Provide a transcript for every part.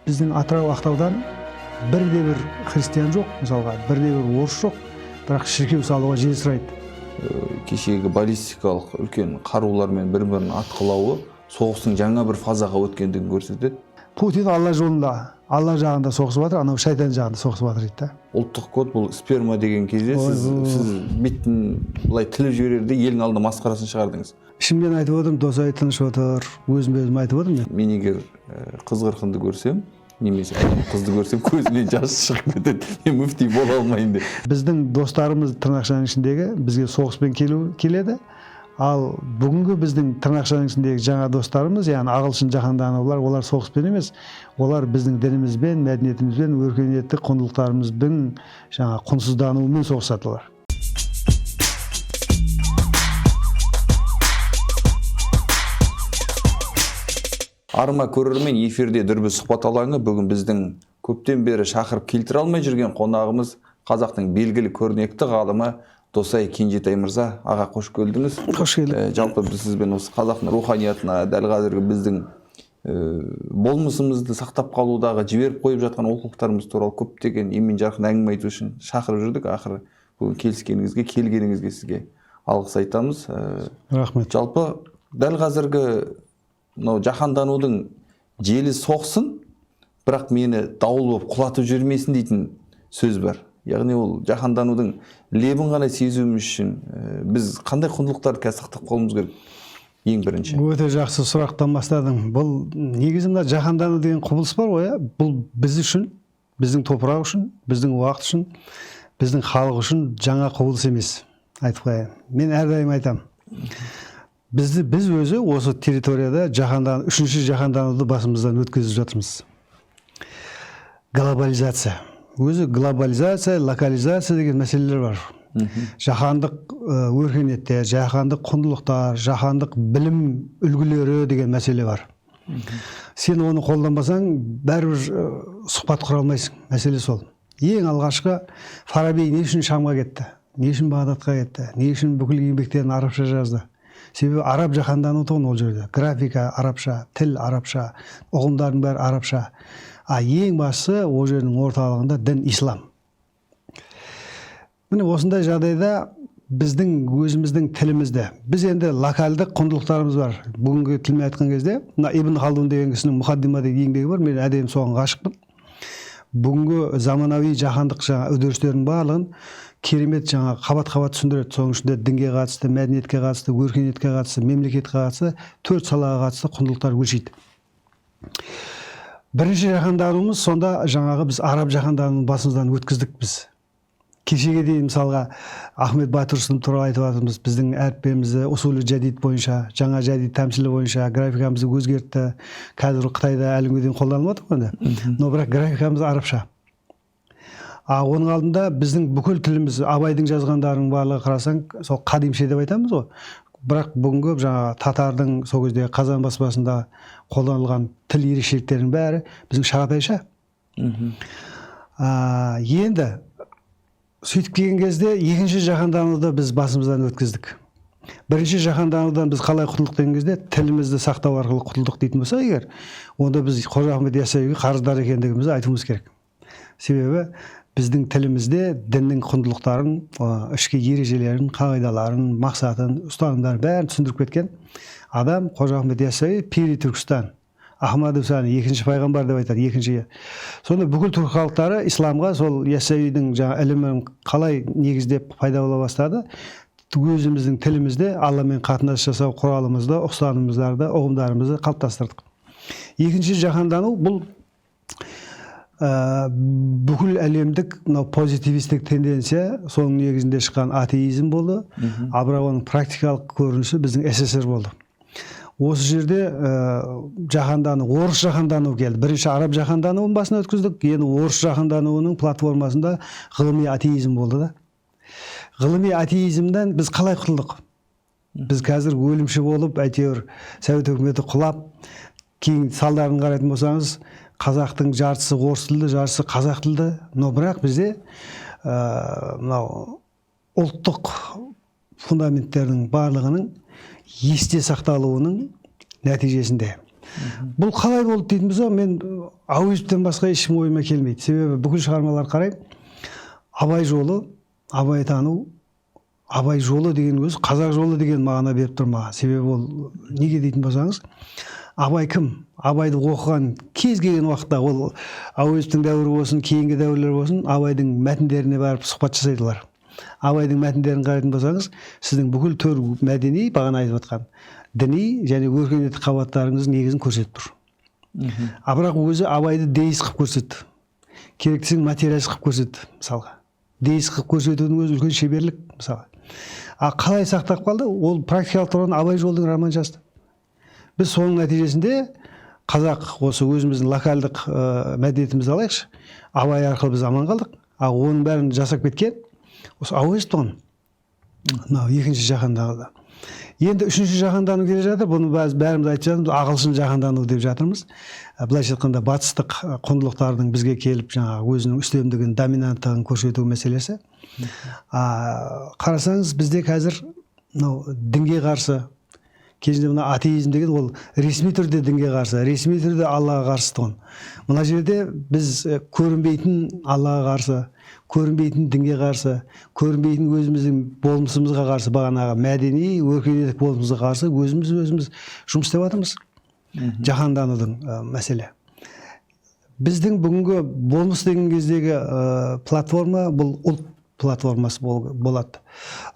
біздің Атырау Ақтаудан бірде-бір христиан жоқ, мысалға, бірде-бір орыс жоқ, бірақ шіркеу салуға жер сұрайды. Кешегі баллистикалық үлкен қарулармен бір-бірін атқылауы соғыстың жаңа бір фазаға өткендігін көрсетеді. Путин Алла жолында, Алла жағында соғысып жатыр, анау шайтан жағында соғысып жатыр дейді. Ұлттық код бұл сперма деген кезде сіз беттін былай тіліп жіберерде елдің алдында масқарасын шығардыңыз. Ішімнен айтып отырмын, Досай тыныш отыр, өзім айтып отырмын. Мен егер қыз қырқынды көрсем, немесе қызды көрсем көзімнен жас шығып кетеді. Мен мүфти бола алмайын деп. Біздің достарымыз тырнақшаның ішіндегі бізге соғыспен келеді. Ал бүгінгі біздің тырнақшаның ішіндегі жаңа достарымыз, яғни ағылшын жаһанданушылар, олар соғыспен емес, олар біздің дінімізбен, мәдениетімізбен, өркениеттік құндылықтарымыздың жаңа құнсыздануымен соғысатылар. Арма көрермен, эфирде дүрбі сұхбат алаңы. Бүгін біздің көптен бері шақырып келтіре алмай жүрген қонағымыз қазақтың белгілі көрнекті ғалымы Досай Кенжетай мырза. Аға, қош келдіңіз. Қош келдік. Жалпы біз сізбен осы қазақтың руханиятына, дәл қазіргі біздің болмысымызды сақтап қалудағы жіберіп қойып жатқан олқылықтарымыз туралы көптеген емен жарқын әңгіме айту үшін шақырып жүрдік. Ақыры бүгін келгеніңізге сізге алғыс айтамыз. Рахмет. Жалпы дәл қазіргі жаһанданудың желі соқсын, бірақ мені дауыл болып құлатып жүрмесін дейтін сөз бар. Яғни ол жаһанданудың лебін ғана сезуіміз үшін біз қандай құндылықтарды қазір сақтап қалуымыз керек? Ең бірінші. Өте жақсы сұрақтан бастадың. Бұл негізі мына жаһандану деген құбылыс бар ғой, бұл біз үшін, біздің топырақ үшін, біздің уақыт үшін, біздің халық үшін жаңа құбылыс емес. Айтып қояйын. Мен әрдайым айтамын. Біз өзі осы территорияда үшінші жаһандануды басымыздан өткізіп жатырмыз. Глобализация. Өзі глобализация, локализация деген мәселелер бар. Жаһандық өркениеттер, жаһандық құндылықтар, жаһандық білім үлгілері деген мәселе бар. Сен оны қолданбасаң, бәрібір сұхбат құра алмайсың. Мәселе сол. Ең алғашқы Фараби не үшін Шамға кетті? Не үшін Бағдатқа кетті? Не үшін бүкіл еңбектерін арабша жазды? Себебі араб жаһандану тұғын ол жерде. Графика арабша, тіл арабша, ұғымдардың бәрі арабша. Ең басы ол жердің орталығында дін ислам. Міне осындай жағдайда біздің өзіміздің тілімізде, біз енді локалдық құндылықтарымыз бар. Бүгінгі тілмен айтқан кезде, Ибн Халдун деген кісінің мұқаддима деген еңбегі бар, мен әдейі соған ғашықпын. Бүгінгі заманауи жаһандық үдерістердің барлығын керемет қабат-қабат түсіндіреді. Соның ішінде дінге қатысты, мәдениетке қатысты, өркениетке қатысты, мемлекетке қатысты, 4 салаға қатысты құндылықтар өлшейді. Бірінші жаһандануымыз сонда біз араб жаһандануын басымыздан өткіздік біз. Кешеге дейін мысалға Ахмет Байтұрсынов туралы айтып жатырмыз. Біздің әріптерімізді усулы жадид бойынша, жаңа жадид тәмсілі бойынша графикамызды өзгертті. Қазір Қытайда әлі күнге дейін қолданылып жатыр ғой. Но бірақ графикамыз арабша. Оның алдында біздің бүкіл тіліміз, Абайдың жазғандарының барлығы қарасаң, сол қадимше деп айтамыз ғой. Бірақ бүгінгі татардың сол кезде Қазан баспасында қолданылған тіл ерекшеліктерінің бәрі біздің шағатайша. Енді сөйтіп келген кезде екінші жаһандануды біз басымыздан өткіздік. Бірінші жаһанданудан біз қалай құтылдық деген кезде тілімізді сақтау арқылы құтылдық дейтін болса егер, онда біз Қожа Ахмет Яссауиге қарыздар екендігімізді айтуымыз керек. Себебі біздің тілімізде діннің құндылықтарын, ішкі ережелерін, қағидаларын, мақсатын, ұстанымдарын бәрін түсіндіріп кеткен адам Қожа Ахмет Яссауи, Пири Түркістан, Ахмад Усани, екінші пайғамбар деп айтады, екінші. Сонда бүкіл түрік халықтары исламға сол Яссауидің ілімін қалай негіздеп пайда бола бастады. Өзіміздің тілімізде Алламен қатынас жасау құралымызды, ұстанымыздарды, ұғымдарымызды қалыптастырдық. Екінші жаһандану бұл бүкіл әлемдік позитивистік тенденция, соның негізінде шыққан атеизм болды. Бірақ оның практикалық көрінісі біздің СССР болды. Осы жерде жаһандану, орыс жаһандану келді. Бірінші араб жаһандануын басына өткіздік, енді орыс жаһандануының платформасында ғылыми атеизм болды да. Ғылыми атеизмден біз қалай құтылдық? Біз қазір өлімші болып, әйтеуір Совет өкіметі құлап, кейін салдарын қарайтын болсаңыз, қазақтың жартысы орыс тілді, жартысы қазақ тілді. Но бірақ бізде ұлттық фундаменттердің барлығының есте сақталуының нәтижесінде Бұл қалай болды дейтін болса, мен Әуезовтен басқа ешкім ойыма келмейді. Себебі бүкіл шығармалар қараймын, Абай жолы, Абай тану, Абай жолы деген өзі қазақ жолы деген мағына беріп тұр маған. Себебі ол неге дейтін болсаңыз, Абай кім? Абайды оқыған кез келген уақытта, ол Әуезовтің дәуірі болсын, кейінгі дәуірлер болсын, Абайдың мәтіндеріне барып сұхбат жасайдылар. Абайдың мәтіндерін қарайтын болсаңыз, сіздің бүкіл төр мәдени, бағана айтып отқан діни және өркениеттік қабаттарыңыздың негізін көрсетіп тұр. Бірақ өзі Абайды деист қылып көрсетті. Керек десең материалист қылып көрсетті, мысалға. Деист қылып көрсетудің өзі үлкен шеберлік, мысалға. Қалай сақтап қалды? Ол практикалық тұрғыдан Абай жолдың роман жазды. Біз соның нәтижесінде қазақ осы өзіміздің локалдық мәдениетімізді алайықшы. Абай арқылы біз аман қалдық. Оның бәрін жасап кеткен осы Әуезов тұғын. Мынау екінші жаһандану. Енді үшінші жаһандану келе жатыр. Бұны бәріміз айтып жатырмыз, ағылшын жаһандану деп жатырмыз. Былайша айтқанда батыстық құндылықтардың бізге келіп жаңағы өзінің үстемдігін, доминанттығын көрсету мәселесі. Қарасаңыз бізде қазір мынау дінге қарсы, кезінде мына атеизм деген ол ресми түрде дінге қарсы, ресми түрде Аллаға қарсы тұғын. Мына жерде біз көрінбейтін Аллаға қарсы, көрінбейтін дінге қарсы, көрінбейтін өзіміздің болмысымызға қарсы, бағанағы мәдени, өркениеттік болмысымызға қарсы өзіміз жұмыс істеп жатырмыз. Жаһанданудың мәселе. Біздің бүгінгі болмыс деген кездегі платформа бұл ұлт платформасы болады.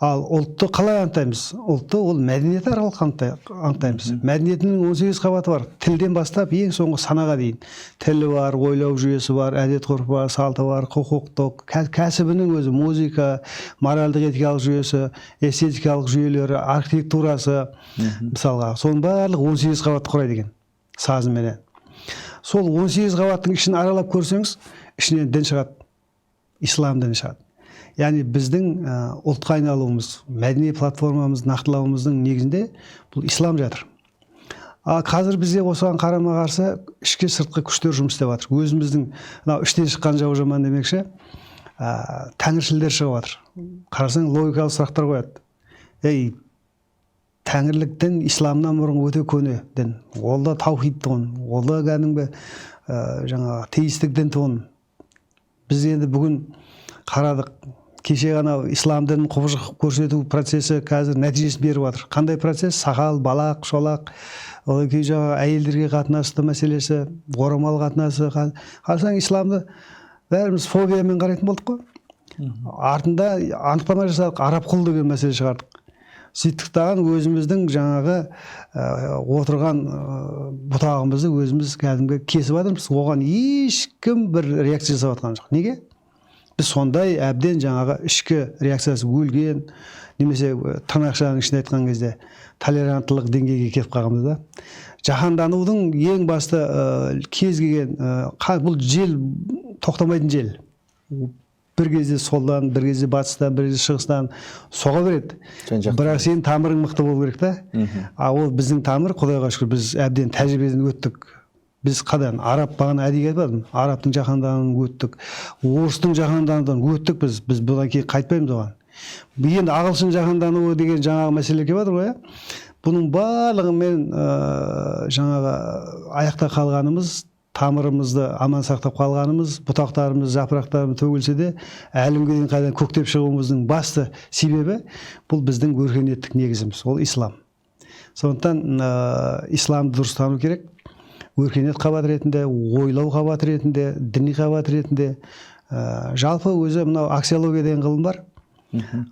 Ал ұлтты қалай анықтаймыз? Ұлтты ол мәдениет арқылы анықтаймыз. Мәдениетінің 18 қабаты бар. Тілден бастап ең соңғы санаға дейін. Тілі бар, ойлау жүйесі бар, әдет-ғұрпы бар, салты бар, құқықтық, кәсібінің өзі, музыка, моральдық этикалық жүйесі, эстетикалық жүйелері, архитектурасы, мысалға, соның барлығы 18 қабатты құрайды екен, сазыменен. Сол 18 қабаттың ішін аралап көрсеңіз, ішінен дін шығады, ислам діні шығады. Яғни біздің ұлтқа айналуымыз, мәдени платформамыз, нақтылауымыздың негізінде бұл ислам жатыр. Қазір бізде осыған қарама қарсы ішкі сыртқы күштер жұмыс істеп жатыр. Өзіміздің іштен шыққан жау жаман демекші, тәңіршілдер шығып жатыр. Қарасаң логикалық сұрақтар қояды. Тәңірлік дін исламнан бұрын өте көне дін. Ол да таухид тұғын, ол да кәдімгі жаңағы теистік дін тұғын. Біз енді бүгін қарадық, кеше ғана ислам дінін құбыжық көрсету процесі қазір нәтижесін беріп жатыр. Қандай процесс? Сақал, балақ, шолақ, әйелдерге қатынасты мәселесі, орамал қатынасы. Қарасаң исламды бәріміз фобиямен қарайтын болдық қой. Артында анықтама жасадық, араб құл деген мәселе шығардық. Сөйттік тағын өзіміздің жаңағы отырған бұтағымызды өзіміз кәдімгі кесіп жатырмыз. Оған ешкім бір реакция жасап жатқан жоқ. Неге? Біз сондай әбден жаңағы ішкі реакциясы өлген, немесе тырнақшаның ішінде айтқан кезде толеранттылық деңгейге келіп қалғанбыз да. Жаһанданудың ең басты кез келген бұл жел, тоқтамайтын жел. Бір кезде солдан, бір кезде батыстан, бір кезде шығыстан соға береді. Бірақ сенің тамырың мықты болу керек та. Ол біздің тамыр, Құдайға шүкір, біз әбден тәжірибеден өттік. Біз қадан араб бағана әдейі айтпадым, арабтың жаһандануынан өттік, орыстың жаһандануынан өттік біз бұдан кейін қайтпаймыз оған. Енді ағылшын жаһандануы деген жаңағы мәселе келіп жатыр ғой. Бұның барлығымен жаңағы аяқта қалғанымыз, тамырымызды аман сақтап қалғанымыз, бұтақтарымыз, жапырақтарымыз төгілсе де әлемге дейін қайдан көктеп шығуымыздың басты себебі бұл біздің өркениеттік негізіміз, ол ислам. Сондықтан исламды дұрыс тану керек. Өркениет қабат ретінде, ойлау қабат ретінде, діни қабат ретінде. Жалпы өзі мынау аксиология деген ғылым бар.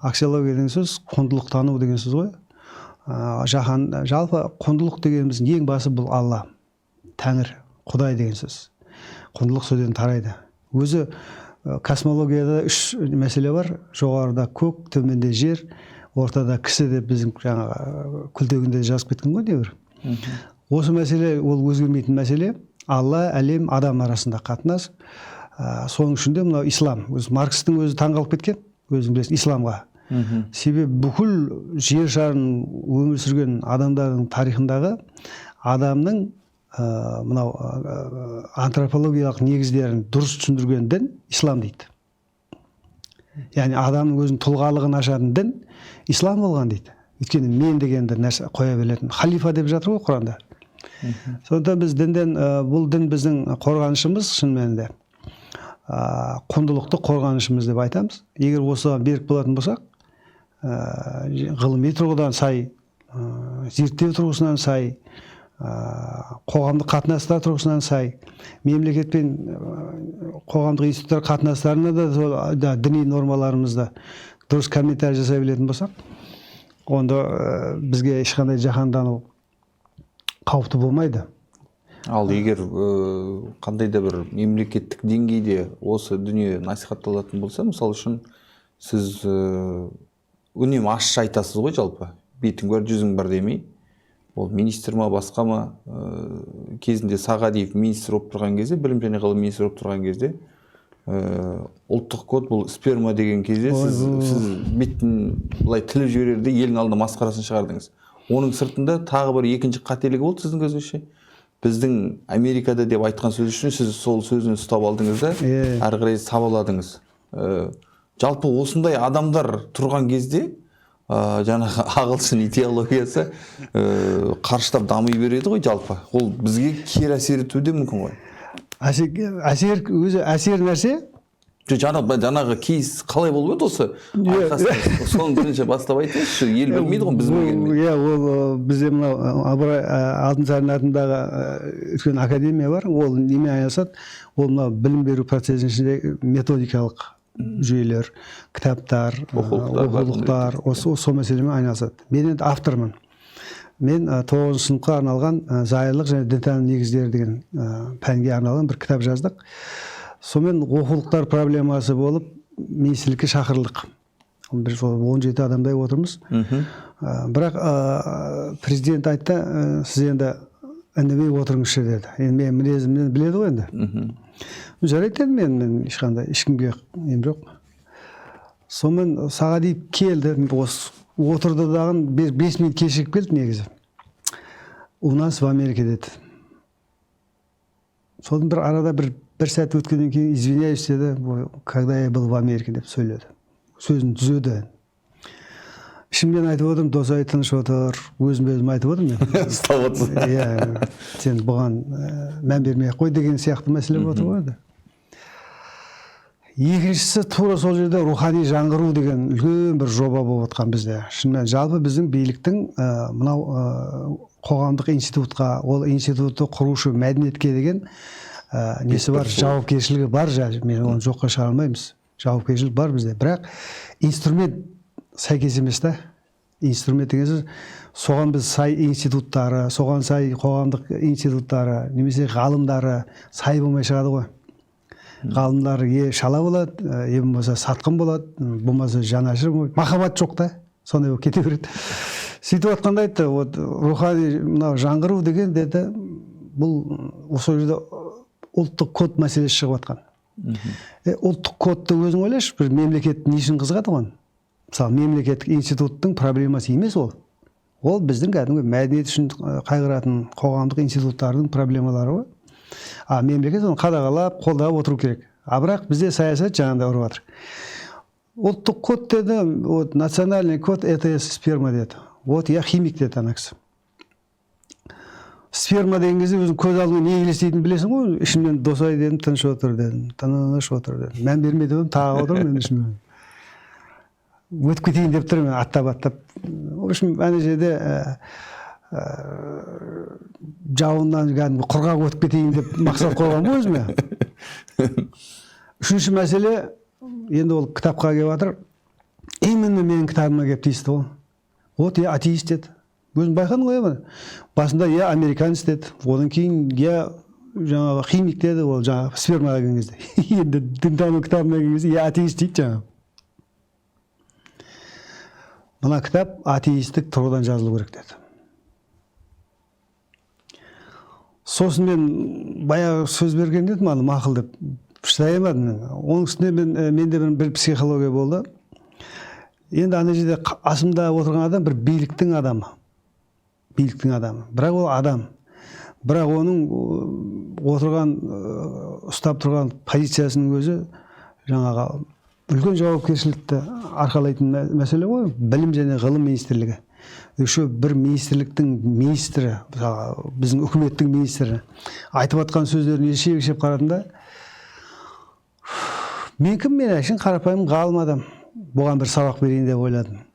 Аксиология деген сөз құндылықтану деген сөз ғой. Жалпы құндылық дегеніміздің ең басы бұл Алла, Тәңір, Құдай деген сөз. Құндылық сөзден тарайды. Өзі космологияда 3 мәселе бар. Жоғарыда көк, төменде жер, ортада кісі деп біздің жаңағы күлтегінде жазып кеткен ғой небір. Осы мәселе ол өзгермейтін мәселе. Алла, әлем, адам арасында қатынас. Соның ішінде мынау ислам. Маркстің өзі таңғалып кеткен, өзің білесің, исламға. Себебі бүкіл жер шарын өмір сүрген адамдардың тарихындағы адамның мынау антропологиялық негіздерін дұрыс түсіндірген дін ислам дейді. Яғни адамның өзінің тұлғалығын ашатын дін ислам болған дейді. Өйткені мен дегенді нәрсе қоя беретін. Халифа деп жатыр ғой Құранда. Сондықтан біз дінден бұл дін біздің қорғанышымыз шын мәнінде. Құндылықты қорғанышымыз деп айтамыз. Егер осыған берік болатын болсақ, ғылыми тұрғыдан сай, зерттеу тұрғысынан сай, қоғамдық қатынастар тұрғысынан сай, мемлекет пен қоғамдық институттар қатынастарына да діни нормаларымызды дұрыс комментарий жасай білетін болсақ, онда бізге ешқандай жаһандану қауіпті болмайды. Ал егер қандай да бір мемлекеттік деңгейде осы дүние насихатталатын болса, мысалы үшін сіз үнемі ашық айтасыз ғой, жалпы бетің бар жүзің бар демей, ол министр ма басқа ма, кезінде Сағадиев министр болып тұрған кезде, білім және ғылым министр болып тұрған кезде, ұлттық код бұл сперма деген кезде сіз бетін былай тіліп жіберерде елдің алдында масқарасын шығардыңыз. Оның сыртында тағы бір екінші қателігі болды сіздің көзіңізше. Біздің Америкада деп айтқан сөз үшін сіз сол сөзін ұстап алдыңыз да, әрі қарай сабаладыңыз. Жалпы осындай адамдар тұрған кезде, жаңағы ағылшын идеологиясы қарыштап дамый береді ғой жалпы. Ол бізге кері әсер етуі де мүмкін ғой. Әсер нәрсе? Жаңағы кейс қалай болып еді осы? Соның бірінші бастап айтыңызшы, ел білмейді ғой, біз білмейді. Ол бізде мынау Абырай Алтынсарин атындағы үлкен академия бар, ол немен айналысады? Ол мынау білім беру процесінің ішінде методикалық жүйелер, кітаптар, оқулықтар, сол мәселемен айналысады. Мен енді автормын. Мен 9-шы сыныпқа арналған зайырлық және дінтаным негіздері деген пәнге арналған бір кітап жаздық. Сонымен оқулықтар проблемасы болып, министрлікке шақырылдық. 17 адамдай отырмыз. Бірақ президент айтты, сіз енді үндемей отырыңызшы деді. Енді мен мінезімнен біледі ғой енді. Жарайды дедім, мен ешкімге нем жоқ. Сонымен Сағадиев келді, отырды дағын 5 минут кешігіп келді негізі. У нас в Америке деді. Содан бір арада бір сәт өткеннен кейін извиняюсь деді, когда я был в Америке деп сөйледі. Сөзін түзеді. Ішімден айтып отырмын, досай тыныш отыр, өзім айтып отырмын. Ұстап отырсың. Сен бұған мән бермей қой деген сияқты мәселе отыр ғой. Екіншісі тура сол жерде рухани жаңғыру деген үлкен бір жоба болып отқан бізде. Шынымен жалпы біздің биліктің мынау қоғамдық институтқа, ол институтты құрушы мәдениетке деген несі бар, жауапкершілігі бар, мен оны жоққа шығара алмаймыз. Жауапкершілік бар бізде. Бірақ инструмент сәйкес емес та. Инструмент деген сөз, соған біз сай институттары, соған сай қоғамдық институттары, немесе ғалымдары сай болмай шығады ғой. Ғалымдар шала болады, болмаса сатқын болады, болмаса жанашыр болады. Махаббат жоқ та, сондай болып кете береді. Сөйтіп отқанда айтты, рухани жаңғыру деген деді, бұл осы жерде ұлттық код мәселесі шығып жатқан. Ұлттық кодты өзің ойлашы, бір мемлекет не үшін қызығады оған? Мысалы, мемлекеттік институттың проблемасы емес ол. Ол біздің кәдімгі мәдениет үшін қайғыратын қоғамдық институттардың проблемалары ғой. Мемлекет оны қадағалап, қолдап отыру керек. Бірақ бізде саясат жаңағыдай ұрып жатыр. Ұлттық код деді, национальный код это сперма деді. Я химик деді ана кісі. Сперма деген кезде өзің көз алдыңа не елестейтінін білесің ғой. Ішімнен досай дедім, тыныш отыр дедім, тыныш отыр дедім. Мән бермей дедім, тағы отырмын мен ішімнен. Өтіп кетейін деп тұрмын, аттап. В общем, ана жерде жауыннан құрғақ өтіп кетейін деп мақсат қойған ғой өзіме. Үшінші мәселе, енді ол кітапқа келіп жатыр. Именно менің кітабыма келіп тиісті ол. Я атеист деді. Өзім байқадың ғой, басында американец деді, одан кейін жаңағы химик деді, ол жаңағы спермаға келген кезде. Енді дінтану кітабына келген кезде атеист дейді жаңағы. Мына кітап атеистік тұрғыдан жазылу керек деді. Сосын мен баяғы сөз берген дедім, мақұл деп шыдай алмадым. Оның үстіне менде бір психология болды. Енді ана жерде асымда отырған адам бір биліктің адамы. Бірақ ол адам. Бірақ оның ұстап тұрған позициясының өзі жаңағы үлкен жауапкершілікті арқалайтын мәселе ғой. Білім және ғылым министрлігі. еще бір министрліктің министрі, мысалы біздің үкіметтің министрі айтып жатқан сөздерін елшеп қарадым да, мен кім, мен әшейін қарапайым ғалым адам, бұған бір сабақ берейін деп ойладым.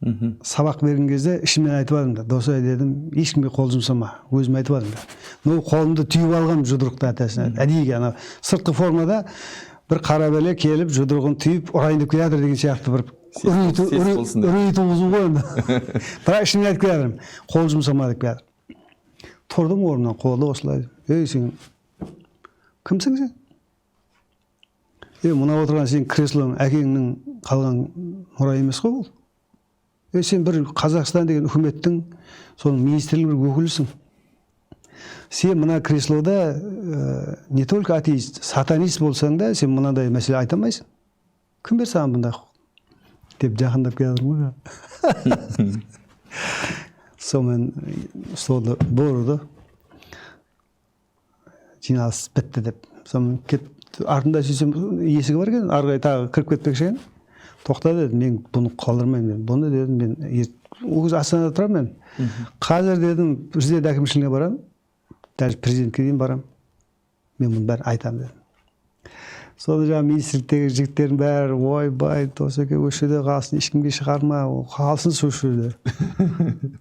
Сабақ берген кезде ішімнен айтып алдым да, досай дедім, ешкімге қол жұмсама, өзім айтып алдым да. Қолымды түйіп алғам жұдырықта атасына, әдейіге ана сыртқы формада бір қара бәле келіп жұдырығын түйіп ұрайын деп келатыр деген сияқты бір үрей туғызу ғой енді. Бірақ ішімнен айтып келатырмын, қол жұмсама деп келатырмын. Тұрдым орнымнан, қолды осылай, ей сен кімсің сен? Мына отырған сен креслоң әкеңнің қалған мұра емес қой бұл. Сен бір Қазақстан деген үкіметтің соның министрлігінің бір өкілісің. Сен мына креслода не только атеист, сатанист болсаң да, сен мынандай мәселе айта алмайсың. Кім бер саған бұндай құқық? Деп жақындап келдім ғой. Сонымен столды бұрды. Жиналыс бітті деп. Сонымен артында сөйтсем есігі бар екен, арғай тағы кіріп кетпекші екен. Тоқта дедім, мен бұны қалдырмаймын. Бұны дедім, мен ол кезде Астанада тұрамын мен. Қазір дедім, президент әкімшілігіне барамын, даже президентке дейін барамын. Мен бұны бәрін айтамын дедім. Сонда жаңағы министрліктегі жігіттердің бәрі, ойбай, Досеке, осы жерде қалсын, ешкімге шығарма, қалсын сол жерде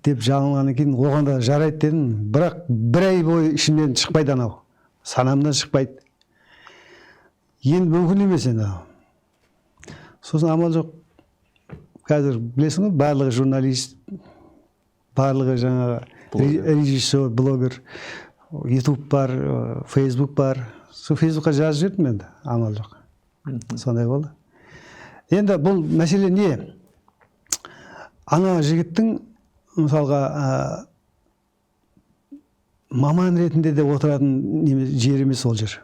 деп жалынғаннан кейін оған да жарайды дедім. Бірақ бір ай бойы ішімнен шықпайды анау. Санамнан шықпайды. Енді мүмкін емес енді. Сосын амал жоқ. Қазір білесің ғой, барлығы журналист, барлығы жаңағы режиссер, блогер, YouTube бар, Facebook бар. Сол Facebookқа жазып жібердім енді, амал жоқ. Сондай болды. Енді бұл мәселе не? Ана жігіттің мысалға маман ретінде де отыратын жер емес ол жер.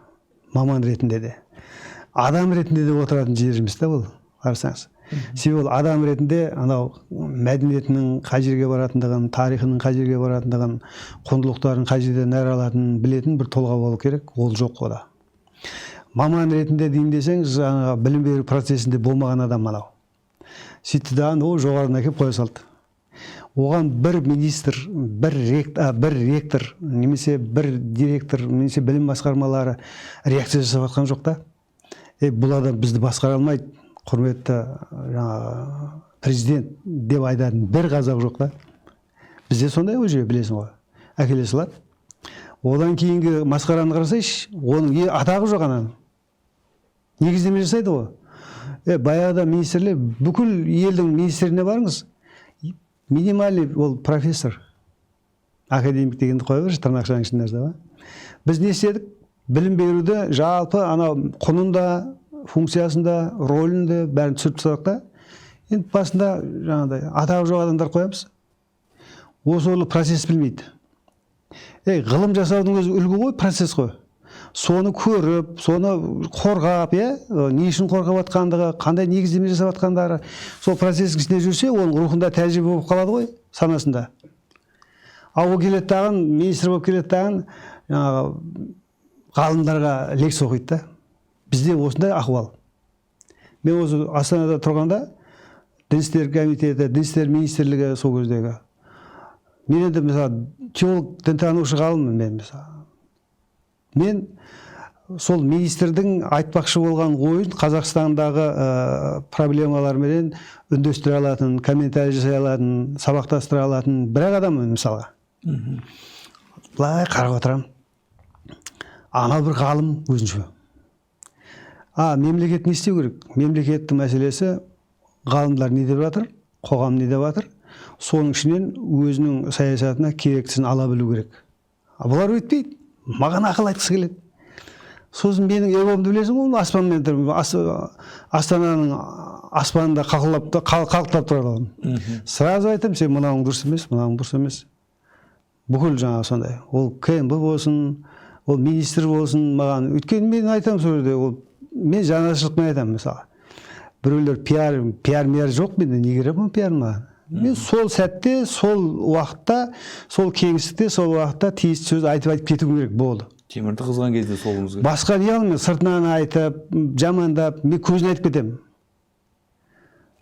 Маман ретінде де. Адам ретінде де отыратын жер емес та бұл. Қарасаңыз. Себебі ол адам ретінде анау мәдениетінің қай жерге баратындығын, тарихының қай жерге баратындығын, құндылықтарын қай жерден нәр алатынын білетін бір тұлға болу керек. Ол жоқ ода. Маман ретінде дейін десеңіз, білім беру процесінде болмаған адам анау. Сөйтті да ол жоғарыдан әкеп қоя салды. Оған бір министр, бір ректор, немесе бір директор, немесе білім басқармалары реакция жасап жатқан жоқ та. Бұл адам бізді басқара алмайды, құрметті президент деп айтатын бір қазақ жоқ та. Бізде сондай ғой жүйе, білесің ғой. Әкеле салады. Одан кейінгі масқараны қарасайшы, оның атағы жоқ ананың. Негіздеме жасайды ғой. Баяғыда министрлер, бүкіл елдің министріне барыңыз, минимальный ол профессор. Академик дегенді қоя берші, тырнақшаның ішінде нәрсе. Біз не істедік? Білім беруді жалпы анау құнында, функциясында, ролінде бәрін түсіріп тастадық та. Енді басында жаңағыдай атағы жоқ адамдар қоямыз. Осы олы процесс білмейді. Ғылым жасаудың өзі үлгі ғой, процесс қой. Соны көріп, соны қорғап, не үшін қорғап атқандығы, қандай негіздеме жасап атқандары, сол процесс ішінде жүрсе, оның рухында тәжірибе болып қалады ғой, санасында. Ол келеді тағын, министр болып келеді тағын, ғалымдарға лекция оқиды да. Бізде осындай ахуал. Мен осы Астанада тұрғанда, Дін істер комитеті, Дін істер министрлігі сол кездегі. Мен енді, мысалы, теолог, дінтанушы ғалыммын мен, мысалы. Мен сол министрдің айтпақшы болған ойын Қазақстандағы проблемалармен үндестіре алатын, комментарий жасай алатын, сабақтастыра алатын бір адаммын, мысалға. Былай қарап отырамын. Анау бір ғалым өзінше. Мемлекет не істеу керек? Мемлекеттің мәселесі ғалымдар не деп жатыр, қоғам не деп жатыр, соның ішінен өзінің саясатына керектісін ала білу керек. Бұлар өйтпейді. Маған ақыл айтқысы келеді. Сосын менің эгомды білесің ғой, аспанмен тұрып, Астананың аспанында қалықтап тұрады. Сразу айтам, сен мынауың дұрыс емес, мынауың дұрыс емес. Бүкіл жаңа сондай. Ол КМБ болсын, ол министр болсын маған. Өйткені мен айтам сол жерде, мен жаңашылықпен айтам мысалы. Біреулер пиар жоқ менде, не керек бұл пиар маған? Мен сол сәтте, сол уақытта, сол кеңістікте, сол уақытта тиісті сөз айтып кету керек болды. Темірді қызған кезде солыңыз керек. Басқа не алым, сыртынан айтып, жамандап, мен көзін айтып кетемін.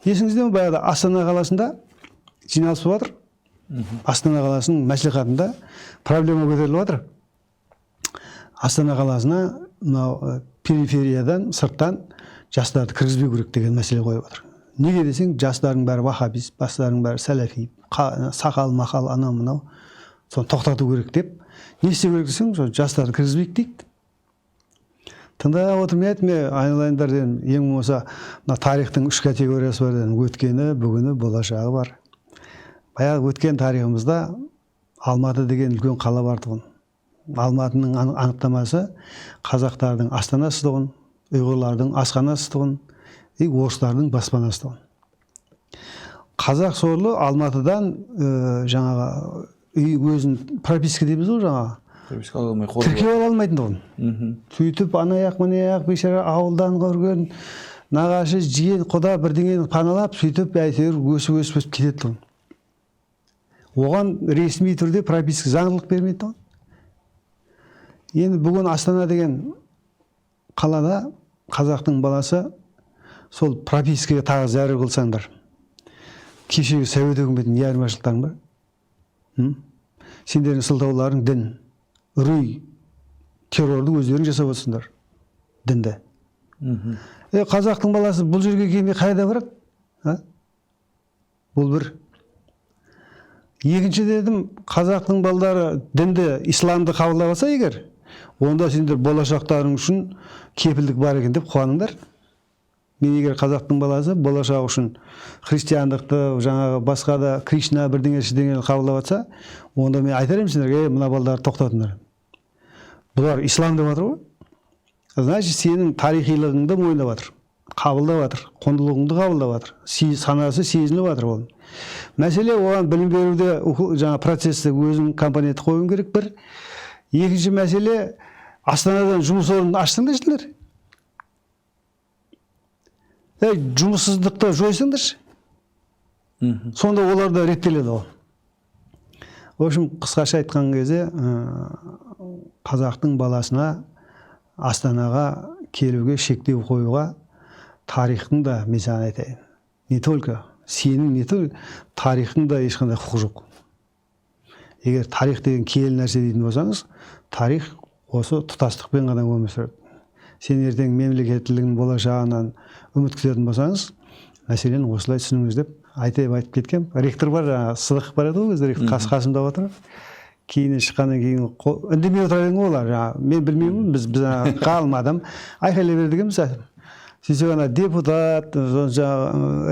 Есіңізде ме, баяғыда Астана қаласында жиналыс болып жатыр. Астана қаласының мәслихатында проблема көтеріліп жатыр. Астана қаласына мынау перифериядан, сырттан жастарды кіргізбеу керек деген мәселе қойып отыр. Неге десең, жастардың бәрі вахабист, жастардың бәрі сәләфи, сақал, мақал, анау мынау. Соны тоқтату керек деп. Не істеу керек десең, жастарды кіргізбейік дейді. Тыңдап отырмын, айтып айналайындар дедім, ең болмаса мына тарихтың 3 категориясы бар дедім. Өткені, бүгіні, болашағы бар. Баяғы өткен тарихымызда Алматы деген үлкен қала бар тұғын. Алматының анықтамасы қазақтардың астанасы тұғын, ұйғырлардың асханасы тұғын, орыстардың баспанасы тұғын. Қазақ сорлы Алматыдан жаңағы үй өзін прописка дейміз ғой жаңағы. Тіркеу ала алмайтын тұғын. Сөйтіп анаяқ мынаяқ бейшара ауылдан көрген нағашы жиен құда бірдеңені паналап сөйтіп әйтеуір өсіп кетеді тұғын. Оған ресми түрде прописка заңдылық бермейді тұғын. Енді бүгін Астана деген қалада қазақтың баласы сол пропискаға тағы зәру қылсаңдар. Кешегі Совет үкіметінің не айырмашылықтарың бар? Сендердің сылтауларың дін, үрей, террорды өздерің жасап отырсыңдар. Дінді. Қазақтың баласы бұл жерге келмей қайда барады? Бұл бір. Екінші дедім, қазақтың балдары дінді, исламды қабылдап алса егер, онда сендер болашақтарың үшін кепілдік бар екен деп қуаныңдар. Мен егер қазақтың баласы болашақ үшін христиандықты, жаңағы басқа да Кришна бірдеңе қабылдап жатса, онда мен айтар едім сендерге, мына балдарды тоқтатыңдар. Бұлар ислам деп жатыр ғой. Значит, сенің тарихилығыңды мойындап жатыр, қабылдап жатыр, құндылығыңды қабылдап жатыр, санасы сезініп жатыр ол. Мәселе оған білім беруде жаңа процесті өзің компоненті қоюың керек бір. Екінші мәселе, Астанадан жұмыс орнын аштыңдаршылар. Жұмыссыздықты жойсыңдаршы. Сонда олар да реттеледі ол. В общем, қысқаша айтқан кезде қазақтың баласына Астанаға келуге шектеу қоюға тарихтың да, мен саған айтайын, не только сенің, не только тарихтың да ешқандай құқы жоқ. Егер тарих деген киелі нәрсе дейтін болсаңыз, тарих осы тұтастықпен ғана өмір сүреді. Сен ертең мемлекеттілігінің болашағынан үміт күтетін болсаңыз, мәселені осылай түсініңіз деп айтып кеткем. Ректор бар, Сыдық бар еді ғой, ректор қасымда отыр. Кейін шыққаннан кейін үндемей отыра берген олар. Мен білмеймін, біз ғалым адам айқайлай берді дегенбіз. Сөйтсек ана депутат,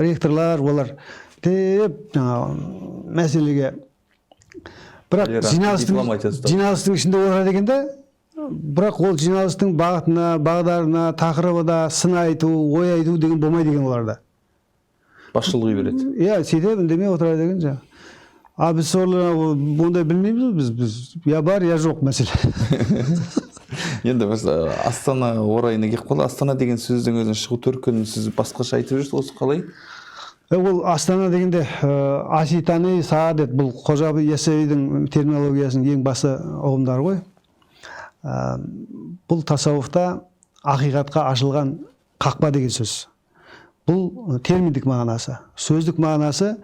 ректорлар, олар деп мәселеге бірақ жиналыстың ішінде отыра дегенде, бірақ ол жиналыстың бағытына, бағдарына, тақырыбына сын айту, ой айту деген болмай деген оларда. Басшылығы береді. Иә, сөйтіп үндемей отыра деген жа. Біз сорлы ондай білмейміз, біз я бар, я жоқ мәселе. Енді біз Астана орайына келіп қалды. Астана деген сөздің өзін шығу төркінін сіз басқаша айтып жүрсіз, осы қалай? Ол Астана дегенде аситаны саадет, бұл Қожа Яссауидің терминологиясының ең басы ұғымдары ғой. Бұл тасауфта ақиқатқа ашылған қақпа деген сөз. Бұл терминдік мағынасы. Сөздік мағынасы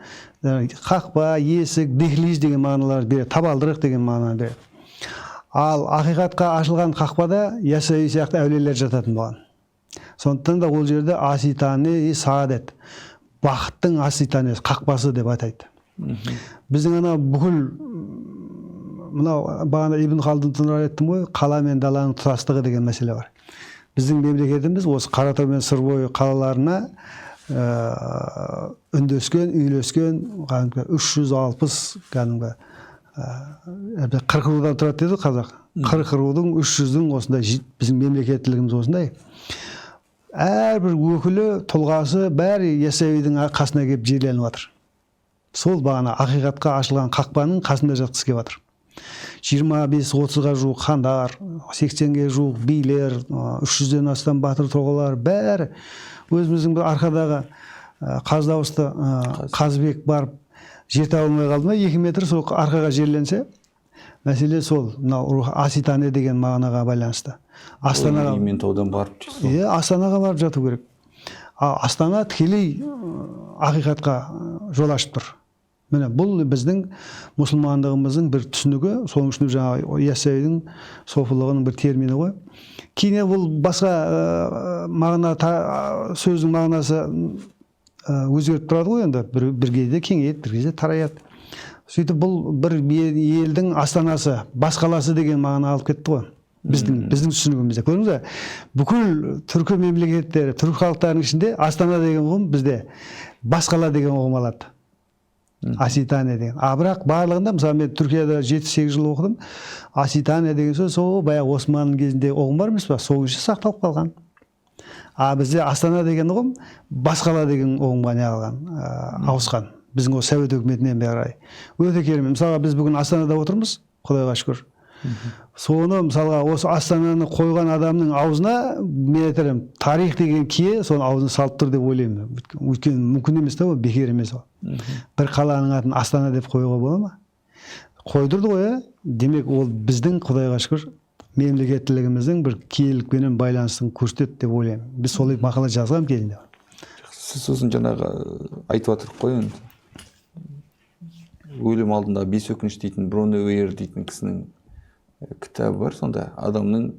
қақпа, есік, дехлиз деген мағыналар береді, табалдырық деген мағына береді. Ал ақиқатқа ашылған қақпада Яссауи сияқты әулиелер жататын болған. Сондықтан да ол жерде аситаны саадет, бақыттың аситанесі, қақпасы деп атайды. Біздің ана бүкіл мынау бағана Ибн Халдун туралы айттым ғой, қала мен даланың тұтастығы деген мәселе бар. Біздің мемлекетіміз осы Қаратау мен Сырбой қалаларына үндескен, үйлескен 360 кәдімгі 40 рудан тұрады деді қазақ. 40 рудың 300-дің осындай біздің мемлекеттілігіміз осындай. Әрбір өкілі, тұлғасы бәрі Яссауидің қасына келіп жерленіп жатыр. Сол бағана ақиқатқа ашылған қақпаның қасында жатқысы келіп жатыр. 25-30-ға жуық хандар, 80-ге жуық билер, 300-ден астам батыр тұлғалар бәрі өзіміздің бір арқадағы Қаздауысты Қазбек барып жете алмай қалды ма, 2 метр сол арқаға жерленсе, мәселе сол мынау аситане деген мағынаға байланысты. Астанаға барып жату керек. Астана тікелей ақиқатқа жол ашып тұр. Міне бұл біздің мұсылмандығымыздың бір түсінігі, соның ішінде жаңағы Яссауидің софылығының бір термині ғой. Кейін бұл басқа мағына сөздің мағынасы өзгеріп тұрады ғой енді, бір кезде кеңейеді, бір кезде тараяды. Сөйтіп бұл бір елдің астанасы, бас қаласы деген мағына алып кетті ғой. Біздің түсінігімізде. Көрдіңіз бе? Бүкіл түркі мемлекеттері, түркі халықтарының ішінде астана деген ұғым бізде бас қала деген ұғым алады. Аситане деген. Бірақ барлығында, мысалы мен Түркияда 7-8 жыл оқыдым. Аситане деген сөз сол баяғы Османның кезінде ұғым бар емес па? Сол үшін сақталып қалған. Бізде астана деген ұғым бас қала деген ұғымға не алған, ауысқан. Біздің осы Совет үкіметінен бері қарай. Өте керемет. Мысалға біз бүгін Астанада отырмыз, Құдайға шүкір. Соны мысалға осы Астананы қойған адамның аузына мен айтарым, тарих деген кие соны аузына салып тұр деп ойлаймын. Өйткені мүмкін емес та ол, бекер емес ол. Бір қаланың атын Астана деп қоюға бола ма? Қойдырды ғой, демек ол біздің Құдайға шүкір мемлекеттілігіміздің бір киелікпенен байланысын көрсетеді деп ойлаймын. Біз солай мақала жазғам кезінде. Сіз сосын жаңағы айтып отырып қой енді. Өлім алдында 5 өкініш дейтін Бронеуэр дейтін кісінің кітабы бар. Сонда адамның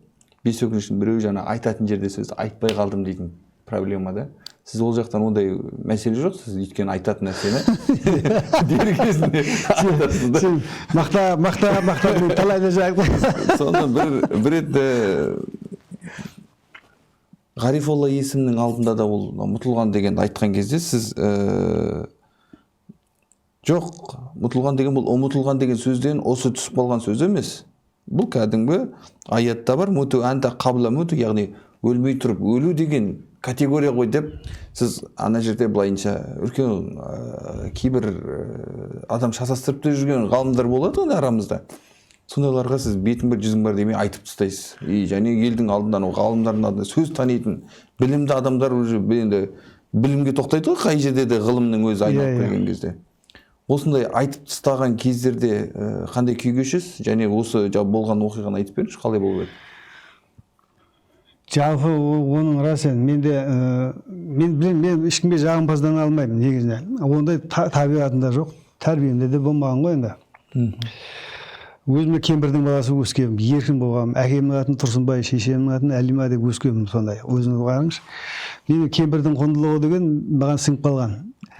5 өкінішінің біреуі жаңа айтатын жерде сөзді айтпай қалдым дейтін проблемада. Сіз ол жақтан ондай мәселе жоқ, сіз өйткені айтатын нәрсені дер кезінде айтасыз да. Мақтап талайды жағы. Сонда бір рет Ғарифолла есімнің алдында да ол ұмытылған дегенді айтқан кезде сіз жоқ, ұмытылған деген бұл ұмытылған деген сөзден осы түсіп қалған сөз емес. Бұл кәдімгі аятта бар, муту анта қабла муту, яғни өлмей тұрып өлу деген категория ғой деп сіз ана жерде былайынша үлкен кейбір адам шатастырып та жүрген ғалымдар болады ғой арамызда. Сондайларға сіз бетің бір жүзің бар демей айтып тастайсыз. Және елдің алдынан, ғалымдардың алдында сөз танитын білімді адамдар уже енді білімге тоқтайды ғой, қай жерде де ғылымның өзі айналып келген кезде. Осындай айтып тастаған кездерде қандай күй кешесіз? Және осы болған оқиғаны айтып беріңізші, қалай болып еді? Жалпы оның рас енді мен білемін, мен ешкімге жағымпаздана алмаймын негізінде. Ондай табиғатында жоқ, тәрбиемде де болмаған ғой енді. Өзіме кемпірдің баласы өскенмін, еркін болғанмын. Әкемнің атын Тұрсынбай, шешемнің атын Әлима деп өскенмін сондай. Өзіңіз қараңызшы. Мен кемпірдің құндылығы деген маған сіңіп қалған.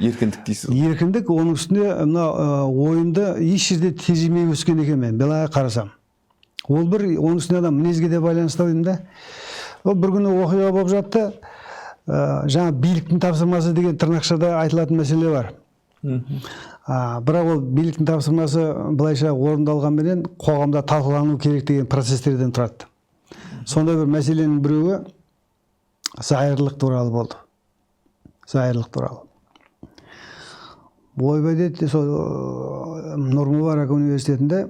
Еркіндік дейсіз. Еркіндік, оның үстінде мына ойымды еш жерде тежемей өскен екен мен, былай қарасам. Ол бір оның үстіне адам мінезге де байланысты ойым да. Ол бір күні оқиға болып жатты. Жаңа биліктің тапсырмасы деген тырнақшада айтылатын мәселе бар. Бірақ ол биліктің тапсырмасы былайша орындалғанменен қоғамда талқылану керек деген процестерден тұрады. Сондай бір мәселенің біреуі зайырлық туралы болды. Зайырлық туралы. Ойбай деді, Нұр Мүбарак университетінде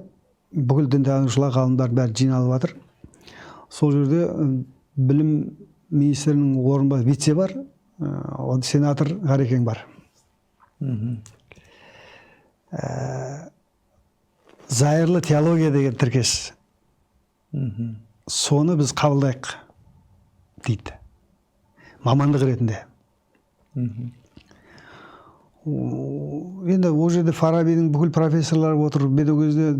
бүкіл дінтанушылар, ғалымдар бәрі жиналып жатыр. Сол жерде білім министрінің орынбасары вице бар, сенатор Ғарекең бар. Зайырлы теология деген тіркес. Соны біз қабылдайық дейді. Мамандық ретінде. Енді ол жерде Фарабидің бүкіл профессорлары отыр, мен ол кезде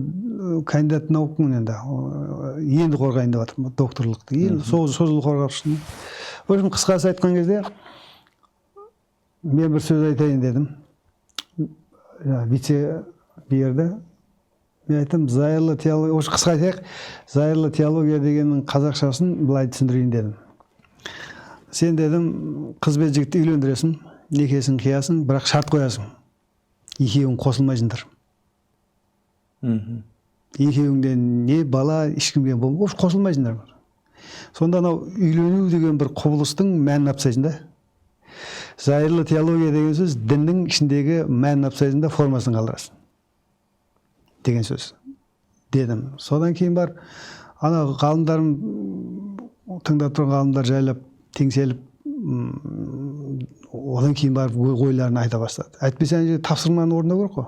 кандидат наукамын енді қорғайын деп жатырмын, докторлықты. Енді сол жыл қорғап шықтым. В общем, қысқасы айтқан кезде мен бір сөз айтайын дедім. Вице берді. Мен айттым, зайырлы теология, осы қысқа айтайық, зайырлы теология дегеннің қазақшасын былай түсіндірейін дедім. Сен дедім, қыз бен жігітті үйлендіресің, некесін қиясың, бірақ шарт қоясың. Екеуің қосылмайсыңдар. Екеуіңде не бала, ешкімге болмай, қосылмайсыңдар. Сонда анау үйлену деген бір құбылыстың мәнін апсайсың да. Зайырлы теология деген сөз діннің ішіндегі мәнін апсайсың да, формасын қалдырасың. Деген сөз. Дедім. Содан кейін бар, ана ғалымдарым, тыңдап тұрған ғалымдар жайлап, теңселіп, одан кейін барып ойларын айта бастады. Әйтпесе тапсырманы орындау керек қой.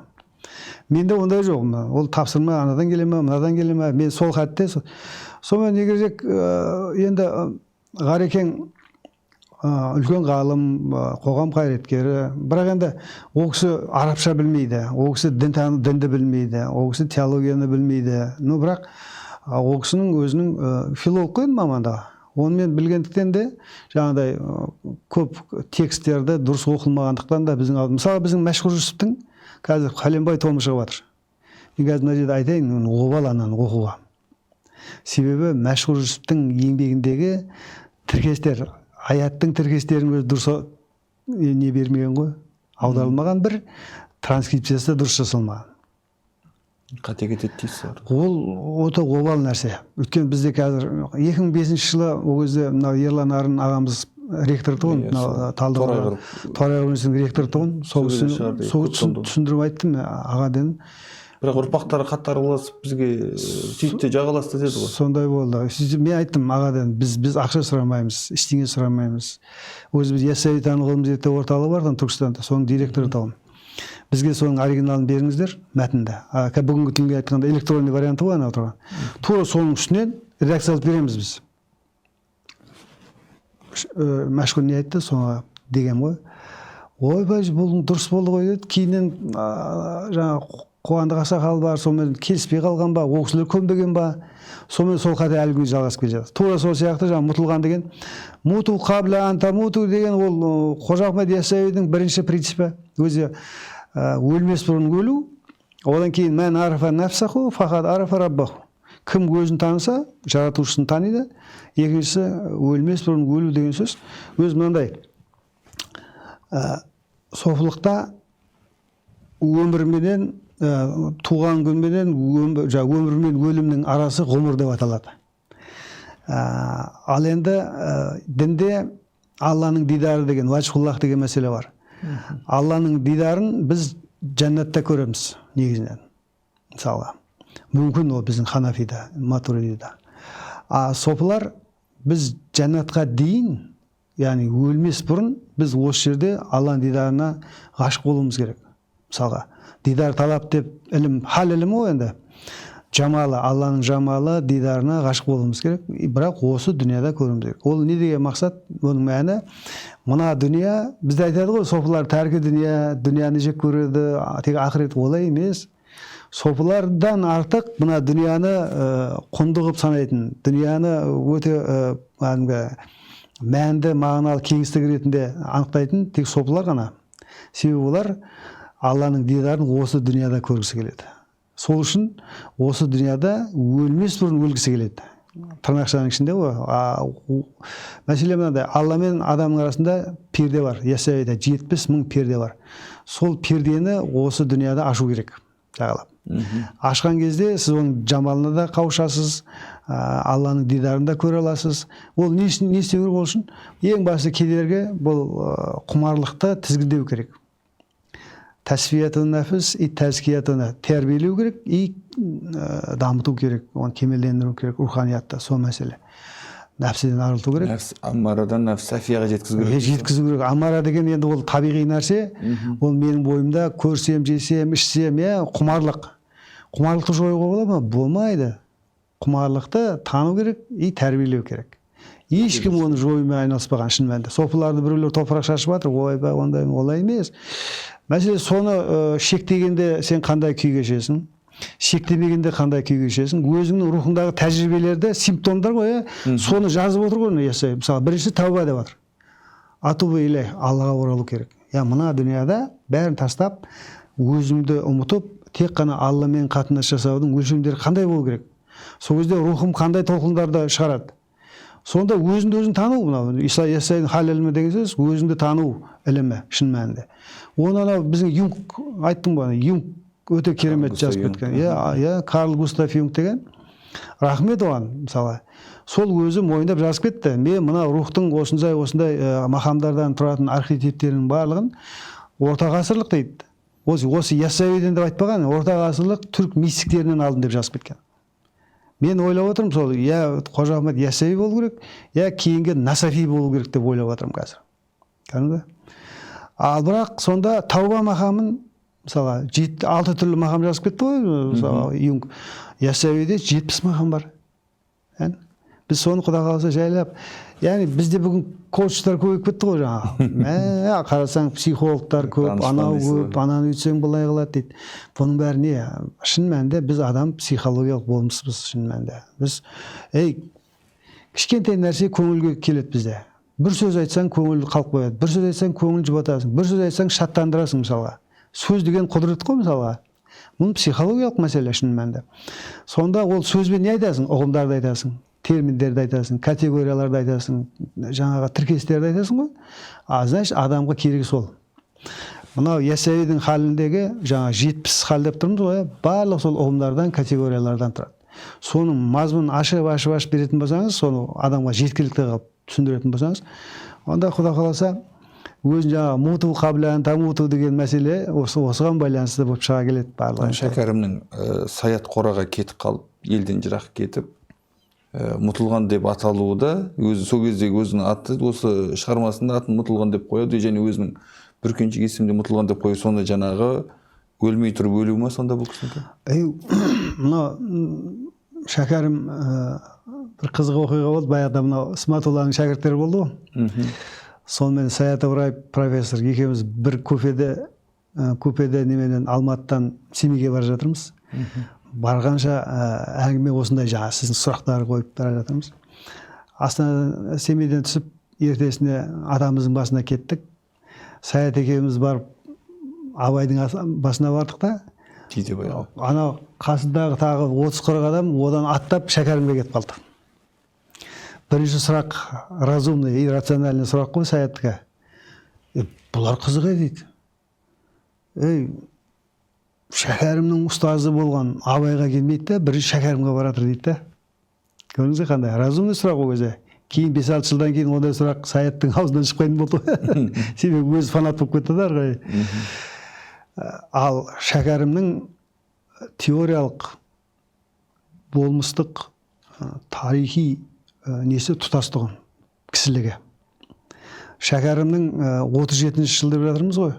Менде ондай жоқ. Ол тапсырма анадан келе ме, мынадан келе ме? Мен сол хатте сонымен не керек, енді Ғарекең үлкен ғалым, қоғам қайраткері, бірақ енді ол кісі арабша білмейді, ол кісі дінді білмейді, ол кісі теологияны білмейді. Ну бірақ ол кісінің өзінің филолог қой мамандығы. Оны мен білгендіктен де жаңағыдай көп тексттерді дұрыс оқылмағандықтан да біздің алдымызда, мысалы біздің Мәшһүр Жүсіптің қазір Қаленбай томы шығып жатыр. Мен қазір мына жерде айтайын, обал ананы оқуға. Себебі Мәшһүр Жүсіптің еңбегіндегі тіркестер, аяттың тіркестерін өзі дұрыс не бермеген ғой, аударылмаған, бір транскрипциясы дұрыс жасалмаған. Қате кетеді дейсіз. Ол өте обал нәрсе. Өйткені бізде қазір 2005 жылы ол кезде мынау Ерлан Арын ағамыз ректор тұғын, Талдықорған Торайғыр университетінің ректор тұғын, сол түсіндіріп айттым аға дедім. Бірақ ұрпақтары қатар ұласып бізге сөйтті жағаласты деді ғой. Сондай болды. Мен айттым ағадан, біз ақша сұрамаймыз, ештеңе сұрамаймыз. Өзі біз Яссауи тану ғылым зерттеу орталығы бар Түркістанда, соның директоры тауым. Бізге соның оригиналын беріңіздер, мәтінді. Бүгінгі тілге айтқанда электронный варианты ғой ана отырған. Тура соның үстінен редакциялап береміз біз. Мәшһүр не айтты соңға деген ғой. Ойбай, бұл дұрыс болды ғой деді. Кейіннен жаңағы Қуандық Ақсақал бар, сонымен келіспей қалған ба, ол кісілер көнбеген ба, сонымен сол қате әлі күнге жалғасып келе жатыр. Тура сол сияқты жаңағы мұтылған деген, муту қабла антамуту деген ол Қожа Ахмет Яссауидің бірінші принципі. Өзі өлмес бұрын өлу, одан кейін мән арифа нафсаху фақат арифа раббаху. Кім өзін таныса, жаратушысын таниды. Екіншісі өлмес бұрын өлу деген сөз. Өз мынандай софылықта өмірменен туған күнменен өмір мен өлімнің арасы ғұмыр деп аталады. Ал енді дінде Алланың дидары деген, ваджхуллах деген мәселе бар. Алланың дидарын біз жәннатта көреміз негізінен. Мысалы, мүмкін ол біздің ханафида, матуридида. Софылар біз жәннатқа дейін, яғни өлмес бұрын біз осы жерде Алланың дидарына ғашық болуымыз керек. Мысалға, дидар талап деп ілім, хал ілімі ғой енді. Жамалы, Алланың жамалы дидарына ғашық болуымыз керек. Бірақ осы дүнияда көруіміз керек. Ол не деген мақсат? Оның мәні, мына дүния, бізде айтады ғой, софылар тәркі дүнияны жек көреді, тек ақырет, олай емес. Софылардан артық мына дүнияны құнды қылып санайтын, дүнияны өте мәнді, мағыналы кеңістік ретінде анықтайтын тек софылар ғана. Себебі олар Алланың дидарын осы дүнияда көргісі келеді. Сол үшін осы дүнияда өлмес бұрын өлгісі келеді. Тырнақшаның ішінде ғой. Мәселе мынандай, Алла мен адамның арасында перде бар. Яссауида 70 мың перде бар. Сол пердені осы дүнияда ашу керек. Жағалап. Ашқан кезде сіз оның жамалына да қауышасыз, Алланың дидарын да көре аласыз. Ол не істеу керек ол үшін? Ең басты кедергі бұл құмарлықты тізгіндеу керек. Тәсфиятун нәфіс, тәзкиятуны тәрбиелеу керек, дамыту керек, оны кемелдендіру керек, руханиятта, сол мәселе. Нәпсіден арылту керек. Нәпс аммарадан нәпс сафияға жеткізу керек. Жеткізу керек. Аммара деген енді ол табиғи нәрсе, ол менің бойымда көрсем, жесем, ішсем, құмарлық. Құмарлықты жоюға бола ма? Болмайды. Құмарлықты тану керек, тәрбиелеу керек. Ешкім оны жоюмен айналыспаған шын мәнінде. Софыларды біреулер топырақ шашып жатыр, ойбай, ондай олай емес. Мәселе соны шектегенде сен қандай күй кешесің, шектемегенде қандай күй кешесің, өзіңнің рухындағы тәжірибелерді, симптомдар ғой, соны жазып отыр ғой, Яссауи. Мысалы, бірінші тәуба деп отыр. Атубу илейх, Аллаға оралу керек. Мына дүнияда бәрін тастап, өзіңді ұмытып, тек қана Алламен қатынас жасаудың өлшемдері қандай болу керек? Сол кезде рухым қандай толқындарды шығарады? Сонда өзіңді өзің тану, мынау Яссауидің хал ілімі деген сөз, өзіңді тану ілімі шын мәнінде. Оны анау біздің Юнг айттым ғой, Юнг өте керемет жазып кеткен. Карл Густав Юнг деген. Рахмет оған, мысалы. Сол өзі мойындап жазып кетті. Мен мына рухтың осындай мақамдардан тұратын архетиптерінің барлығын орта ғасырлық дейді. Осы Яссауиден деп айтпаған, орта ғасырлық түрк мистиктерінен алдым деп жазып кеткен. Мен ойлап отырмын, сол Қожа Ахмет Яссауи болу керек, кейінгі Насафи болу керек деп ойлап отырмын қазір. Кәдімгі. Ал бірақ сонда тауба мақамын, мысалға, 6 түрлі мақам жазып кетті ғой, мысалы, Юнг. Яссауиде 70 мақам бар. Біз соны Құда қаласа жайлап, яғни бізде бүгін коучтар көбейіп кетті ғой жаңағы. Қарасаң психологтар көп, анау көп, ананы өйтсең былай қылады дейді. Бұның бәрі не? Шын мәнінде біз адам психологиялық болмыспыз шын мәнінде. Біз кішкентай нәрсе көңілге келеді бізде. Бір сөз айтсаң көңіл қалып қояды. Бір сөз айтсаң көңіл жұбатасың. Бір сөз айтсаң шаттандырасың мысалға. Сөз деген құдірет қой мысалға. Бұл психологиялық мәселе шын мәнінде. Сонда ол сөзбен не айтасың? Ұғымдарды айтасың, терминдерді айтасың, категорияларды айтасың, жаңағы тіркестерді айтасың ғой. Значит, адамға керегі сол. Мынау Ясауидің халіндегі жаңа 70 хал деп тұрмыз ғой, барлық сол ұғымдардан, категориялардан тұрады. Соның мазмұнын ашып беретін болсаңыз, соны адамға жеткілікті қылып түсіндіретін болсаңыз, онда Құда қаласа өзін жаңағы муту қаблян тамуту деген мәселе осыған байланысты болып шыға келеді барлығы. Шәкәрімнің саят қораға кетіп қалып, елден жырақ кетіп, мұтылған деп аталуы да, өзі сол кездегі өзінің аты, осы шығармасында атын мұтылған деп қояды, және өзінің бүркеншік есімде мұтылған деп қойып, сонда жаңағы өлмей тұрып өлу ма сонда бұл кісінікі? Мынау Шәкәрім бір қызық оқиға болды, баяғыда мынау Исматулланың шәкірттері болды ғой. Сонымен Саят Ыбраев профессор екеуміз бір купеде неменен Алматыдан Семейге бара жатырмыз. Барғанша әңгіме осындай жаңа сіздің сұрақтар қойып бара жатырмыз. Астана Семейден түсіп, ертесіне атамыздың басына кеттік. Саят екеуміз барып Абайдың басына бардық та, анау қасындағы тағы 30-40 адам одан аттап Шәкәрімге кетіп қалды. Бірінші сұрақ разумный и рациональный сұрақ қой Саяттікі. Бұлар қызық дейді. Шәкәрімнің ұстазы болған Абайға келмейді, бірінші Шәкәрімге баратыр дейді. Көрдіңіз қандай? Разумный сұрақ ол кезде. Кейін 5-6 жылдан кейін ондай сұрақ Саяттың аузынан шықпайтын болды. Себебі өзі фанат болып кетті ғой. Ал Шәкәрімнің теориялық, болмыстық, тарихи несі тұтастығын, кісілігі. Шәкәрімнің 37-ші жыл деп жатырмыз ғой.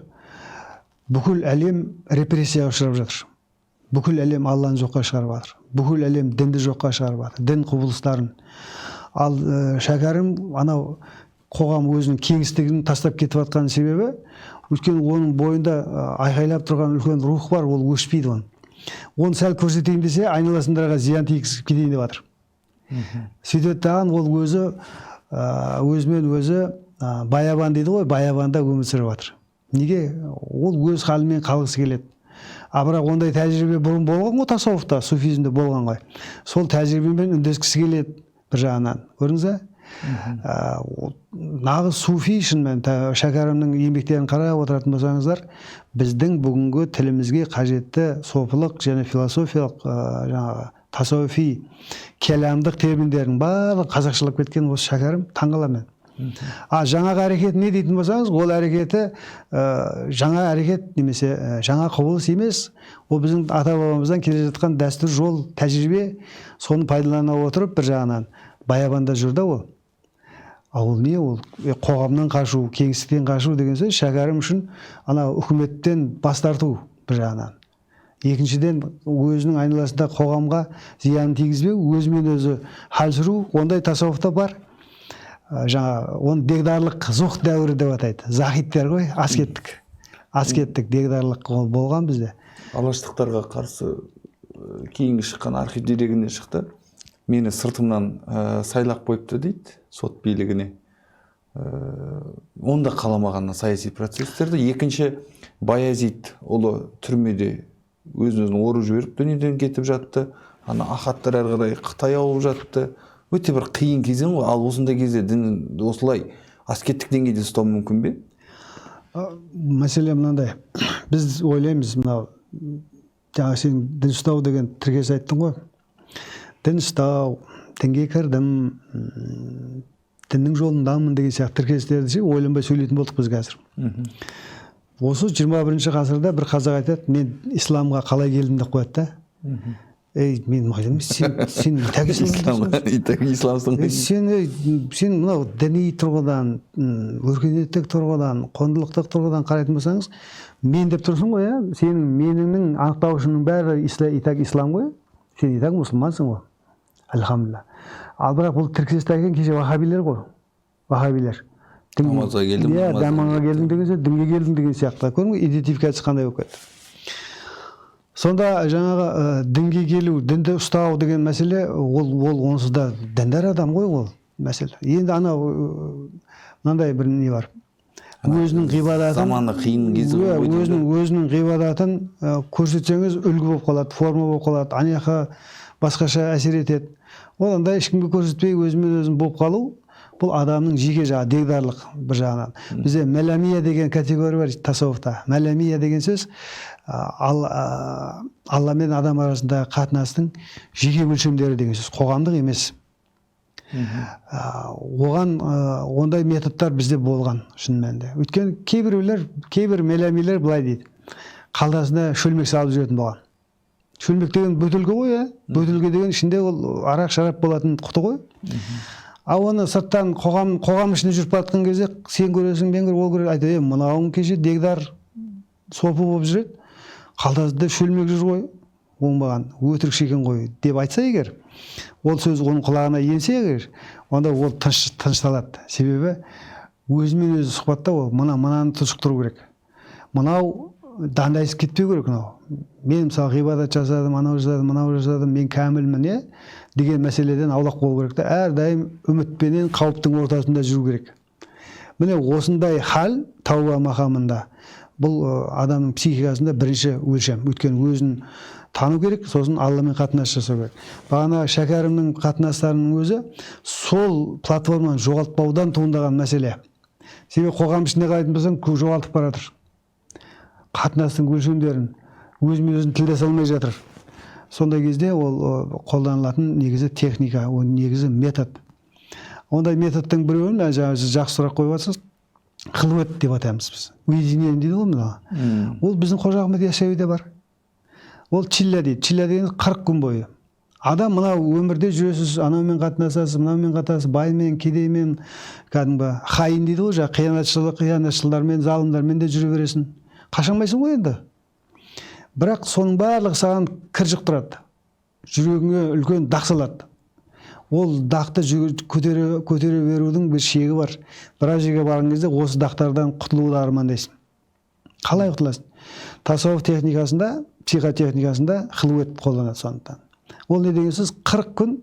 Бүкіл әлем репрессияға ұшырап жатыр. Бүкіл әлем Алланы жоққа шығарып жатыр. Бүкіл әлем дінді жоққа шығарып жатыр. Дін құбылыстарын. Ал Шәкәрім анау қоғам өзінің кеңістігін тастап кетіп жатқан себебі, өйткені оның бойында айқайлап тұрған үлкен рух бар, ол өшпейді оны. Оны сәл көрсетейін десе, айналасындарға зиян тигізіп кетейін деп жатыр. Сөйтеді даған ол өзі өзімен өзі баябан дейді ғой, баябанда өмір сүріп жатыр. Неге? Ол өз халімен қалғысы келеді. Бірақ ондай тәжірибе бұрын болған ғой, тасауфта, суфизмде болған ғой. Сол тәжірибемен үндескісі келеді бір жағынан. Көрдіңіз бе? Нағыз суфи шынымен Шәкәрімнің еңбектерін қарап отыратын болсаңыздар, біздің бүгінгі тілімізге қажетті софылық және философиялық жаңағы тасауфи кәламдық терминдердің барлығы қазақшалап кеткен осы Шәкәрім, таңғаламын. Жаңағы әрекет не дейтін болсаңыз, ол әрекеті жаңа әрекет немесе жаңа құбылыс емес, ол біздің ата-бабамыздан келе жатқан дәстүр, жол, тәжірибе, соны пайдалана отырып бір жағынан баябанда жүрді ол. Ол не? Ол қоғамнан қашу, кеңістіктен қашу деген сөз Шәкәрім үшін ана үкіметтен бас тарту бір жағынан. Екіншіден, өзінің айналасында қоғамға зиян тигізбеу, өзімен өзі хал сүру, ондай тасауфта бар. Жаңа оны дегдарлық зухд дәуірі деп атайды. Захидтер ғой, аскеттік дегдарлық болған бізде. Алаштықтарға қарсы кейінгі шыққан архив дерегіне шықты. Мені сыртымнан сайлап қойыпты дейді, сот билігіне. Онда қаламағанна саяси процесстерді. Екінші, Баязид ұлы түрмеде өзін орып жіберіп дүниеден кетіп жатты. Ахаттар әрі қарай Қытай алып жатты. Өте бір қиын кезең ғой. Ал осындай кезде дін осылай аскеттік деңгейде ұстау мүмкін бе? Мәселе мынандай. Біз ойлаймыз, мынау жаңа сен дін ұстау деген тіркес айттың ғой. Дін ұстау, дінге кірдім, діннің жолындамын деген сияқты тіркестерді ойланбай сөйлейтін болдық біз қазір. Осы 21-ші ғасырда бір қазақ айтады, мен исламға қалай келдім деп қояды да. Мен ойлаймын, сен исламсың. Сен мынау діни тұрғыдан, өркениеттік тұрғыдан, құндылықтық тұрғыдан қарайтын болсаңыз, мен деп тұрсың ғой, сенің меніңнің анықтаушының бәрі ислам ғой, сен итак мұсылмансың ғой. Альхамдулилlah. Ал бірақ бұл тіркесті екен кеше вахабилер ғой. Вахабилер. Намазға келдім, Иә, намазға намазға келдің деген сөз, дінге келдің деген сияқты. Көрдің бе, идентификация қандай болып кетті. Сонда жаңағы дінге келу, дінді ұстау деген мәселе, ол онсыз да діндар адам ғой ол мәселе. Енді анау мынандай бір не бар. Өзінің ғибадатын, заманы қиын кезі ғой. өзінің ғибадатын көрсетсеңіз үлгі болып қалады, форма болып қалады, анаяққа басқаша әсер етеді. Ол андай ешкімге көрсетпей өзімен өзің болып қалу, бұл адамның жеке жағы, дегдарлық бір жағынан. Бізде мәләмия деген категория бар тасауфта. Мәләмия деген сөз Алла мен адам арасындағы қатынастың жеке өлшемдері деген сөз, қоғамдық емес. Оған ондай методтар бізде болған шын мәнінде. Өйткені кейбір мәләмилер былай дейді. Қалтасына шөлмек салып жүретін болған. Шөлмек деген бөтелке ғой, бөтелке деген ішінде ол арақ шарап болатын құты ғой. Ал оны сырттан қоғам ішінде жүріп жатқан кезде сен көресің, мен көрем, ол көреді, айтады, мынауың кеше дегдар сопы болып жүреді, қалтасында шөлмек жүр ғой, оңбаған, өтірікші екен ғой деп айтса егер, ол сөз оның құлағына енсе егер, онда ол тынышталады. Себебі өзімен өзі сұхбатта ол мынаны тұншықтыру керек. Мынау дандайсып кетпеу керек. Мен мысалы ғибадат жасадым, анау жасадым, мен кәмілмін деген мәселеден аулақ болу керек та, әрдайым үмітпенен қауіптің ортасында жүру керек. Міне осындай хал тауба мақамында бұл адамның психикасында бірінші өлшем. Өйткені өзін тану керек, сосын Алламен қатынас жасау керек. Бағана шәкәрімнің қатынастарының өзі сол платформаны жоғалтпаудан туындаған мәселе. Себебі қоғам ішінде қарайтын болсаң, жоғалтып бара жатыр. Қатынастың өлшемдерін өзімен өзін тілдесе алмай жатыр. Сондай кезде ол қолданылатын негізі техника, ол негізі метод. Ондай методтың біреуін жақсы сұрақ қойып жатсыз, қылует деп атаймыз біз. Уединение дейді ғой мына. Ол біздің Қожа Ахмет Яссауиде бар. Ол чилля дейді. Чилля деген 40 күн бойы. Адам мына өмірде жүресіз, анаумен қатынасасыз, мынаумен қатынасыз, баймен, кедеймен, кәдімгі хайын дейді ғой, қиянатшылдармен, залымдармен де жүре бересің. Қашанбайсың ғой енді. Бірақ соның барлығы саған кір жұқтырады. Жүрегіңе үлкен дақ салады. Ол дақты көтере берудің бір шегі бар. Біраз жерге барған кезде осы дақтардан құтылуды армандайсың. Қалай құтыласың? Тасауф техникасында, психотехникасында хилвет қолданады сондықтан. Ол не деген сөз? 40 күн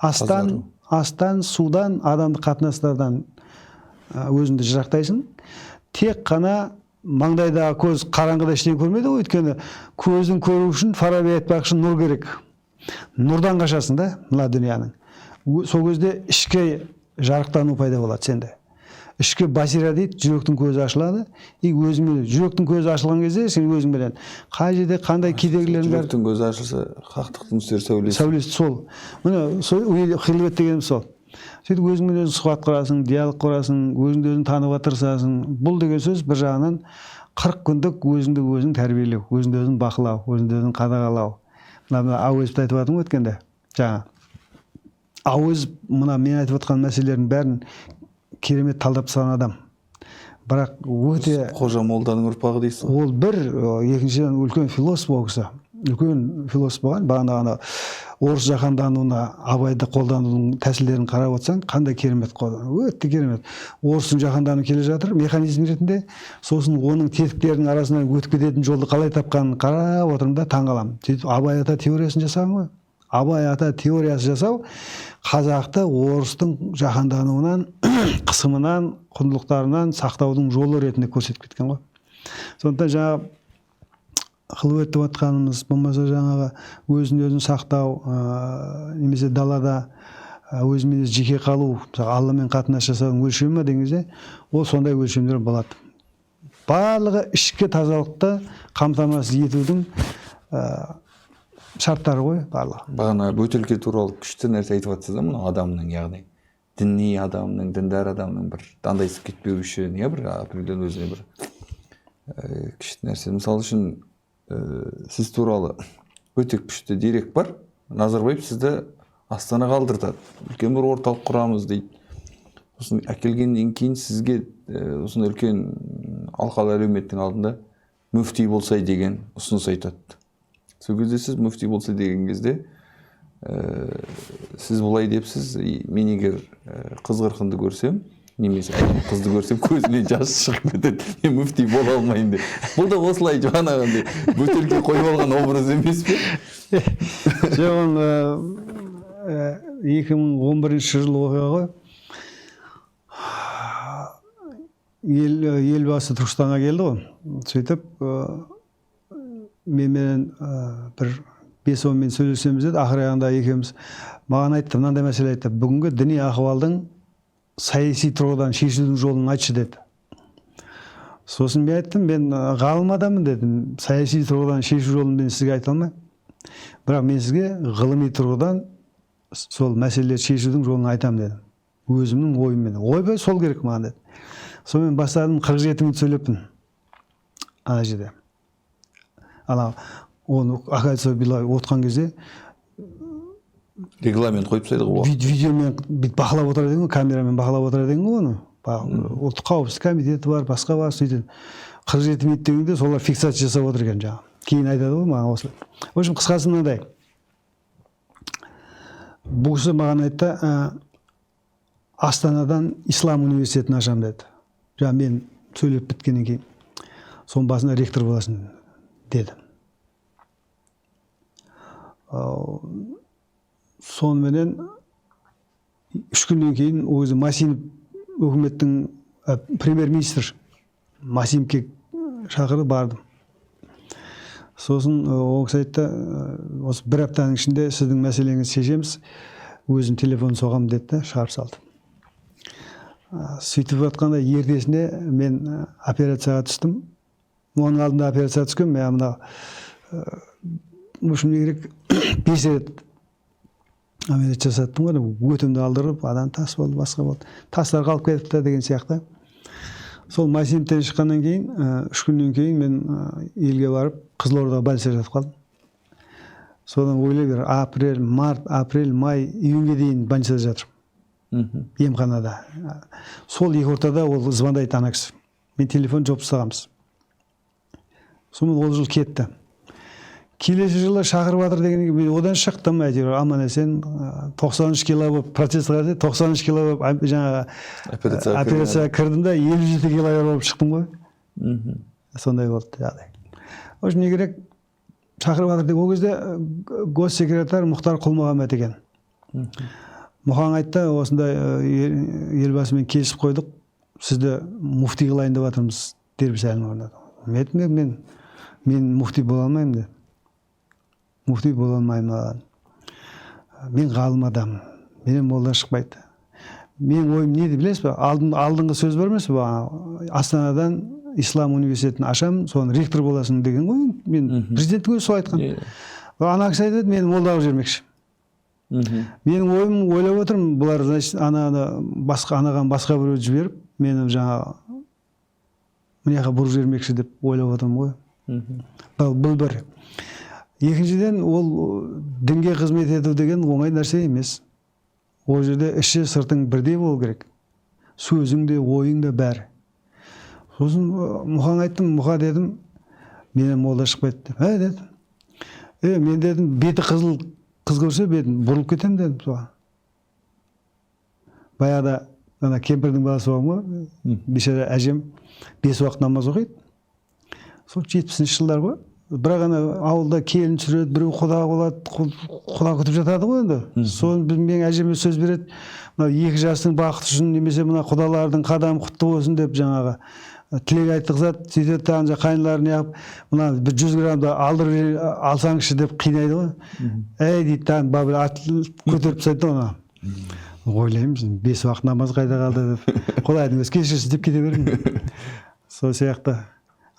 астан, судан, адамды қатынастардан өзіңді жырақтайсың. Тек қана маңдайдағы көз қараңғыда ештеңе көрмейді ғой, өйткені көздің көру үшін Фараби айтпақшы нұр керек. Нұрдан қашасың да, мына дүнияның. Сол кезде ішкі жарықтану пайда болады сенде. Ішкі басира дейді, жүректің көзі ашылады. Өзіңмен жүректің көзі ашылған кезде сен өзіңмен қай жерде қандай кедергілерің бар. Жүректің көзі ашылса, хақтықтың үстері сәулесі. Сәулесі сол. Міне хилвет дегеніміз сол. Сөйтіп өзіңмен өзің сұхбат құрасың, диалог құрасың, өзіңді өзің тануға тырысасың. Бұл деген сөз бір жағынан 40 күндік өзіңді өзің тәрбиелеу, өзіңді өзің бақылау, өзіңді өзің қадағалау. Мына Әуезовті айтып жатырмын өткенде. Жаңа Әуезов мына мен айтып отқан мәселелердің бәрін керемет талдап тастаған адам. Бірақ өте Қожа Молданың ұрпағы дейсіз. Ол бір екіншіден үлкен философ ол кісі. Үлкен философ болған. Бағана орыс жаһандануына Абайды қолданудың тәсілдерін қарап отырсаң, қандай керемет қолдану. Өте керемет. Орыстың жаһандануы келе жатыр механизм ретінде. Сосын оның тетіктерінің арасынан өтіп кететін жолды қалай тапқанын қарап отырмын да таңғаламын. Сөйтіп Абай ата теориясын жасаған ғой. Абай ата теориясы жасау қазақты орыстың жаһандануынан, қысымынан, құндылықтарынан сақтаудың жолы ретінде көрсетіп кеткен ғой. Сондықтан жаңағы хилвет деп атқанымыз, болмаса жаңағы өзін сақтау, немесе далада өзімен жеке қалу, Алламен қатынас жасаудың өлшемі деген кезде, ол сондай өлшемдер болады. Барлығы ішкі тазалықты қамтамасыз етудің шарттары ғой барлығы. Бағана бөтелке туралы күшті нәрсе айтып жатсыз да, мына адамның, яғни діни адамның, діндар адамның бір дандайсып кетпеу үшін, бір определен өзіне бір күшті нәрсе. Мысалы үшін сіз туралы өте күшті дерек бар. Назарбаев сізді Астана қалдыртады. Үлкен бір орталық құрамыз дейді. Сосын әкелгеннен кейін сізге осыны үлкен алқалы әлеуметтің алдында мүфти болсай деген ұсыныс айтады. Сол кезде сіз мүфти болса деген кезде сіз бұлай депсіз, мен егер қыз қырқынды көрсем, немесе әйел қызды көрсем көзімнен жас шығып кетеді, мен мүфти бола алмайын деп. Бұл да осылай жаңағындай бөтелке қойып алған образ емес пе? Жоқ, 2011 жыл оқиға ғой. Елбасы Түркістанға келді ғой. Сөйтіп, менен бір 5-10 минут сөйлесеміз деді. Ақыр аяғында екеуміз маған айтты, мынандай мәселе айтты. Бүгінгі діни ахуалдың саяси тұрғыдан шешудің жолын айтшы деді. Сосын мен айттым, мен ғалым адаммын дедім. Саяси тұрғыдан шешу жолын мен сізге айта алмаймын. Бірақ мен сізге ғылыми тұрғыдан сол мәселелерді шешудің жолын айтамын дедім. Өзімнің ойыммен. Ойбай сол керек маған деді. Сонымен бастадым, 47 минут сөйлеппін. Ана жерде. Ана оны акация билай отқан кезде Регламент қойып тастайды ғой. Видеомен бақылап отырады екен, камерамен бақылап отырады екен ғой оны. Ұлттық қауіпсіздік комитеті бар, басқа бар, сөйтіп 47 минут дегенде солар фиксация жасап отыр екен жаңағы. Кейін айтады ғой маған осылай. В общем, қысқасы мынандай. Бұл кісі маған айтты, Астанадан Ислам университетін ашамын деді. Жаңа мен сөйлеп біткеннен кейін соның басында ректор боласың деді. Сонымен 3 күннен кейін өзі Масинов өкіметтің премьер-министр Масиновке шақырып бардым. Сосын ол кісі айтты, осы бір аптаның ішінде сіздің мәселеңізді шешеміз, өзім телефон соғамын деді, шығарып салды. Сөйтіп жатқанда ертесіне мен операцияға түстім. Оның алдында операцияға түскен, мен мына мүшім не керек 5 рет операция жасаттым ғой, өтімді алдырып, адам тас болды, басқа болды. Тастар қалып кетіпті деген сияқты. Сол Масиновтен шыққаннан кейін, 3 күннен кейін мен елге барып, Қызылорда больницада жатып қалдым. Содан ойлай бер, апрель, март, апрель, май, июньге дейін больницада жатырмын. Емханада. Сол екі ортада ол звондайды ана кісі. Мен телефон жауып тастағанбыз. Сонымен ол жыл кетті. Келесі жылы шақырып жатыр дегеннен кейін мен одан шықтым, әйтеуір аман есен 93 кило болып процессқа 93 кило болып жаңағы операцияға кірдім да 57 кило болып шықтым ғой. Сондай болды жағдай. В общем, не керек шақырып жатыр деп, ол кезде госсекретарь Мұхтар Құл-Мұхаммед екен. Мұхан айтты, осындай елбасымен келісіп қойдық, сізді муфти қылайын деп жатырмыз, Дербісәлінің орнына. Мен муфти бола алмаймын деді. Муфти бола алмаймын. Мен ғалым адаммын. Менен молда шықпайды. Мен ойым не деп білесіз бе? Алдыңғы сөз бар емес пе? Астанадан Ислам университетін ашамын, соны ректор боласың деген ғой. Мен президенттің өзі сол айтқан. Ана кісі айтады, мені молда қылып жібермекші. Менің ойым ойлап отырмын, бұлар значит анаған басқа біреу жіберіп, мені жаңа мына жаққа бұрып жібермекші деп ойлап отырмын ғой. Бұл бір. Екіншіден, ол дінге қызмет ету деген оңай нәрсе емес. Ол жерде іші сыртың бірдей болу керек. Сөзің де, ойың да бәрі. Сосын Мұхан айттым, Мұха дедім, менен молда шықпайды деп. Дедім. Мен дедім, беті қызыл қыз көрсе бетін бұрылып кетем дедім соған. Баяғыда ана кемпірдің баласы болған ғой, бейшара әжем 5 уақыт намаз оқиды. Сол 70-ші жылдар ғой. Бірақ ана ауылда келін түсіреді, біреу құда болады, құда күтіп жатады ғой енді. Соны менің әжеме сөз береді, мына 2 жастың бақыты үшін немесе мына құдалардың қадамы құтты болсын деп жаңағы тілек айтқызады, сөйтеді де ана қайныларын яғып, мына 100 граммды алдырып алсаңызшы деп қинайды ғой. Дейді, бабыл ат көтеріп тастайды оны. Ойлаймыз, 5 уақыт намаз қайда қалды деп. Құдайдың өзі кешірсін деп кете бермін. Сол сияқты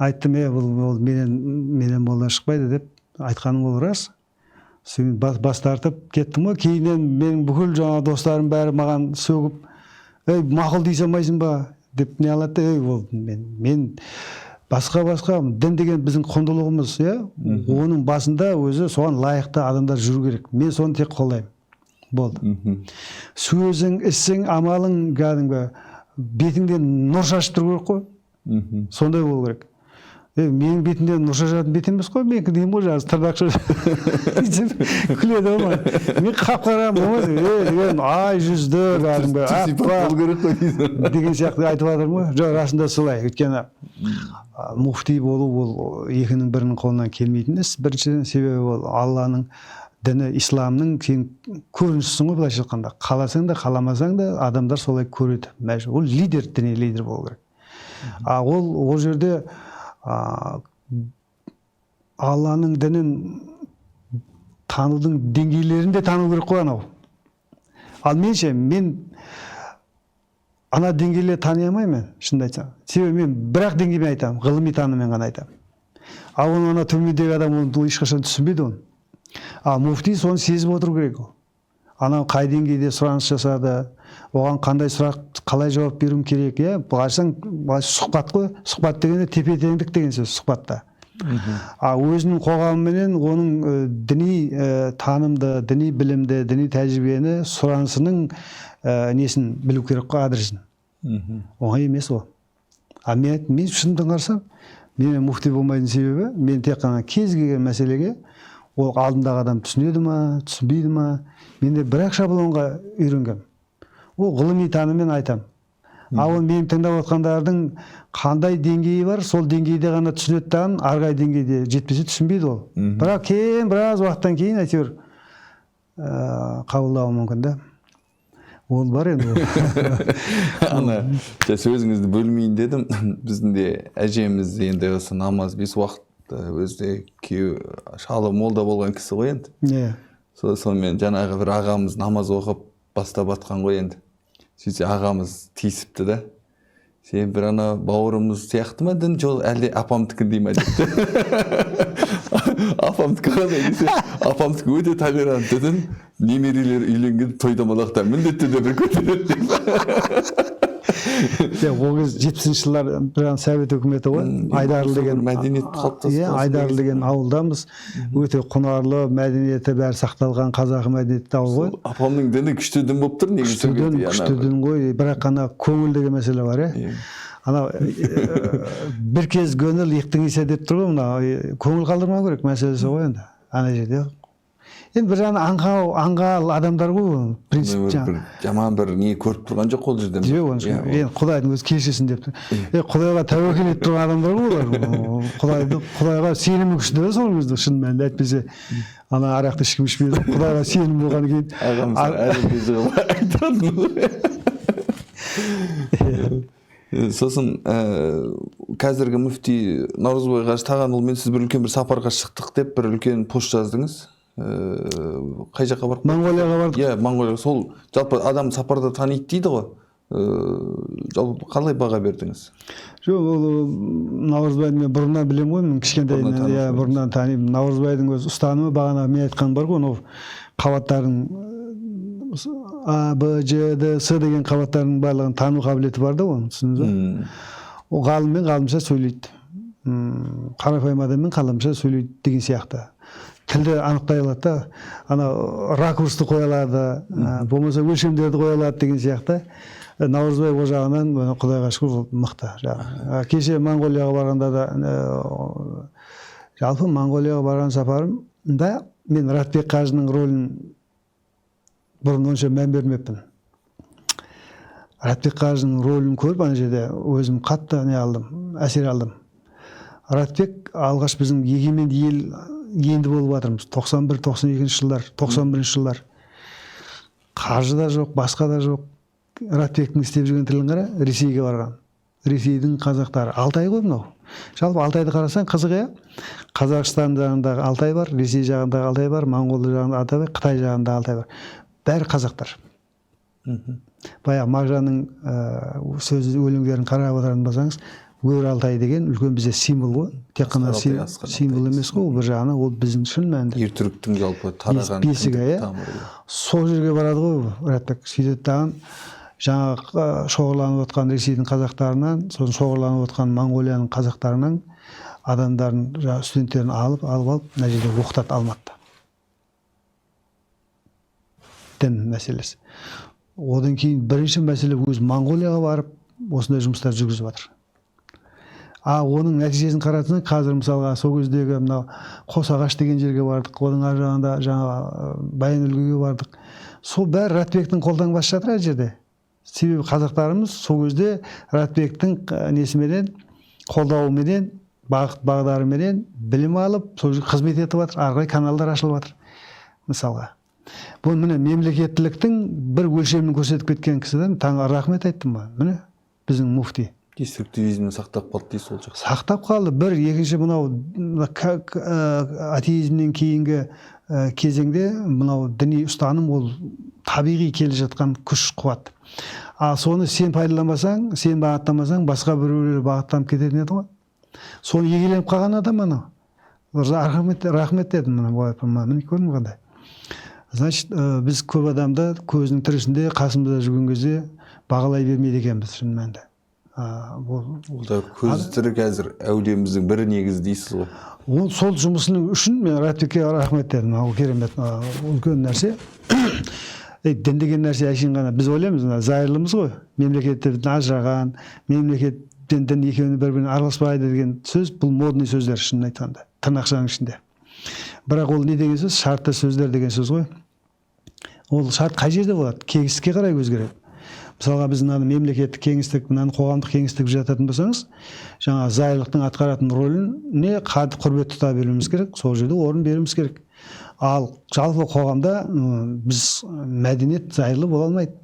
айттым, бұл менен молда шықпайды деп айтқаным ол рас. Сөйтіп бас тартып кеттім ғой. Кейіннен менің бүкіл жаңа достарым бәрі маған сөгіп, мақұл дей салмайсың ба деп не алады. Мен басқа дін деген біздің құндылығымыз, оның басында өзі соған лайықты адамдар жүру керек. Мен соны тек қолдаймын. Болды. Сөзің, ісің, амалың кәдімгі бетіңден нұр шашып тұру керек қой. Сондай болу керек. Менің бетімде Нұршажардың беті емес қой, менікі деймін ғой, жаңағы тырнақшы күледі ғой маған. Мен қап-қарамын деген ай жүзді деген сияқты айтып жатырмын ғой. Жоқ, расында солай. Өйткені муфти болу ол екінің бірінің қолынан келмейтін іс. Біріншіден себебі ол Алланың діні, исламның сен көрінісісің ғой, былайша айтқанда. Қаласаң да, қаламасаң да адамдар солай көреді. Ол лидер, діни лидер болу керек. Ол жерде Алланың дінін танудың деңгейлерін де тану керек қой анау. Ал менше, мен ана деңгейлерді тани алмаймын, шынымды айтсам. Себебі мен бір-ақ деңгеймен айтамын, ғылыми таныммен ғана айтамын. Оны ана төмендегі адам оны ешқашан түсінбейді оны. Муфти соны сезіп отыру керек ол. Анау қай деңгейде сұраныс жасады, оған қандай сұрақ, қалай жауап беруім керек, былайшаң сұхбат қой. Сұхбат дегенде тепе-теңдік деген сөз сұхбатта. Өзінің қоғамыменен оның діни танымды, діни білімді, діни тәжірибені, сұранысының несін білу керек қой, адресін. Оңай емес ол. Мен шындығын қарасам, мен муфти болмайтын себебі, мен тек қана кез келген мәселеге ол алдындағы адам түсінеді ма, түсінбейді ма, мен де бір-ақ шаблонға үйренгем. Ол ғылыми таныммен айтам. Оны менің тыңдап отқандардың қандай деңгейі бар, сол деңгейде ғана түсінеді дағын, арғай деңгейде жетпесе түсінбейді ол. Бірақ кейін, біраз уақыттан кейін әйтеуір қабылдауы мүмкін да. Ол бар енді. Сөзіңізді бөлмейін дедім. Біздің де әжеміз енді осы намаз 5 уақыт өзде күйеу шалы молда болған кісі ғой енді. Сонымен жаңағы бір ағамыз намаз оқып бастап атқан ғой енді. Сөйтсе ағамыз тиісіпті да. Сен бір ана бауырымыз сияқты ма дін, жол әлде апамдікі дей ма депті. Апамдікі қандай десе, апамдікі өте толерантты дін, немерелер үйленген тойдамалақта міндетті де бір көтереді деп. Ол кез 70-ші жылдар бір совет үкіметі ғой, Айдарлы деген мәдениет қалыптасқан. Айдарлы деген ауылдамыз. Өте құнарлы, мәдениеті бәрі сақталған қазақы мәдениетті ауыл ғой. Апамның діні күшті дін болып тұр, негізі. Күшті дін ғой, бірақ қана көңіл деген мәселе бар, Ана бір кез гөніл иқтың исе деп тұр ғой, көңіл қалдырмау керек мәселесі ғой енді. Ана жерде. Енді бір жаны аңғал адамдар ғой, принцип жаңа. Жаман бір не көріп тұрған жоқ ол жерден. Енді Құдайдың өзі кешесін деп тұр. Құдайға тәуекел етіп тұрған адамдар ғой олар. Құдайға сенімі күшті де сол кезде шын мәнінде, әйтпесе ана арақты ешкім ішпейді. Құдайға сенім болған кейін. Ағамыз әлі жығып айтады. Сосын қазіргі мүфти Наурызбай Қажы Тағанұлымен сіз бір үлкен бір сапарға шықтық деп бір үлкен пост жаздыңыз. Қай жаққа барып? Монғолияға бардық. Монғолияға. Сол жалпы адам сапарда таниды дейді ғой. Жалпы қалай баға бердіңіз? Жоқ, ол Наурызбайды мен бұрыннан білем ғой, мен кішкентайынан бұрыннан танимын. Наурызбайдың өз ұстанымы бағана мен айтқан бар ғой, қабаттардың А, Б, Ж, Д, С деген қабаттардың барлығын тану қабілеті бар да оның, түсіндіңіз ба? Ол ғалыммен ғалымша сөйлейді. Қарапайым адаммен қаламша сөйлейді деген сияқты. Тілді анықтай алады да, ана ракурсты қоя алады, болмаса өлшемдерді қоя алады деген сияқты. Наурызбай ол жағынан Құдайға шүкір мықты. Кеше Монғолияға барғанда да, жалпы Монғолияға барған сапарымда мен Ратбек қажының рөлін бұрын онша мән бермеппін. Ратбек қажының рөлін көріп, ана жерде өзім қатты әсер алдым. Ратбек алғаш біздің егеменді ел енді болып жатырмыз. 91-92 жылдар, 91 жылдар. Қаржы да жоқ, басқа да жоқ. Ратбектің істеп жүрген тілін қара, Ресейге барған. Ресейдің қазақтары. Алтай ғой мынау. Жалпы Алтайды қарасаң қызық, Қазақстан жағындағы Алтай бар, Ресей жағындағы Алтай бар, Монғол жағындағы Алтай бар, Қытай жағындағы Алтай бар. Бәрі қазақтар. Баяғы Мағжанның сөз өлеңдерін қарап отыратын болсаңыз, Өр Алтай деген үлкен бізде символ ғой. Тек қана символ емес қой, бір жағынан ол біздің шын мәнінде. Ертүріктің жалпы тараған бесігі, сол жерге барады ғой Ратбек. Сөйтеді дағы жаңа шоғырланып отқан Ресейдің қазақтарынан, сосын шоғырланып отқан Монғолияның қазақтарынан адамдарын, студенттерін алып, мына жерде оқытады Алматыда. Дін мәселесі. Одан кейін бірінші мәселе өз Монғолияға барып, осындай жұмыстар жүргізіп жатыр. Оның нәтижесін қарасаң, қазір мысалға сол кездегі мынау Қосағаш деген жерге бардық, оның ар жағында жаңа Баян-өлгейге бардық. Сол бәрі Радбектің қолдан басып жатыр әр жерде. Себебі қазақтарымыз сол кезде Радбектің несіменен, қолдауыменен, бағдарыменен білім алып, сол қызмет етіп жатыр, ары қарай каналдар ашылып жатыр. Мысалға. Бұл міне мемлекеттіліктің бір өлшемін көрсетіп кеткен кісіден таңға рахмет айттым ба? Міне біздің муфти. Деструктивизмін сақтап қалды дейсіз ол жақта. Сақтап қалды. Бір, екінші мынау атеизмнен кейінгі кезеңде мынау діни ұстаным ол табиғи келе жатқан күш қуат. Соны сен пайдаланбасаң, сен бағыттамасаң, басқа біреулер бағыттанып кететін еді ғой. Соны егеленіп қалған адам анау. Рахмет дедім міне көрдің қандай. Значит, біз көп адамды көзінің тірісінде, қасымызда жүрген кезде бағалай бермейді екенбіз шын мәнінде. Ол да көзі тірі қазір әулиеміздің бірі негізі дейсіз ғой. Ол сол жұмысының үшін мен Радбекке рахмет дедім. Ол керемет, үлкен нәрсе. Дін деген нәрсе әшейін ғана біз ойлаймыз, зайырлымыз ғой. Мемлекеттен ажыраған, мемлекеттен дін екеуінің бір-біріне араласпайды деген сөз, бұл модный сөздер шынын айтқанда, тырнақшаның ішінде. Бірақ ол не деген сөз? Шартты сөздер деген сөз ғой. Ол шарт қай жерде болады? Кеңістікке қарай өзгереді. Мысалға біз мемлекеттік кеңістік, қоғамдық кеңістік жататын болсаңыз, жаңа зайырлықтың атқаратын рөлін не құрмет тұта беруіміз керек, сол жерде орын беруіміз керек. Ал жалпы қоғамда біз мәдениет зайырлы бола алмайды.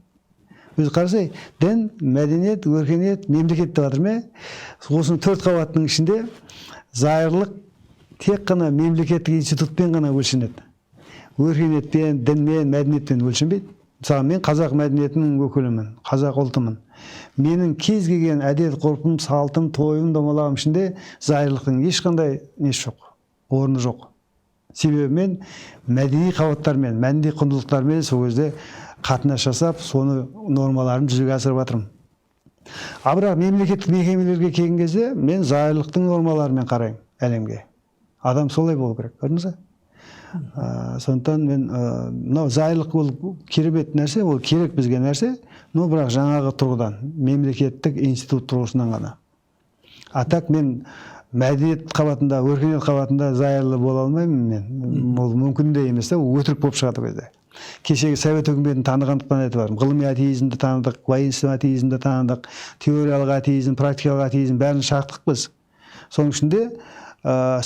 Өзі қарасай, дін, мәдениет, өркениет, мемлекет деп жатыр ма? Осының 4 қабаттың ішінде зайырлық тек қана мемлекеттік институтпен ғана өлшенеді. Өркениетпен, дінмен, мәдениетпен өлшенбейді. Мысалы, мен қазақ мәдениетінің өкілімін, қазақ ұлтымын. Менің кез келген әдет, ғұрпым, салтым, тойым, домалағым ішінде зайырлықтың ешқандай несі жоқ, орны жоқ. Себебі мен мәдени қабаттармен, мәдени құндылықтармен сол кезде қатынас жасап, соны нормаларын жүзеге асырып жатырмын. Бірақ мемлекеттік мекемелерге келген кезде мен зайырлықтың нормаларымен қараймын әлемге. Адам солай болу керек, көрдіңіз бе? Сондықтан мен мынау зайырлық ол керемет нәрсе, ол керек бізге нәрсе, но бірақ жаңағы тұрғыдан, мемлекеттік институт тұрғысынан ғана. Так мен мәдениет қабатында, өркениет қабатында зайырлы бола алмаймын мен. Ол мүмкін де емес, өтірік болып шығады кезде. Кешегі Совет үкіметін танығандықтан айтып бармын. Ғылыми атеизмді таныдық, воинственный атеизмді таныдық, теориялық атеизм, практикалық атеизм бәрін шақтық біз. Соның ішінде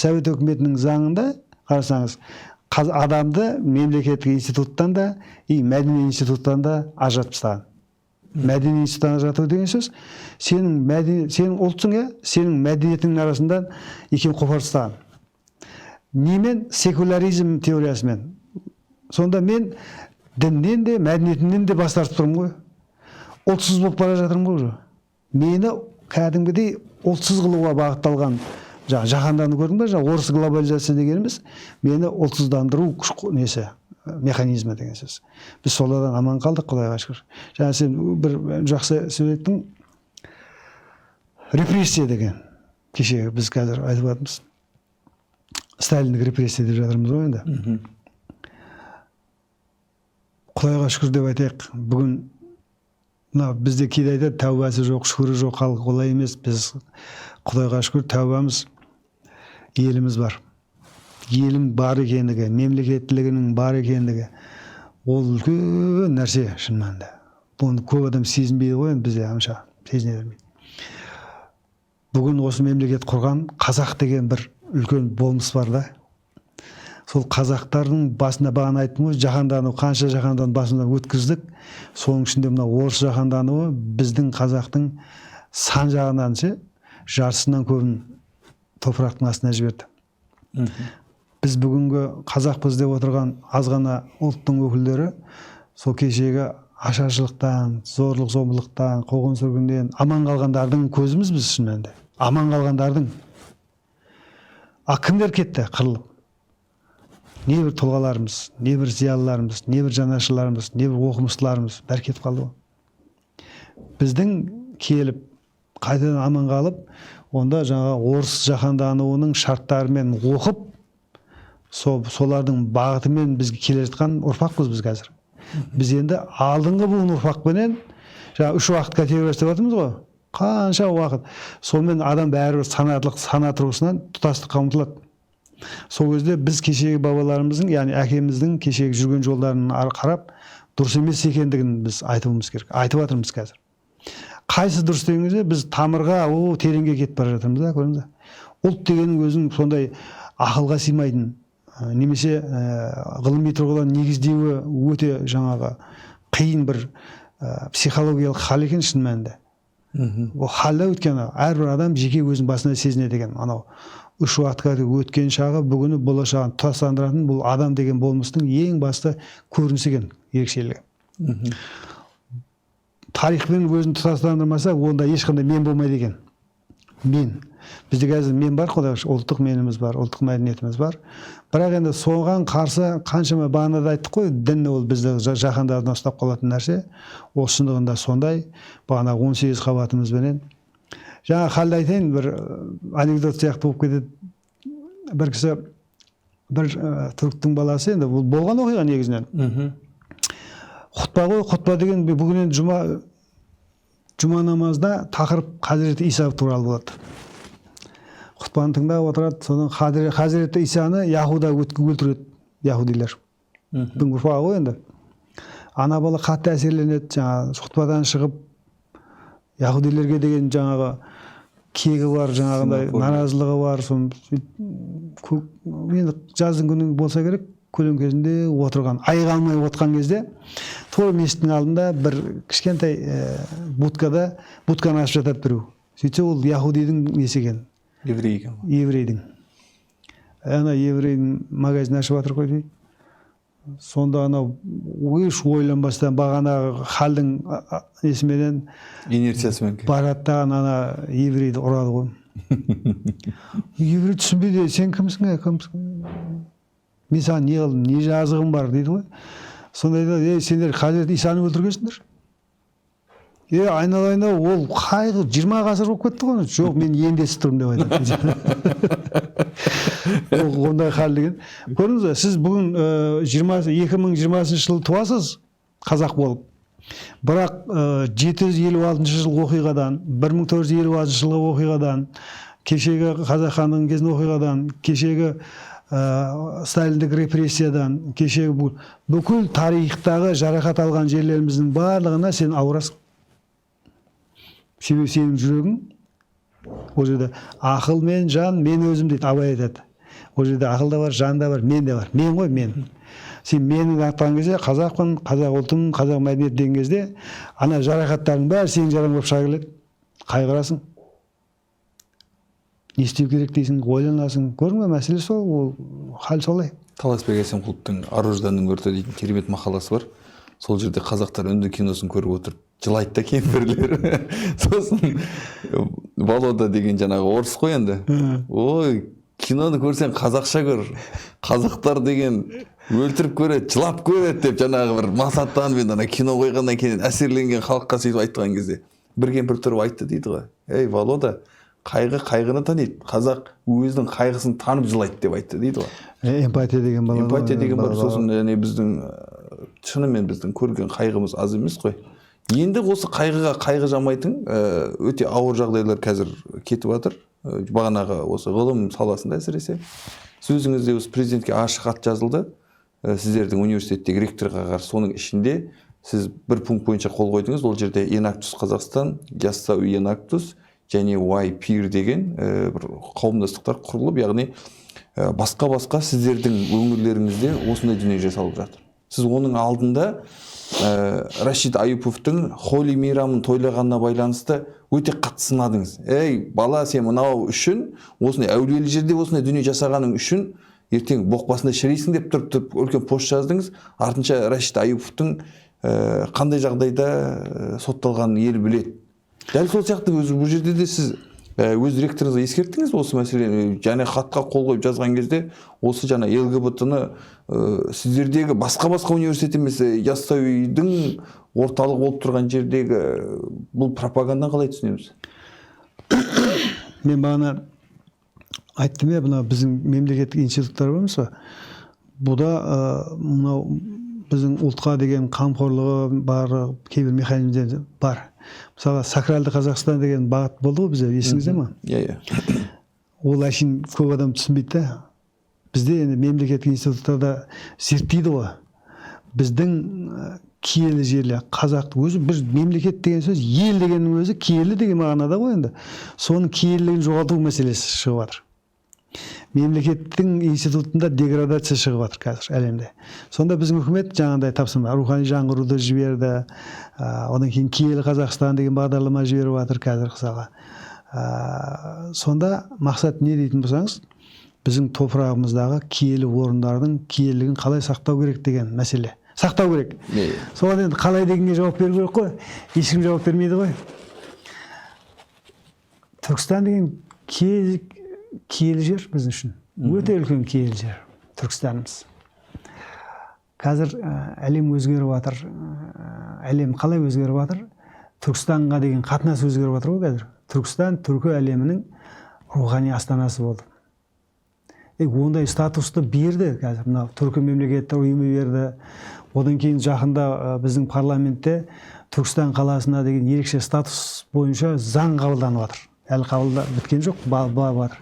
Совет үкіметінің заңында қарасаңыз, адамды мемлекеттік институттан да, мәдени институттан да ажыратып тастаған. Мәдени институттан ажырату деген сөз, сенің ұлтсың, сенің мәдениетіңнің арасында екеуін қопарып тастаған. Немен? Секуляризм теориясымен. Сонда мен діннен де, мәдениетімнен де бас тартып тұрмын ғой. Ұлтсыз болып бара жатырмын ғой. Мені кәдімгідей ұлтсыз қылуға бағытталған жаһандану көрдің бе? Орыс глобализация дегеніміз мені ұлтсыздандыру несі, механизмі деген сөз. Біз солардан аман қалдық, Құдайға шүкір. Жаңа сен бір жақсы сөйлеттің, репрессия деген. Кеше біз қазір айтып жатырмыз. Сталиндік репрессия деп жатырмыз ғой енді. Құдайға шүкір деп айтайық. Бүгін бізде кейде айтады, тәубасы жоқ, шүкірі жоқ, халық олай емес. Біз Құдайға шүкір тәубамыз, еліміз бар. Елім бар екендігі, мемлекеттілігінің бар екендігі, ол үлкен нәрсе шын мәнінде. Бұны көп адам сезінбейді ғой, бізде амша сезіне бермейді. Бүгін осы мемлекет құрған қазақ деген бір үлкен болмыс бар да. Сол қазақтардың басында бағана айттым ғой, жаһандану, қанша жаһандану басында өткіздік. Соның ішінде мына орыс жаһандануы біздің қазақтың сан жағынан жартысынан көбін топырақтың астына жіберді. Біз бүгінгі қазақпыз деп отырған аз ғана ұлттың өкілдері сол кешегі ашаршылықтан, зорлық зомбылықтан, қуғын сүргінден аман қалғандардың көзіміз біз шын мәнінде. Аман қалғандардың. Кімдер кетті қырылып? Небір тұлғаларымыз, небір зиялыларымыз, небір жанашырларымыз, небір оқымыстыларымыз бәрі кетіп қалды ғой. Біздің келіп қайтадан аман қалып, онда жаңа орыс жаһандануының шарттарымен оқып, солардың бағытымен бізге келе жатқан ұрпақпыз біз қазір. Біз енді алдыңғы буын ұрпақпенен жаңа 3 уақыт категориясы деп жатырмыз ғой. қанша уақыт. Сонымен адам бәрібір сана тұрғысынан тұтастыққа ұмтылады. Сол кезде біз кешегі бабаларымыздың, яғни әкеміздің кешегі жүрген жолдарын қарап, дұрыс емес екендігін біз айтуымыз керек. Айтып жатырмыз қазір. Қайсы дұрыс деген кезде біз тамырға, тереңге кетіп бара жатырмыз да, көрдіңіз бе? Ұлт дегеннің өзінің сондай ақылға сыймайтын, немесе ғылыми тұрғыдан негіздеуі өте жаңағы қиын бір психологиялық хал екен шын мәнінде. Ол халда өйткені әрбір адам жеке өзінің басына сезінеді екен. Анау 3 уақытқа өткен шағы, бүгіні, болашағын тұтастандыратын бұл адам деген болмыстың ең басты көрінісі екен, ерекшелігі. Тарихпен өзін тұтастандырмаса, онда ешқандай мен болмайды екен. Мен. Бізде қазір мен бар, ұлттық меніміз бар, ұлттық мәдениетіміз бар. Бірақ енді соған қарсы қаншама бағанада айттық қой, дін ол бізді жаһандардан ұстап қалатын нәрсе. Ол шындығында сондай. Бағана 18 қабатымызбенен. Жаңа халді айтайын, бір анекдот сияқты болып кетеді. Бір кісі, бір түріктің баласы, енді бұл болған оқиға негізінен. Құтпа ғой, құтпа деген бүгін енді жұма намазда тақырып Хазіреті Иса туралы болады. Құтпаны тыңдап отырады, содан Хазіреті Исаны Яхуда өлтіреді, яхудилер. Бүгін ұрпағы ғой енді. Ана бала қатты әсерленеді, жаңағы құтпадан шығып, яхудилерге деген жаңағы кегі бар, жаңағындай наразылығы бар. Енді жаздың күні болса керек, көлеңкесінде отырған, айыға алмай отырған кезде, той мешіттің алдында бір кішкентай будканы ашып жатады біреу. Сөйтсе ол яхудидің несі екен. Еврейдің. Ана еврейдің магазин ашып жатыр ғой дейді. Сонда анау еш ойланбастан бағанағы халдің несіменен инерциясымен бараттаған ана еврейді ұрады ғой. Еврей түсінбейді, сен кімсің? Мен саған не қылдым, не жазығым бар дейді ғой. Сонда айтады, сендер Хазіреті Исаны өлтіргенсіңдер. Айналайында ол қайғы 20 ғасыр болып кетті ғой. Жоқ, мен енді естіп тұрмын деп айтады. Ондай хал деген. Көрдіңіз, сіз бүгін 2020 жылы туасыз қазақ болып. Бірақ 756 жыл оқиғадан, 1956 жылғы оқиғадан, кешегі қазақ хандығының кезінде оқиғадан, кешегі сталиндік репрессиядан, кешегі бүкіл тарихтағы жарақат алған жерлеріміздің барлығына сен ауырасың. Себебі сенің жүрегің, ол жерде ақыл мен жан, мен өзім дейді, Абай айтады. Ол жерде ақыл да бар, жан да бар, мен де бар. Мен ғой, мен. Сен менің айтқан кезде қазақпын, қазақ ұлтым, қазақ мәдениет деген кезде, ана жарақаттардың бәрі сенің жараң болып шыға келеді. Қайғырасың. Не істеу керек дейсің, ойланасың. Көрдің бе, мәселе сол, ол хал солай. Таласбек Әсемқұловтың «Аружданның өрті» дейтін керемет мақаласы бар. Сол жерде қазақтар үнді киносын көріп отырып жылайды да кемпірлер. Сосын Волода деген жаңағы орыс қой енді. Ой, киноны көрсең қазақша көр. Қазақтар деген өлтіріп көреді, жылап көреді деп жаңағы бір масаттанып ана кино қойғаннан кейін әсерленген халыққа сөйтіп айтқан кезде бір кемпір тұрып айтты дейді ғой. Ей, Волода, қайғыны таниды. Қазақ өзінің қайғысын танып жылайды деп айтты дейді ғой. Эмпатия деген бар. Эмпатия деген бар. Сосын біздің шынымен біздің көрген қайғымыз аз емес қой. Енді осы қайғы жамайтын өте ауыр жағдайлар қазір кетіп жатыр. Бағанағы осы ғылым саласында әсіресе. Сөзіңізде осы президентке ашық хат жазылды. Сіздердің университеттегі ректорға қарсы, соның ішінде сіз бір пункт бойынша қол қойдыңыз. Ол жерде Enactus Қазақстан, Yassau Enactus және YPIR деген бір қауымдастықтар құрылып, яғни басқа сіздердің өңірлеріңізде осындай дүние жасалып жатыр. Сіз оның алдында Рашид Аюповтың Холи мейрамын тойлағанына байланысты өте қатты сынадыңыз. Ей, бала, сен мынау үшін, осындай әулиелі жерде осындай дүние жасағаның үшін ертең боқпасында шірейсің деп тұрып үлкен пост жаздыңыз. Артынша Рашид Аюповтың қандай жағдайда сотталғанын ел біледі. Дәл сол сияқты бұл жерде де сіз өз ректорыңызға ескерттіңіз осы мәселені, және хатқа қол қойып жазған кезде осы жаңа ЛГБТ-ны сіздердегі басқа университет емес, Яссауидің орталық болып тұрған жердегі бұл пропаганданы қалай түсінеміз? Мен бағана айттым я, біздің мемлекеттік институттар бар емес пе? Бұда мынау біздің ұлтқа деген қамқорлығы бар, кейбір механизмдер бар. Мысалы, сакралды Қазақстан деген бағыт болды ғой бізде, есіңізде ма? Иә. Ол әшейін көп адам түсінбейді да. Бізде енді мемлекеттік институттарда зерттейді ғой. Біздің киелі жерлер, қазақ өзі, бір мемлекет деген сөз, ел дегеннің өзі киелі деген мағынада ғой енді. Соның киелілігін жоғалту мәселесі шығып жатыр. Мемлекеттің институтында деградация шығып жатыр қазір әлемде. Сонда біздің үкімет жаңағыдай тапсырма, рухани жаңғыруды жіберді, одан кейін киелі Қазақстан деген бағдарлама жіберіп жатыр қазір мысалы. Сонда мақсат не дейтін болсаңыз, біздің топырағымыздағы киелі орындардың киелілігін қалай сақтау керек деген мәселе. Сақтау керек. Соған енді қалай дегенге жауап беру керек қой. Ешкім жауап бермейді ғой. Түркістан деген киелі жер біздің үшін. Өте үлкен киелі жер Түркістанымыз. Қазір әлем өзгеріп жатыр. Әлем қалай өзгеріп жатыр? Түркістанға деген қатынас өзгеріп жатыр ғой қазір. Түркістан түркі әлемінің рухани астанасы болды. Ондай статусты берді қазір. Мына түркі мемлекеттік ұйымы берді. Одан кейін жақында біздің парламентте Түркістан қаласына деген ерекше статус бойынша заң қабылданып жатыр. Әлі қабылданып біткен жоқ, барып жатыр.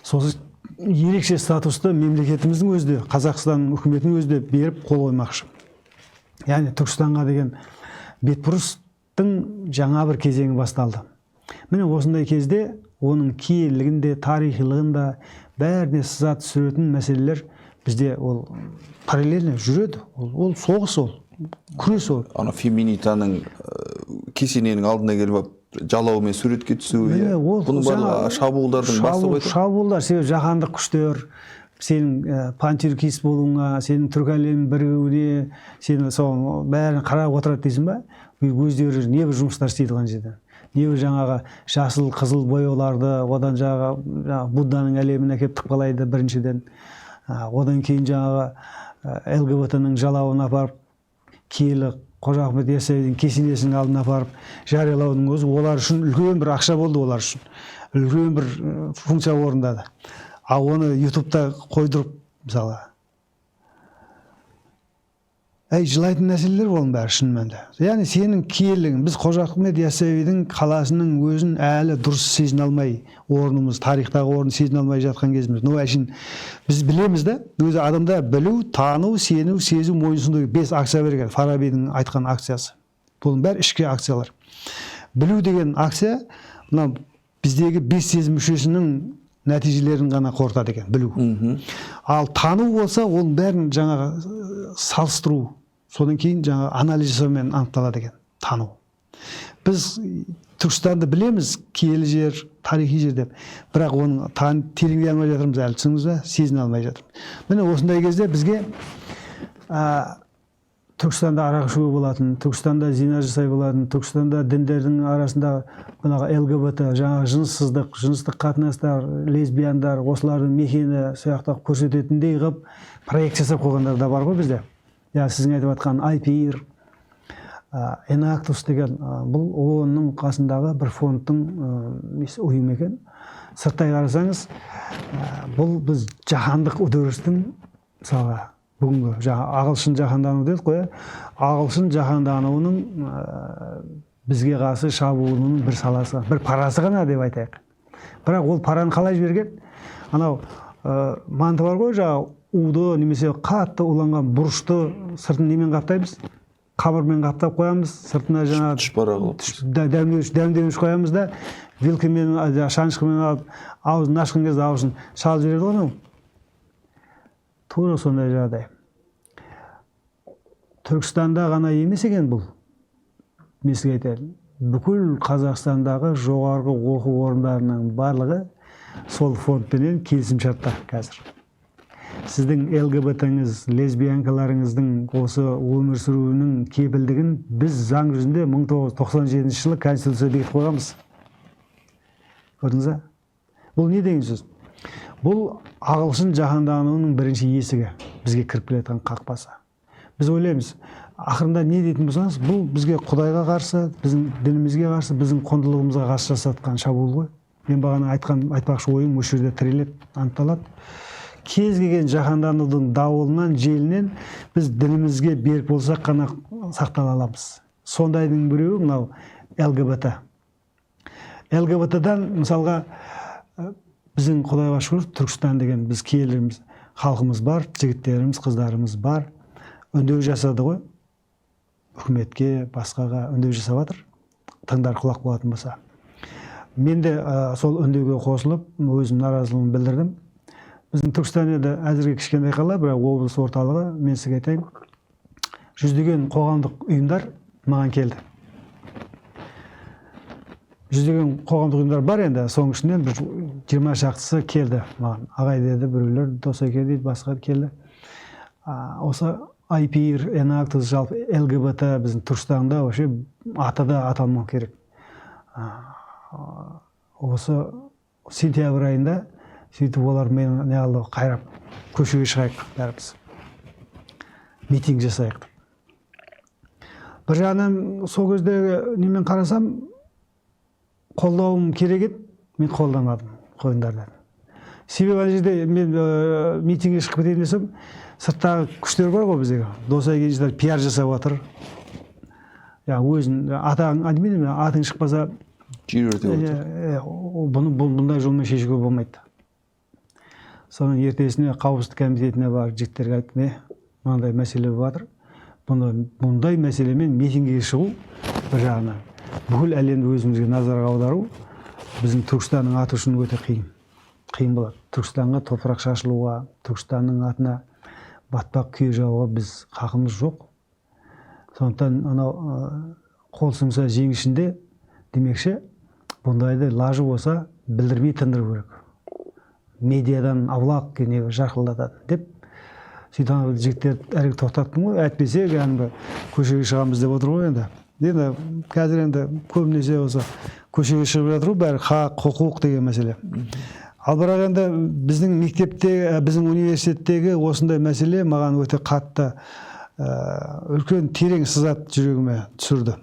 Сосын ерекше статусты мемлекетіміздің өзі де, Қазақстан үкіметінің өзі де беріп қол қоймақшы. Яғни Түркістанға деген бетбұрыстың жаңа бір кезеңі басталды. Міне осындай кезде оның киелілігін де, тарихилығын да бәріне сызат түсіретін мәселелер бізде ол параллельно жүреді. Ол соғыс, ол күрес ол. Ана Феминитаның кесененің алдына келіп жалауымен суретке түсуі, бұның барлығы шабуылдардың басы ғой. Шабуылдар, себебі жаһандық күштер, сенің пантюркист болуыңа, сенің түркі әлемінің бірігуіне, сені соның бәрін қарап отырады дейсің ба? Өздері не бір жұмыстар істейді ған жерден. Не бір жаңағы жасыл, қызыл бояуларды, одан жаңағы Будданың әлемін әкеп тықпалайды біріншіден. Одан кейін жаңағы ЛГБТ-ның жалауын апарып, киелі Қожа Ахмет Яссауидің кесенесінің алдына апарып жариялаудың өзі олар үшін үлкен бір ақша болды, олар үшін. Үлкен бір функция орындады. Ал оны ютубта қойдырып, мысалы, жылайтын нәрселер оның бәрі шын мәнінде. Яғни сенің киелігің, біз Қожа Ахмет Яссауидің қаласының өзін әлі дұрыс сезіне алмай, орнымыз, тарихтағы орнын сезіне алмай жатқан кезіміз. Әшейін біз білеміз да, өзі адамда білу, тану, сену, сезу, мойынсұну 5 акция берген. Фарабидің айтқан акциясы. Бұның бәрі ішкі акциялар. Білу деген акция, мына біздегі 5 сезім мүшесінің нәтижелерін ғана қорытады екен, білу. Ал тану болса, оның бәрін жаңағы салыстыру, содан кейін жаңа анализ жасаумен анықталады екен, тану. Біз Түркістанды білеміз, киелі жер, тарихи жер деп, бірақ оны тереңдей алмай жатырмыз әлі, түсініңіз бе? Сезіне алмай жатырмыз. Міне осындай кезде бізге Түркістанда арақ ішуге болатын, Түркістанда зина жасай болатын, Түркістанда діндердің арасында бұнаға ЛГБТ, жаңағы жыныссыздық, жыныстық қатынастар, лесбияндар, осылардың мекені сияқты көрсететіндей қылып проект жасап қойғандар да бар ғой бізде. Сіздің айтып жатқан IPIR, Enactus деген бұл ООН-ның қасындағы бір фондтың ұйым екен. Сырттай қарасаңыз, бұл біз жаһандық үдерістің мысалы бүгінгі ағылшын жаһандану дедік қой. Ағылшын жаһандануының бізге қарсы шабуылының бір саласы, бір парасы ғана деп айтайық. Бірақ ол параны қалай жіберген? Анау манты бар ғой, жаңағы уды немесе қатты уланған бұрышты сыртын немен қаптаймыз? Қамырмен қаптап қоямыз, сыртына жаңағы дәмдеуіш қоямыз да, вилкамен, шанышқымен алып, аузын ашқан кезде аузын шалып жібереді ғой. Тура сондай жағдай. Түркістанда ғана емес екен бұл. Мен сізге айтайын, бүкіл Қазақстандағы жоғарғы оқу орындарының барлығы сол фондпенен келісімшартта қазір. Сіздің ЛГБТ-ңіз, лесбиянкаларыңыздың осы өмір сүруінің кепілдігін біз заң жүзінде 1997 жылы Конституция бекітіп қойғанбыз. Көрдіңіз бе? Бұл не деген сөз? Бұл ағылшын жаһандануының бірінші есігі, бізге кіріп келетін қақпасы. Біз ойлаймыз, ақырында не дейтін болсаңыз, бұл бізге Құдайға қарсы, біздің дінімізге қарсы, біздің құндылығымызға қарсы жасатқан шабуыл ғой. Мен бағана айтпақшы ойым осы жерде тіреледі, анықталады. кез келген жаһанданудың дауылынан, желінен біз дінімізге берік болсақ қана сақтала аламыз. Сондайдың біреуі мынау ЛГБТ. ЛГБТ-дан мысалға біздің Құдайға шүкір Түркістан деген біз киелеріміз, халқымыз бар, жігіттеріміз, қыздарымыз бар. Үндеу жасады ғой. Үкіметке, басқаға үндеу жасап жатыр. Тыңдар құлақ болатын болса. Мен де сол үндеуге қосылып, өзім наразылығымды білдірдім. Біздің Түркістан енді әзірге кішкентай қала, бірақ облыс орталығы, мен сізге айтайын, жүздеген қоғамдық ұйымдар маған келді. Жүздеген қоғамдық ұйымдар бар енді, соның ішінен 20 шақтысы келді маған. Ағай деді, біреулер Досеке дейді, басқа келді. Осы IPR, Enactus, жалпы ЛГБТ біздің Түркістанда вообще атада аталмау керек. Осы сентябрь айында сөйтіп олар мені не алды, қайрап көшеге шығайық бәріміз. Митинг жасайық. Бір жағынан сол кезде немен қарасам, қолдауым керек еді, мен қолдамадым қойындарды. Себебі ана жерде мен митингге шығып кетейін десем, сырттағы күштер бар ғой біздегі. Досай gençler пиар жасап жатыр. Өзін атың шықпаса, бұндай жолмен шешуге болмайды. Соның ертесіне қауіпсіздік комитетіне бар жігіттерге айтты, мынандай мәселе болып жатыр. Бұндай мәселемен митингге шығу бір жағынан. Бүкіл әлемді өзімізге назарға аудару біздің Түркістанның аты үшін өте қиын. Қиын болады. Түркістанға топырақ шашылуға, Түркістанның атына батпақ күйе жауға біз хақымыз жоқ. Сондықтан анау қол сыңса жеңішінде демекші, бұндайды лажы болса білдірмей тындыру керек. Медиадан аулақ кенеге жарқылдатады деп сөйтіп жігіттер әрекет тоқтаттым ғой, әйтпесе көшеге шығамыз деп отыр ғой енді. Енді қазір енді көбінесе осы көшеге шығып жатыр, бәрі хақ, құқық деген мәселе. Ал бірақ енді біздің мектепте, біздің университеттегі осындай мәселе маған өте қатты үлкен терең сызат жүрегіме түсірді.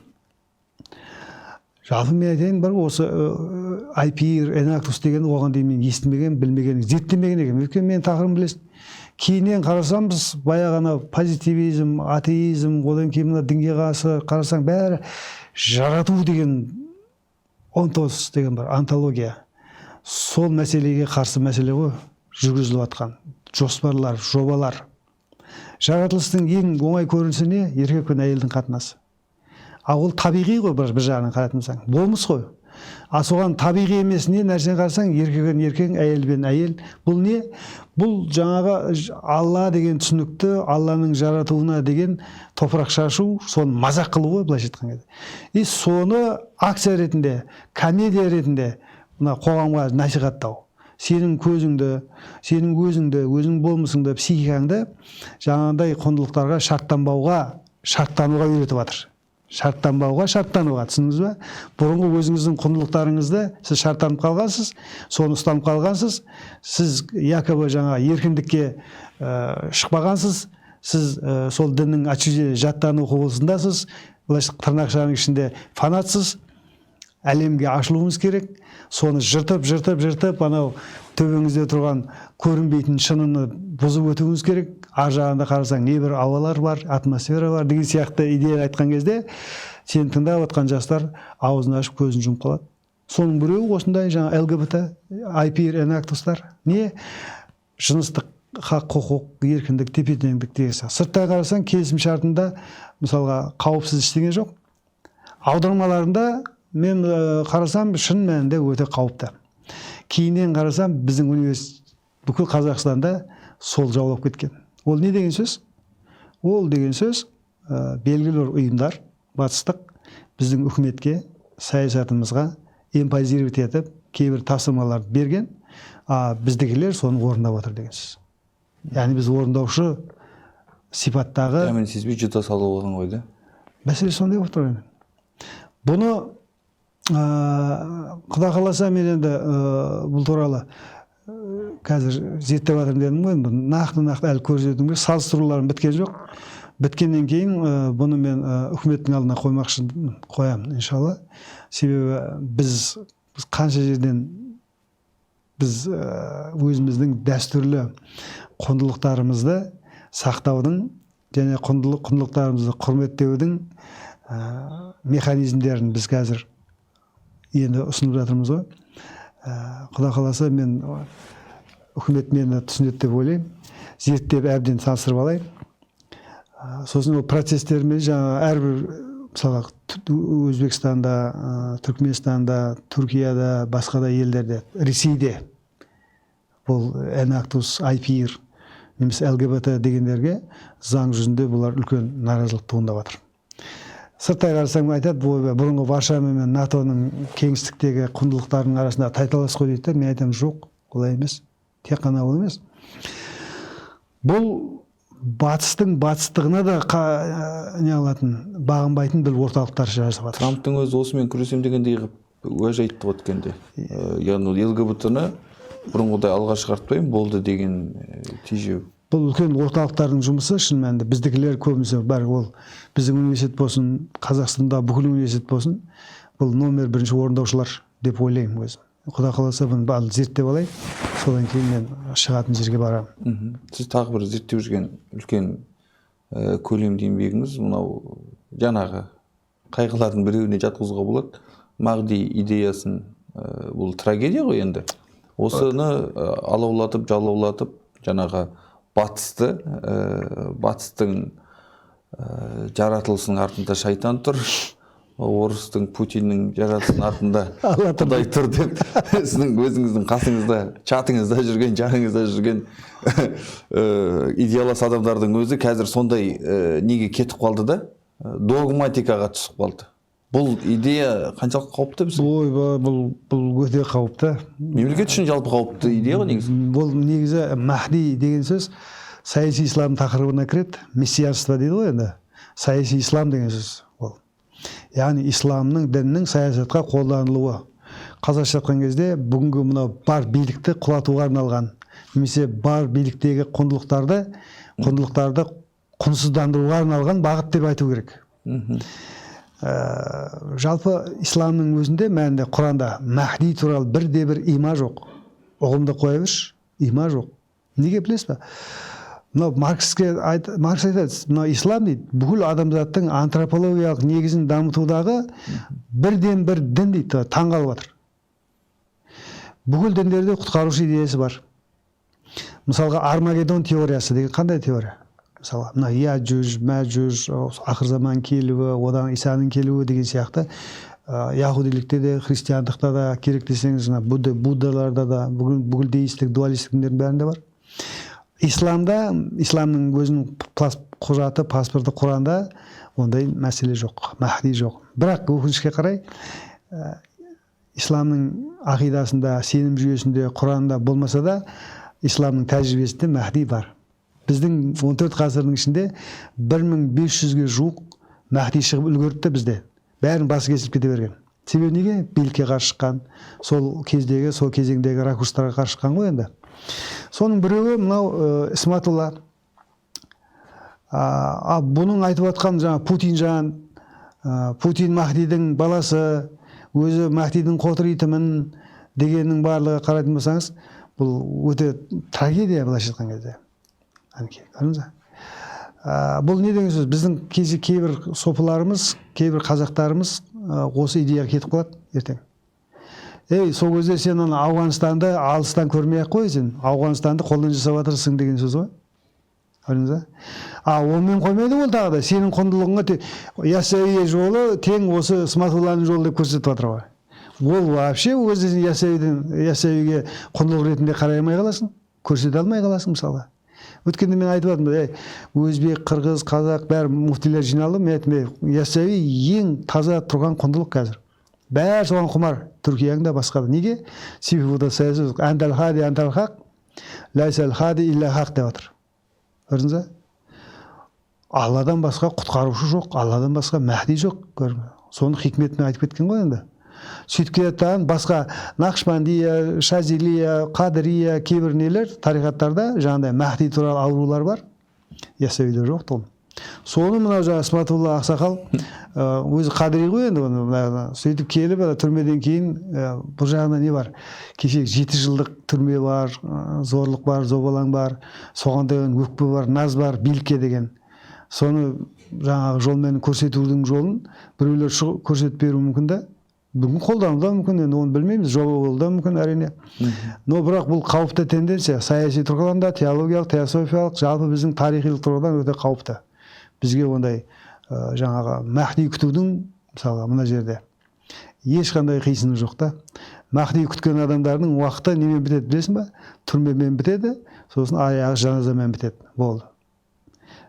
Жалпы мен айтайын бар, осы IPR, Enactus деген оған дейін мен естімеген, білмеген, зерттемеген екен. Өйткені мен тақырыбын білесің. Кейіннен қарасам біз баяғана позитивизм, атеизм, одан кейін мына дінге қарасаң бәрі жарату деген онтос деген бар, антология. Сол мәселеге қарсы мәселе ғой, жүргізіліп жатқан жоспарлар, жобалар. Жаратылыстың ең оңай көрінісі не? Еркек пен әйелдің қатынасы. Ол табиғи ғой, бір жағынан қарайтын болмыс қой. Соған табиғи емес не нәрсені қарасаң, еркек пен еркек, әйел пен әйел. Бұл не? Бұл жаңағы Алла деген түсінікті, Алланың жаратуына деген топырақ шашу, соны мазақ қылу ғой, былайша айтқан кезде. И соны акция ретінде, комедия ретінде қоғамға насихаттау. Сенің көзіңді, сенің өзіңді, өзің болмысыңды, психикаңды жаңағындай құндылықтарға шарттануға үйретіп жатыр. Шарттануға, түсіндіңіз бе? Бұрынғы өзіңіздің құндылықтарыңызды сіз шарттанып қалғансыз, соны ұстанып қалғансыз, сіз якобы жаңа еркіндікке шықпағансыз, сіз сол діннің отчуждение жаттану құбылысындасыз, тырнақшаның ішінде фанатсыз, әлемге ашылуымыз керек. Соны жыртып, анау төбеңізде тұрған көрінбейтін шыныны бұзып өтуіңіз керек. Ар жағында қарасаң, небір ауалар бар, атмосфера бар деген сияқты идея айтқан кезде, сен тыңдап отқан жастар аузын ашып көзін жұмып қалады. Соның біреуі осындай жаңа ЛГБТ, IPR, Enactus'тар. Не? Жыныстық хақ, құқық, еркіндік, тепе-теңдік деген сияқты. Сырттай қарасаң, келісім шартында мысалға қауіпсіз ештеңе жоқ. Аудармаларында мен қарасам, шын мәнінде өте қауіпті. Кейіннен қарасам, біздің университет бүкіл Қазақстанда сол жаулап кеткен. Ол не деген сөз? Ол деген сөз белгілі бір ұйымдар, батыстық, біздің үкіметке, саясатымызға импозировать етіп, кейбір тапсырмаларды берген, біздікілер соны орындап отыр деген сөз. Яғни біз орындаушы сипаттағы... Мен сезбей жұта салу болған ғой да? Мәселе сондай болып тұр. Бұны құда қаласа мен енді бұл туралы қазір зерттеп жатырмын дедім ғой, нақты әлі көрсетуім керек, салыстыруларым біткен жоқ. Біткеннен кейін бұны мен үкіметтің алдына қоямын, иншалла. Себебі біз қанша жерден біз өзіміздің дәстүрлі құндылықтарымызды сақтаудың және құндылықтарымызды құрметтеудің механизмдерін біз қазір енді ұсынып жатырмыз ғой. Құда қаласа мен үкімет мені түсінеді деп ойлаймын. Зерттеп әбден таныстырып алайын. Сосын ол процестермен жаңа әрбір мысалға Өзбекстанда, Түркменстанда, Түркияда, басқа да елдерде, Ресейде бұл Enactus, IPR, немесе ЛГБТ дегендерге заң жүзінде бұлар үлкен наразылық туындап жатыр. Сырттай қарасаң айтады, бұрынғы Варшава мен НАТОның кеңістіктегі құндылықтарының арасында тайталас қой дейді. Мен айтамын, жоқ, олай емес. Тек қана ол емес. Бұл батыстың батыстығына да не алатын, бағынбайтын бір орталықтар жасап жатыр. Трамптың өзі осымен күресем дегендей қылып уәж айтты ғой өткенде. Яғни ЛГБТ-ны бұрынғыдай алға шығартпаймын, болды деген тежеу. Бұл үлкен орталықтардың жұмысы, шын мәнінде біздікілер көбісі бар, ол біздің университет болсын, Қазақстанда бүкіл университет болсын, бұл номер бірінші орындаушылар деп ойлаймын өзім. Құда қаласа бұны зерттеп алайын, содан кейін мен шығатын жерге барамын. Сіз тағы бір зерттеп жүрген үлкен көлемді еңбегіңіз мынау жаңағы қайғылардың біреуіне жатқызуға болады. Мағди идеясын, бұл трагедия ғой енді. Осыны алаулатып, жалаулатып, жаңағы батыстың жаратылысының артында шайтан тұр, орыстың Путиннің жаратылысының артында Құдай тұр деп, сіздің өзіңіздің қасыңызда, чатыңызда жүрген, жаныңызда жүрген идеалас адамдардың өзі қазір сондай неге кетіп қалды да, догматикаға түсіп қалды. Бұл идея қаншалық қауіпті біз? Бұл өте қауіпті. Мемлекет үшін жалпы қауіпті идея ғой негізі. Бұл негізі Махди деген сөз саяси ислам тақырыбына кіреді. Мессианство дейді ғой енді. Саяси ислам деген сөз ол. Яғни исламның, діннің саясатқа қолданылуы. Қазақша айтқан кезде бүгінгі мынау бар билікті құлатуға арналған, немесе бар биліктегі құндылықтарды құнсыздандыруға арналған бағыт деп айту керек. Жалпы исламның өзінде мәнінде Құранда Махди туралы бірде-бір има жоқ. Ұғымды қоя берші, има жоқ. Неге білесіз бе? Мынау Маркс айтады, мынау ислам дейді, бүкіл адамзаттың антропологиялық негізін дамытудағы бірден бір дін дейді, таңғалып жатыр. Бүкіл діндерде құтқарушы идеясы бар. Мысалға Армагеддон теориясы деген қандай теория? Мысалы, мына Яджуж, Мәджуж, ақыр заман келуі, одан Исаның келуі деген сияқты яһудилікте де, христиандықта да, керек десеңіз, буддаларда да, бүкіл деистік, дуалистік діндердің бәрінде бар. Исламда, исламның өзінің құжаты, паспорты Құранда ондай мәселе жоқ, Махди жоқ. Бірақ өкінішке қарай, исламның ақидасында, сенім жүйесінде, Құранда болмаса да, исламның тәжірибесінде Махди бар. Біздің 14 ғасырдың ішінде 1500-ге жуық Махди шығып үлгерді бізде. Бәрін басы кесіліп кете берген. Себебі неге? Билікке қарсы шыққан, сол кезеңдегі ракурстарға қарсы шыққан ғой енді. Соның біреуі мынау Исматулла. Бұның айтып жатқан Путин Махдидің баласы, өзі Махдидің қотыритымын дегеннің барлығы қарайтын болсаңыз, бұл өте трагедия былайша айтқан кезде. Бұл не деген сөз? Біздің кейбір сопыларымыз, кейбір қазақтарымыз осы идеяға кетіп қалады ертең. Сол кезде сен Ауғанстанды алыстан көрмей-ақ қой, сен Ауғанстанды қолдан жасап жатырсың деген сөз ғой. Онымен қоймайды ол тағы да. Сенің құндылығыңа Яссауи жолы тең осы Исматулланың жолы деп көрсетіп жатыр ғой. Ол вообще өзі Яссауиге құндылық ретінде қарай алмай қаласың, көрсете алмай қаласың мысалға. Өткенде мен айтып жатырмын, өзбек, қырғыз, қазақ бәрі муфтилер жиналды. Мен айтып, Яссауи ең таза тұрған құндылық қазір. Бәрі соған құмар, Түркияның да басқа да. Неге? Себебі бұда саясы антал хади антал хақ, лайсал хади илля хақ деп жатыр. Көрдіңіз бе? Алладан басқа құтқарушы жоқ, Алладан басқа Махди жоқ. Соны хикметімен айтып кеткен ғой енді. Сөйтіп кеткен басқа Нақшбандия, Шазилия, Қадырия, кейбір нелер тарихаттарда жаңағыдай Махди туралы аурулар бар. Яссауиде жоқ. Соны мынау жаңағы Ысматулла ақсақал өзі қадіри ғой енді оны сөйтіп келіп түрмеден кейін бұл жағында не бар, кеше 7 жылдық түрме бар, зорлық бар, зобалаң бар, соған деген өкпе бар, наз бар, билікке деген. Соны жаңағы жолмен көрсетудің жолын біреулер көрсетіп беруі мүмкін да, бүгін қолдануы да мүмкін, енді оны білмейміз, жоба болуы да мүмкін әрине. Но бірақ бұл қауіпті тенденция, саяси тұрғыдан да, теологиялық, теософиялық, жалпы біздің тарихилық тұрғыдан өте қауіпті. Бізге ондай жаңағы Махди күтудің, мысалға мына жерде ешқандай қисыны жоқ та. Махди күткен адамдардың уақыты немен бітеді білесің ба? Түрмемен бітеді, сосын аяғы жаназамен бітеді. Болды.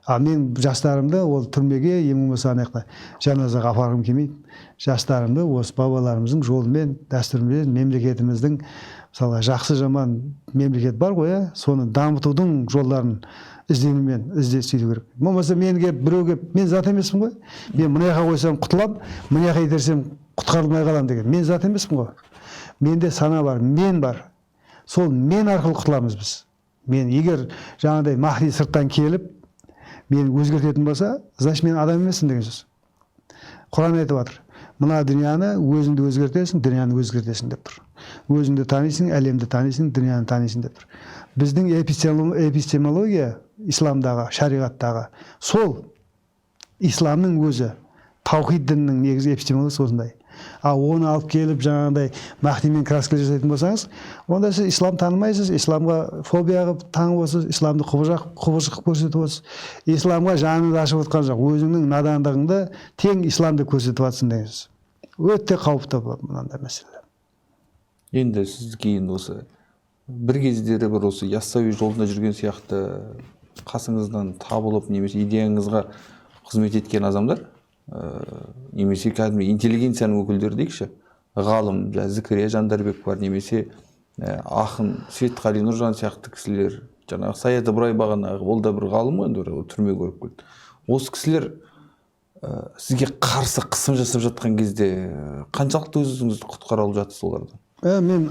А мен жастарымды ол түрмеге ең болмаса анаяқта жаназаға апарғым келмейді. Жастарымды осы бабаларымыздың жолымен, дәстүрімен, мемлекетіміздің мысалға жақсы жаман мемлекет бар ғой, соны дамытудың жолдарын іздестіру керек. Болмаса мен келіп, біреу келіп, мен зат емеспін ғой. Мен мына жаққа қойсам құтылам, мына жаққа итерсем құтқарылмай қалам деген. Мен зат емеспін ғой. Менде сана бар, мен бар. Сол мен арқылы құтыламыз біз. Мен егер жаңағыдай Махди сырттан келіп, мені өзгертетін болса, значит мен адам емеспін деген сөз. Құран айтып жатыр. Мына дүнияны өзіңді өзгертесің, дүнияны өзгертесің деп тұр. Өзіңді танисың, әлемді танисың, дүнияны танисың деп тұр. Біздің эпистемология исламдағы, шариғаттағы сол исламның өзі, таухид дінінің негізгі эпистемологиясы осындай. А оны алып келіп жаңағыдай Махдимен краска жасайтын болсаңыз, онда сіз ислам танымайсыз, исламға фобия қылып таңып отырсыз, исламды құбыжық көрсетіп отырсыз, исламға жаныңды ашып отқан жоқ, өзіңнің надандығыңды тең исламды көрсетіп жатсың деген сөз. Өте қауіпті мынандай мәселе. Енді сіз кейін осы бір кездері бір осы яссауи жолында жүрген сияқты қасыңыздан табылып немесе идеяңызға қызмет еткен адамдар, немесе кәдімгі интеллигенцияның өкілдері дейікші, ғалым, Зікірия Жандарбек бар, немесе ақын Светқали Нұржан сияқты кісілер, жаңағы Саят Ыбырай бағанағы, ол да бір ғалым ғой, енді түрме көріп келді. Осы кісілер сізге қарсы қысым жасап жатқан кезде қаншалықты өзіңізді құтқара алып жатсыз олардан? Мен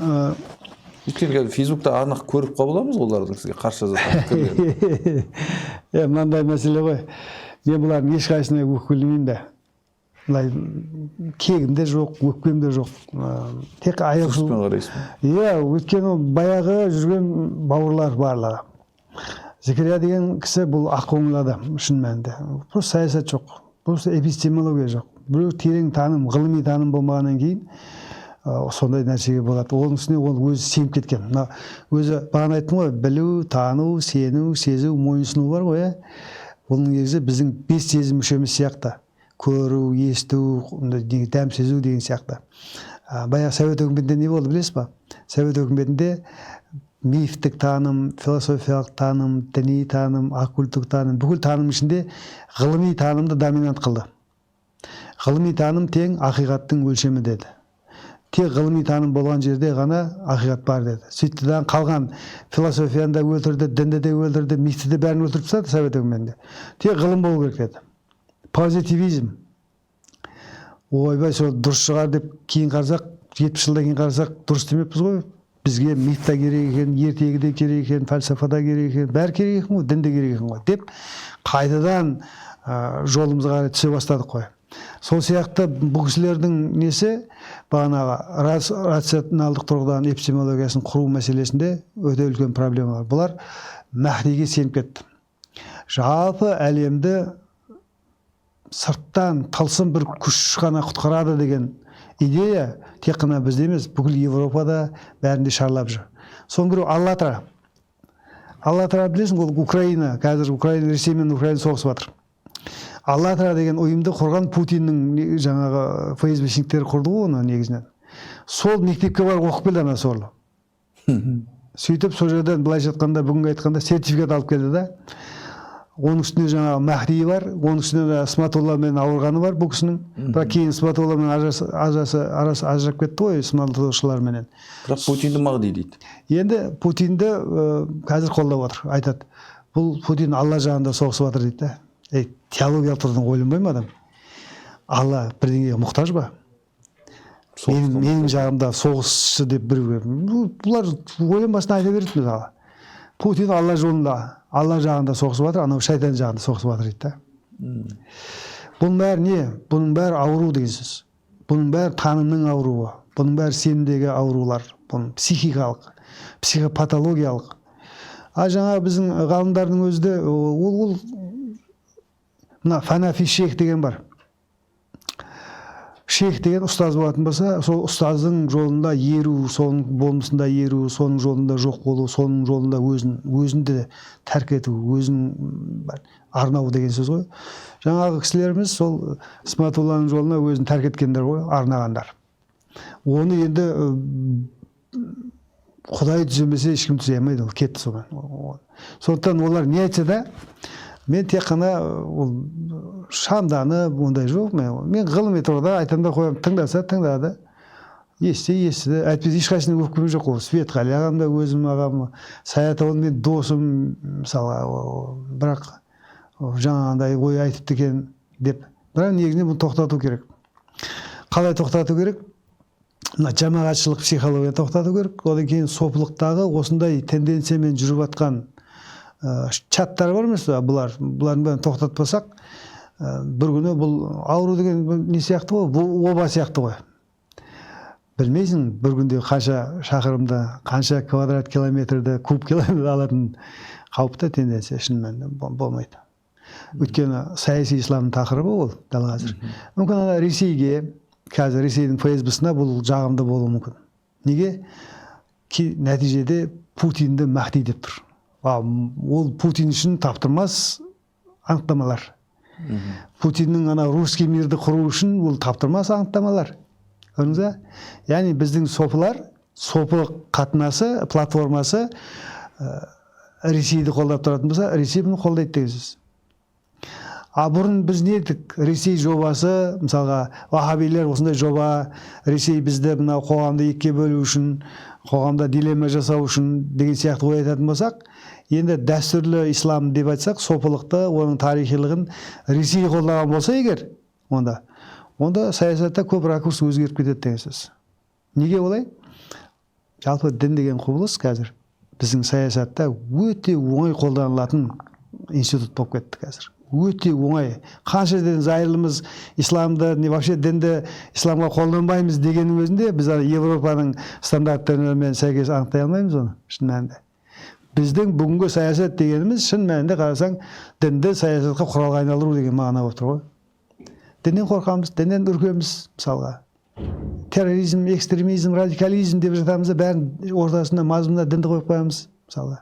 өйткені Фейсбукта анық көріп қабыламыз олардың сізге қарсы жазатын пікірлерін. Мынандай мәселе ғой. Мен бұлардың ешқайсысына өкпелемеймін да. Былай кегім де жоқ, өкпем де жоқ. Тек аяқшыл. Сізбен қарайсың. Иә, өйткені баяғы жүрген бауырлар барлығы. Зікірия деген кісі бұл ақкөңіл адам шын мәнінде. Просто саясат жоқ, просто эпистемология жоқ. Біреу терең таным, ғылыми таным болмағаннан кейін сондай нәрсеге болады. Оның үстіне ол өзі сеніп кеткен. Өзі бағана айттым ғой, білу, тану, сену, сезу, мойынсыну бар ғой. Оның негізі біздің 5 сезім мүшеміз сияқты. Көру, есту, дәм сезу деген сияқты. Баяғы Совет өкіметінде не болды білесіз ба? Совет өкіметінде мифтік таным, философиялық таным, діни таным, оккульттік таным, бүкіл таным ішінде ғылыми танымды доминант қылды. Ғылыми таным тең ақиқаттың өлшемі деді. Тек ғылыми таным болған жерде ғана ақиқат бар деді. Сөйттіден қалған философияны да өлтірді, дінді де өлтірді, мифті де бәрін өлтіріп тастады Совет өкіметінде. Тек ғылым болу керек деді. Позитивизм. Ойбай, сол дұрыс шығар деп кейін қарасақ, 70 жылдан кейін қарасақ, дұрыс демеппіз ғой. Бізге миф та керек екен, ертегі де керек екен, фальсафа да керек екен, бәрі керек екен ғой, дін де керек екен ғой деп қайтадан жолымызға қарай түсе бастадық қой. Сол сияқты бұл кісілердің несі бағанағы рационалдық тұрғыдан эпистемологиясын құру мәселесінде өте үлкен проблема бар. Бұлар Махдиге сеніп кетті. Жалпы әлемді сырттан тылсым бір күш қана құтқарады деген идея тек қана бізде емес, бүкіл Европада бәрінде шарлап жүр. Соның біреу Аллатра. Аллатра білесің, ол Украина, қазір Украина, Ресей мен Украина соғысып жатыр. Аллатра деген ұйымды құрған Путиннің жаңағы фейсбуктері құрды ғой оны негізінен. Сол мектепке барып оқып келді ана сорлы. Сөйтіп сол жерден былайша айтқанда, бүгінгі айтқанда сертификат алып келді да. Оның үстіне жаңағы Махди бар, оның үстіне Ысматулламен ауырғаны бар бұл кісінің. Бірақ кейін Ысматулламен арасы ажырап кетті ғой Ысматуллашыларменен. Бірақ Путинді Махди дейді. Енді Путинді қазір қолдап отыр, айтады. Бұл Путин Алла жағында соғысып жатыр дейді да. Теологиялық тұрғыдан ойланбай ма адам? Алла бірдеңеге мұқтаж ба? Менің жағымда соғысшы деп бір бұлар ойланбастан айта береді мысалы. Путин Алла жолында, Алла жағында соғысып жатыр, анау шайтан жағында соғысып жатыр дейді да. Бұның бәрі не? Бұның бәрі ауру деген сөз. Бұның бәрі танымның ауруы. Бұның бәрі сенімдегі аурулар. Бұның психикалық, психопатологиялық. Жаңа біздің ғалымдардың өзі де ол мына фанафи шейх деген бар. Шейх деген ұстаз болатын болса, сол ұстаздың жолында еру, соның болмысында еру, соның жолында жоқ болу, соның жолында өзінде тәрк ету, өзін арнау деген сөз ғой. Жаңағы кісілеріміз сол Исматулланың жолына өзін тәрк еткендер ғой, арнағандар. Оны енді Құдай түземесе ешкім түзе алмайды, ол кетті соған. Сондықтан олар не айтса да, мен тек қана шамданып, ондай жоқ. Мен ғылыми тұрғыда айтамда қоямын, тыңдаса тыңдады, естіді. Әйтпесе ешқайсының өкпем жоқ. Светқали ағам да өзім ағам, Саят ол мен досым, мысалы, бірақ жаңағындай ой айтыпты екен деп. Бірақ негізінен бұны тоқтату керек. Қалай тоқтату керек? Жамағатшылық психология тоқтату керек. Одан кейін сопылықтағы осындай тенденциямен жүріп жатқан чаттар бар емес, бұлардың бәрін тоқтатпасақ, бір күні бұл ауру деген не сияқты ғой, бұл оба сияқты ғой. Білмейсің, бір күнде қанша шақырымды, қанша квадрат километрді, куб километр алатын қауіпті тенденция шын мәнінде болмайды. Өйткені саяси исламның тақырыбы ол дәл қазір. Мүмкін Ресейге, қазір Ресейдің ФСБ-сына бұл жағымды болуы мүмкін. Неге? Нәтижеде Путинді махди деп тұр. Ол Путин үшін таптырмас анықтамалар. Путиннің русский мирді құру үшін ол таптырмас анықтамалар. Көрдіңіз? Яғни біздің сопы қатынасы, платформасы Ресейді қолдап тұратын болса, Ресей бұны қолдайды деген сөз. Бұрын біз не едік? Ресей жобасы, мысалға, вахабилер осындай жоба, Ресей бізді мына қоғамды екіге бөлу үшін, қоғамда дилемма жасау үшін деген сияқты ой айтатын болсақ, енді дәстүрлі ислам деп айтсақ, сопылықты, оның тарихилығын Ресей қолдаған болса егер, онда саясатта көп ракурс өзгеріп кетеді деген сөз. Неге олай? Жалпы дін деген құбылыс қазір біздің саясатта өте оңай қолданылатын институт болып кетті қазір. Өте оңай. Қанша ден зайырлымыз исламды, вообще дінді исламға қолданбаймыз дегеннің өзінде біз Европаның стандарттарымен сәйкес анықтай алмаймыз оны, шын мәнінде. Біздің бүгінгі саясат дегеніміз шын мәнінде қарасаң, дінді саясатқа құралға айналдыру деген мағына болып тұр ғой. Діннен қорқамыз, діннен үркеміз, мысалға. Терроризм, экстремизм, радикализм деп жатамыз да, бәрін ортасында мазмұнда дінді қойып қоямыз, мысалға.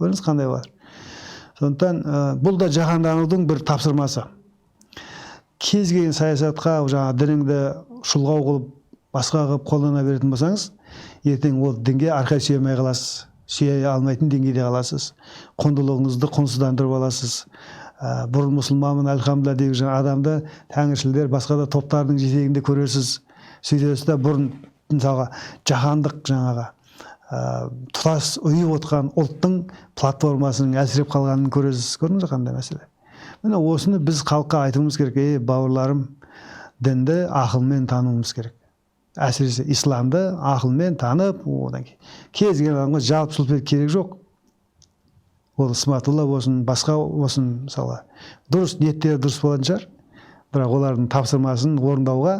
Көріңіз қандай бар. Сондықтан бұл да жаһанданудың бір тапсырмасы. Кез келген саясатқа жаңа дініңді шұлғау қылып, басқа қылып қолдана беретін болсаңыз, ертең ол дінге арқа сүйемей қаласыз, сүйе алмайтын деңгейде қаласыз. Құндылығыңызды құнсыздандырып аласыз. Бұрын мұсылманмын альхамдулилля деген жаңа адамды тәңіршілдер, басқа да топтардың жетегінде көресіз. Сөйтесіз де бұрын мысалға жаһандық жаңаға тұтас ұйып отқан ұлттың платформасының әлсіреп қалғанын көресіз. Көрдіңіз қандай мәселе? Міне осыны біз халыққа айтуымыз керек. Бауырларым, дінді ақылмен тануымыз керек. Әсіресе исламды ақылмен танып, одан кез келген адамға жалып сұлп керек жоқ. Ол Исматулла болсын, басқа болсын, мысалы, дұрыс ниеттері дұрыс болатын шығар. Бірақ олардың тапсырмасын орындауға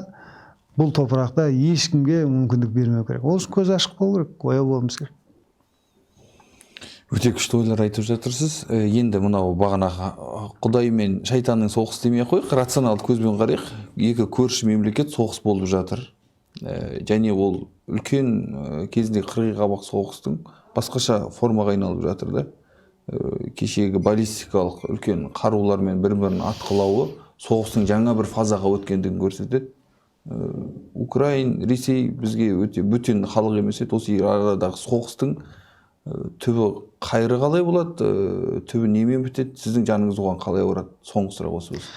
бұл топырақта ешкімге мүмкіндік бермеу керек. Ол үшін көз ашық болу керек, ояу болуымыз керек. Өте күшті ойлар айтып жатырсыз. Енді мынау бағана Құдай мен шайтанның соғыс демей қойық, рационалды көзбен қарайық. Екі көрші мемлекет соғыс болып жатыр. Және ол үлкен кезінде қырғи-қабақ соғыстың басқаша формаға айналып жатыр да. Кешегі баллистикалық үлкен қарулармен бір-бірін атқылауы соғыстың жаңа бір фазаға өткендігін көрсетеді. Украин, Ресей бізге өте бөтен халық емес еді. Осы арадағы соғыстың түбі қайры қалай болады, түбі немен бітеді, сіздің жаныңыз оған қалай ауырады? Соңғы сұрақ осы болсын.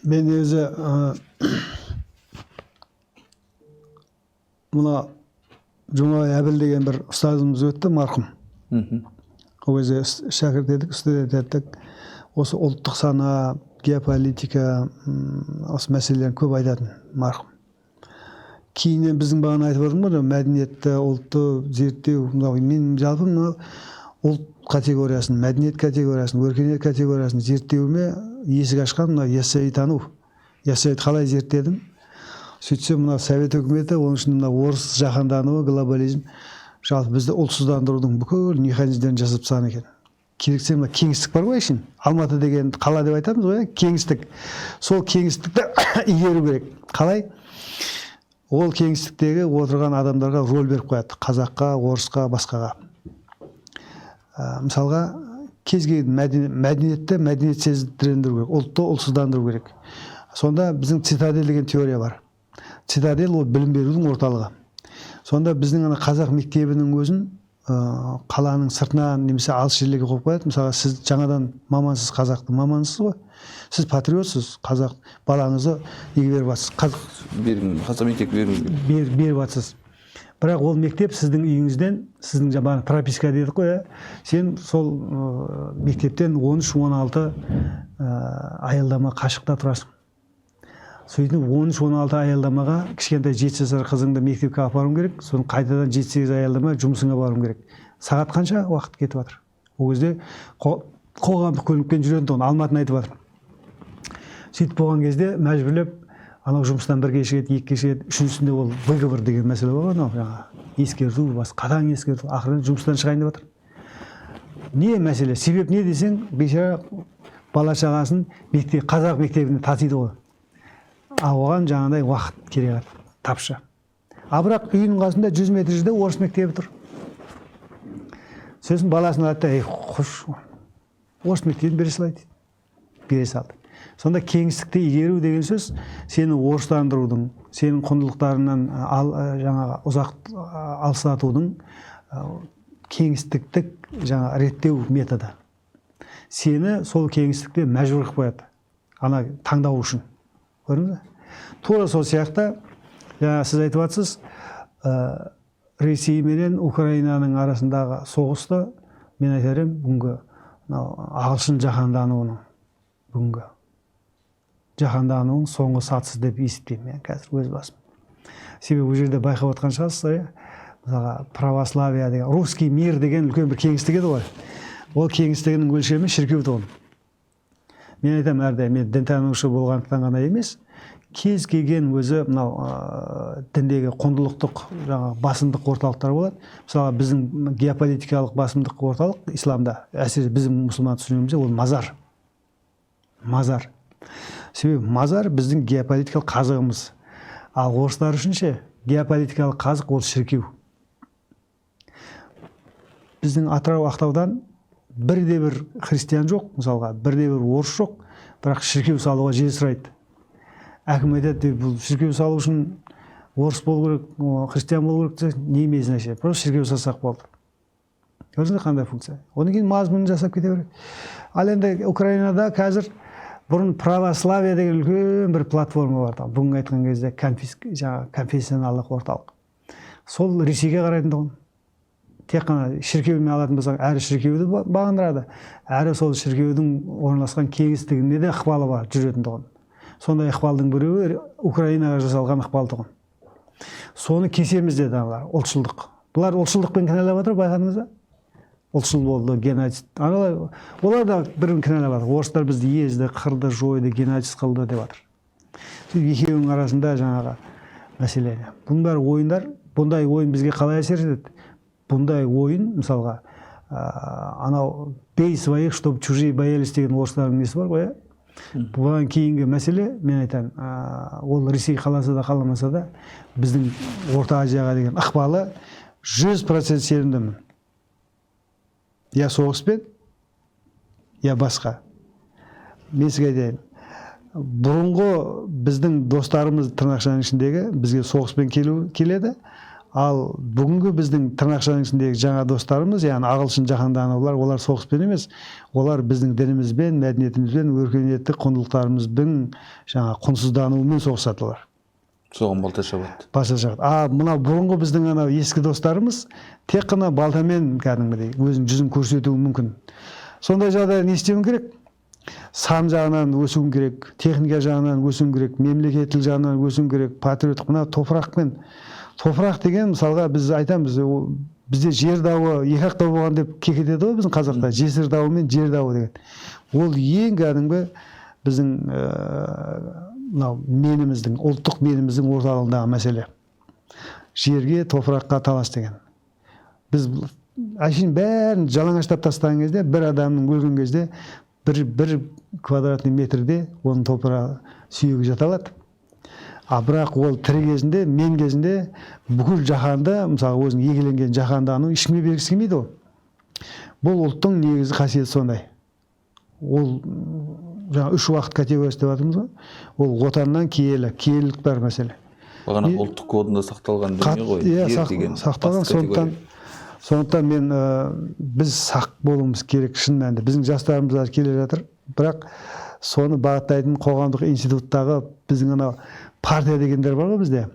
Мен өзі мына Жұмабай Әбіл деген бір ұстазымыз өтті, марқұм. Ол кезде шәкірт едік, студент едік. Осы ұлттық сана, геополитика, осы мәселелерін көп айтатын марқұм. Кейіннен біздің бағана айтып отырмын ғой, мәдениетті, ұлтты зерттеу, мен жалпы ұлт категориясын, мәдениет категориясын, өркениет категориясын зерттеуіме есік ашқан мына яссауитану. Яссауит қалай зерттедім? Сөйтсем, мына Совет үкіметі, оның ішінде мына орыс жаһандануы, глобализм, жалпы бізді ұлтсыздандырудың бүкіл механизмдерін жасап тастаған екен. Керексе мына кеңістік бар ғой ішін. Алматы деген қала деп айтамыз ғой, кеңістік. Сол кеңістікті игеру керек. Қалай? Ол кеңістіктегі отырған адамдарға рөл беріп қояды. Қазаққа, орысқа, басқаға. Мысалға, кез келген мәдениетті мәдениет сездірендіру керек, ұлтты ұлтсыздандыру керек. Сонда біздің цитадель деген теория бар. Цитадель ол білім берудің орталығы. Сонда біздің қазақ мектебінің өзін қаланың сыртынан немесе алыс жерлерге қойып қояды. Мысалы, сіз жаңадан мамансыз, қазақтың мамансыз ғой. Сіз патриотсыз, қазақ балаңызды неге беріп жатсыз? Қазақ мектеп беріп жатсыз. Бірақ ол мектеп сіздің үйіңізден, сіздің жаңағы прописка дедік қой, сен сол мектептен 13-16 аялдама қашықта тұрасың. Сөйтіп 13-16 аялдамаға кішкентай 7 жасар қызыңды мектепке апаруың керек, соны қайтадан 7-8 аялдама жұмысыңа баруың керек. Сағат қанша уақыт кетіп жатыр? Ол кезде қоғамдық көлікпен жүретін тұғын, Алматыны айтып жатыр. Сөйтіп болған кезде мәжбүрлеп, анау жұмыстан 1 кешігеді, 2 кешігеді, үшіншісінде ол выговор деген мәселе бар ғой, ескерту, қатаң ескерту, ақырын жұмыстан шығайын деп жатыр. Не мәселе? Себеп не десең, бейшара бала шағасын қазақ мектебіне татиды ғой. Оған жаңағыдай уақыт керек тапшы. Бірақ үйінің қасында 100 метр жерде орыс мектебі тұр. Сосын баласын айтты, қош, орыс мектебін бере салайды. Бере салды. Сонда кеңістікті игеру деген сөз сені орыстандырудың, сенің құндылықтарынан ұзақ алыстатудың кеңістіктік реттеу методы. Сені сол кеңістікте мәжбүр қылып қояды. Ана таңдау үшін. Көрдіңіз бе? Тура сол сияқты, сіз айтып жатсыз, Ресей менен Украинаның арасындағы соғысты мен айтарым бүгінгі ағылшын жаһандануының бүгінгі жаһандануының соңғы сатысы деп есептеймін мен қазір өз басым. Себебі бұл жерде байқап отқан шығарсыз, мысалға православие деген, русский мир деген үлкен бір кеңістік еді ғой. Ол кеңістігінің өлшемі шіркеу тұғын. Мен айтамын әрдайым, мен дінтанушы болғандықтан ғана емес, кез келген өзі мынау діндегі құндылықтық басымдық орталықтар болады. Мысалы, біздің геополитикалық басымдық орталық исламда, әсіресе біздің мұсылман түсінігімізде ол мазар. Мазар. Себебі мазар біздің геополитикалық қазығымыз. Ал орыстар үшін ше, геополитикалық қазық ол шіркеу. Біздің Атырау, Ақтаудан бірде бір христиан жоқ, мысалға, бірде бір орыс жоқ, бірақ шіркеу салуға жер сұрайды. Әкім айтады, бұл шіркеу салу үшін орыс болу керек, христиан болу керек десе, не емесін әше, просто шіркеу салсақ болды. Көрдіңіз қандай функция? Одан кейін мазмұнын жасап кете береді. Ал енді Украинада қазір бұрын православие деген үлкен бір платформа бар. Бүгін айтқан кезде конфессионалдық орталық. Сол Ресейге қарайтындығын. Тек қана шіркеумен алатын болсақ, әрі шіркеуді бағындырады, әрі сол шіркеудің орналасқан кеңістігінде де ықпалы бар жүретіндігін. Сондай ықпалдың біреуі Украинаға жасалған ықпал тұғын. Соны кесеміз деді аналар, ұлтшылдық. Бұлар ұлтшылдықпен кінәлап жатыр, байқадыңыз ба? Ұлтшыл болды, геноцид. Олар да бірін кінәлап жатыр. Орыстар бізді езді, қырды, жойды, геноцид қылды деп жатыр. Екеуінің арасында жаңағы мәселе. Бұның бәрі ойындар, бұндай ойын бізге қалай әсер етеді? Бұндай ойын, мысалға, анау бей своих, чтобы чужие боялись деген орыстардың несі бар ғой. Бұған кейінгі мәселе, мен айтам, ол Ресей қаласа да қаламаса да, біздің Орта Азияға деген ықпалы 100% сенімдімін. Я соғыспен, я басқа. Мен сізге айтайын, бұрынғы біздің достарымыз тырнақшаның ішіндегі бізге соғыспен келеді, ал бүгінгі біздің тырнақшаның ішіндегі жаңа достарымыз, яғни ағылшын жаһанданулар, олар соғыспен емес, олар біздің дінімізбен, мәдениетімізбен, өркениеттік құндылықтарымыздың жаңа құнсыздануымен соғысатылар. Соған балта шабады. Балта шабады. Мына бұрынғы біздің анау ескі достарымыз тек қана балтамен кәдімгідей өзінің жүзін көрсетуі мүмкін. Сондай жағдайда не істеуің керек? Сан жағынан өсуің керек, техника жағынан өсуің керек, мемлекеттік жағынан өсуің керек, патриоттық мына топырақ деген мысалға біз айтамыз, бізде жер дауы екі ақ дау болған деп кекетеді ғой біздің қазақта, жесір дауы мен жер дауы деген. Ол ең кәдімгі біздің мынау меніміздің, ұлттық меніміздің орталығындағы мәселе. Жерге, топыраққа талас деген. Біз әшейін бәрін жалаңаштап тастаған кезде, бір адамның өлген кезде бір квадратный метрде оның топырағы сүйегі жата алады. А бірақ ол тірі кезінде, мен кезінде бүкіл жаһанды, мысалы өзінің егеленген жаһандану ешкімге бергісі келмейді ол. Бұл ұлттың негізгі қасиеті сондай. Ол жаңа 3 уақыт категориясы деп жатырмыз ғой. Ол отаннан киелілік бар мәселе. Бағана ұлттық кодында сақталған дүние ғой. Иә, сақталған. Сондықтан мен біз сақ болуымыз керек шын мәнінде. Біздің жастарымыз келе жатыр, бірақ соны бағыттайтын қоғамдық институттағы біздің анау партия дегендер бар ғой бізде.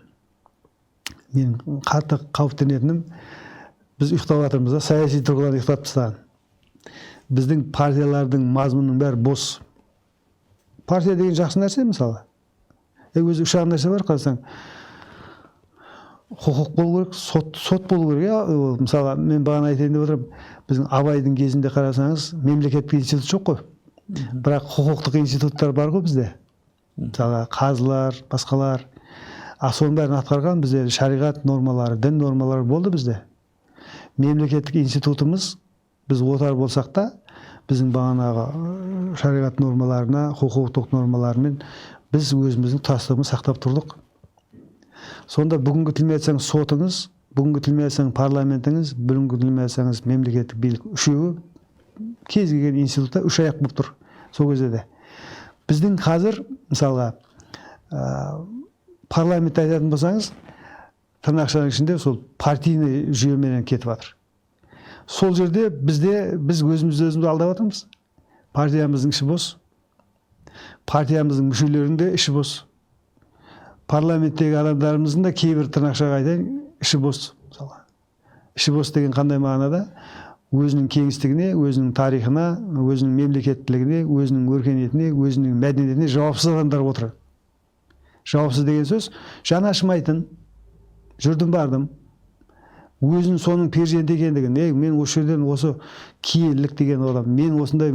Мен қатты қауіптенетінім, біз ұйықтап жатырмыз да, саяси тұрғыдан ұйықтап тастаған. Біздің партиялардың мазмұнының бәрі бос. Партия деген жақсы нәрсе мысалы. Өзі үш нәрсе бар, қарасаң. Құқық болу керек, сот болу керек. Мысалы, мен бағана айтайын деп отырмын, біздің Абайдың кезінде қарасаңыз, мемлекеттік институт жоқ қой. Бірақ құқықтық институттар бар ғой бізде. Мысалы, қазылар, басқалар. Соның бәрін атқарған бізде шариғат нормалары, дін нормалары болды бізде. Мемлекеттік институтымыз, біз отар болсақ та, біздің бағанағы шариғат нормаларына, құқықтық нормаларымен біз өзіміздің тұтастығымызды сақтап тұрдық. Сонда бүгінгі тілмен айтсаңыз сотыңыз, бүгінгі тілмен айтсаңыз парламентіңіз, бүгінгі тілмен айтсаңыз мемлекеттік билік үшеуі кез келген институтта үш аяқ болып тұр. Сол кезде де. Біздің қазір, мысалға, парламентте айтатын болсаңыз, тырнақшаның ішінде сол партийный жүйемен кетіп жатыр. Сол жерде біз өзімізді алдап жатырмыз. Партиямыздың іші бос. Партиямыздың мүшелерінің де іші бос. Парламенттегі адамдарымыздың да кейбір тырнақшаға айтайын, іші бос. Іші бос деген қандай мағынада? Өзінің кеңістігіне, өзінің тарихына, өзінің мемлекеттілігіне, өзінің өркениетіне, өзінің мәдениетіне жауапсыз адамдар отыр. Жауапсыз деген сөз, жаны ашымайтын, жүрдім бардым. Өзінің соның перзенті екендігін, мен осы жерден осы киелілік деген адам, мен осындай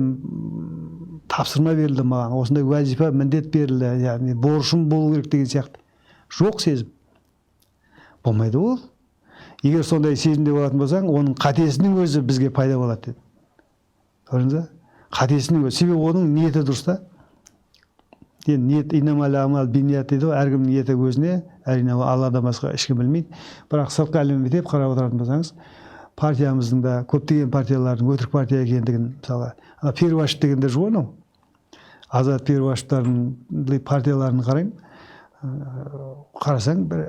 тапсырма берілді маған, осындай уәзипа, міндет берілді, яғни борышым болу керек деген сияқты. Жоқ сезім. Болмайды ол. Егер сондай сезімде болатын болсаң, оның қатесінің өзі бізге пайда болады деді. Көрдіңіз ба? Қатесінің өзі. Себебі оның ниеті дұрыс та. Ниет инамал амал бинният дейді ғой, әркімнің ниеті өзіне, әрине Алладан басқа ешкім білмейді. Бірақ сыртқы әлемге деп қарап отыратын болсаңыз, партиямыздың да көптеген партиялардың өтірік партия екендігін, мысалы, Перуашев дегендер жоқ анау. Азат Перуашевтардың партияларын қарайын, қарасаң, бір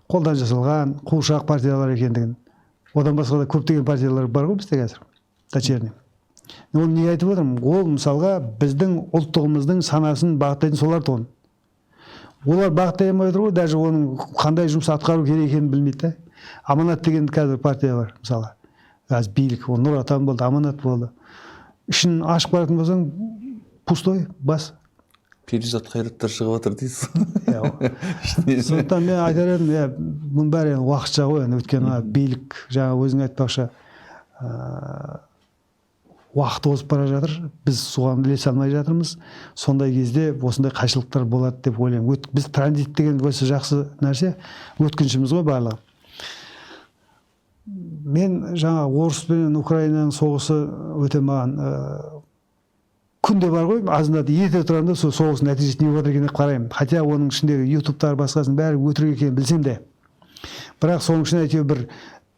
қолдан жасалған қуыршақ партиялар екендігін. Одан басқа да көптеген партиялар бар ғой бізде қазір, дочерний. Оны не айтып отырмын? Ол мысалға біздің ұлттығымыздың санасын бағыттайтын солар тұғын. Олар бағыттай алмай отыр ғой, даже оның қандай жұмыс атқару керек екенін білмейді. Аманат деген қазір партия бар, мысалға. Қазір билік, ол Нұр Отан болды, Аманат болды. Ішін ашып баратын болсаң, пустой, бас. Перизат қайраттар шығып жатыр дейсіз. Сондықтан мен айтар едім, мұның бәрі уақытша ғой, өйткені билік, жаңа өзің айтпақшы, уақыт озып бара жатыр, біз соған ілесе алмай жатырмыз. Сондай кезде осындай қайшылықтар болады деп ойлаймын. Біз транзит деген осы жақсы нәрсе, өткіншіміз ғой барлығы. Мен жаңа орыс пен Украинаның соғысы өте маған күнде бар ғой, азында ерте тұрғанда сол соғыстың нәтижесі не болады екен деп қараймын. Хотя оның ішіндегі ютубтар басқасын бәрі өтірік екенін білсем де. Бірақ соның ішінде әйтеуір бір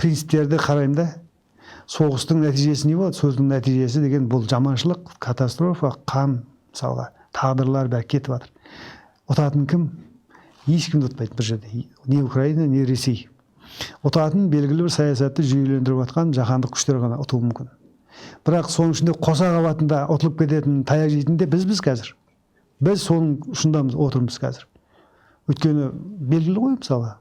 принциптерді қараймын да. Соғыстың нәтижесі не болады? Соғыстың нәтижесі деген бұл жаманшылық, катастрофа, қан, мысалға, тағдырлар бәрі кетіп жатыр. Ұтатын кім? Ешкімді ұтпайды бір жерде. Не Украина, не Ресей. Ұтатын белгілі бір саясатты жүйелендіріп жатқан жаһандық күштер ғана ұтуы мүмкін. Бірақ соның ішінде қоса қабатында ұтылып кететін, таяқ жейтін де біз қазір. Біз соның ұшындамыз, отырмыз қазір. Өйткені белгілі ғой, мысалы.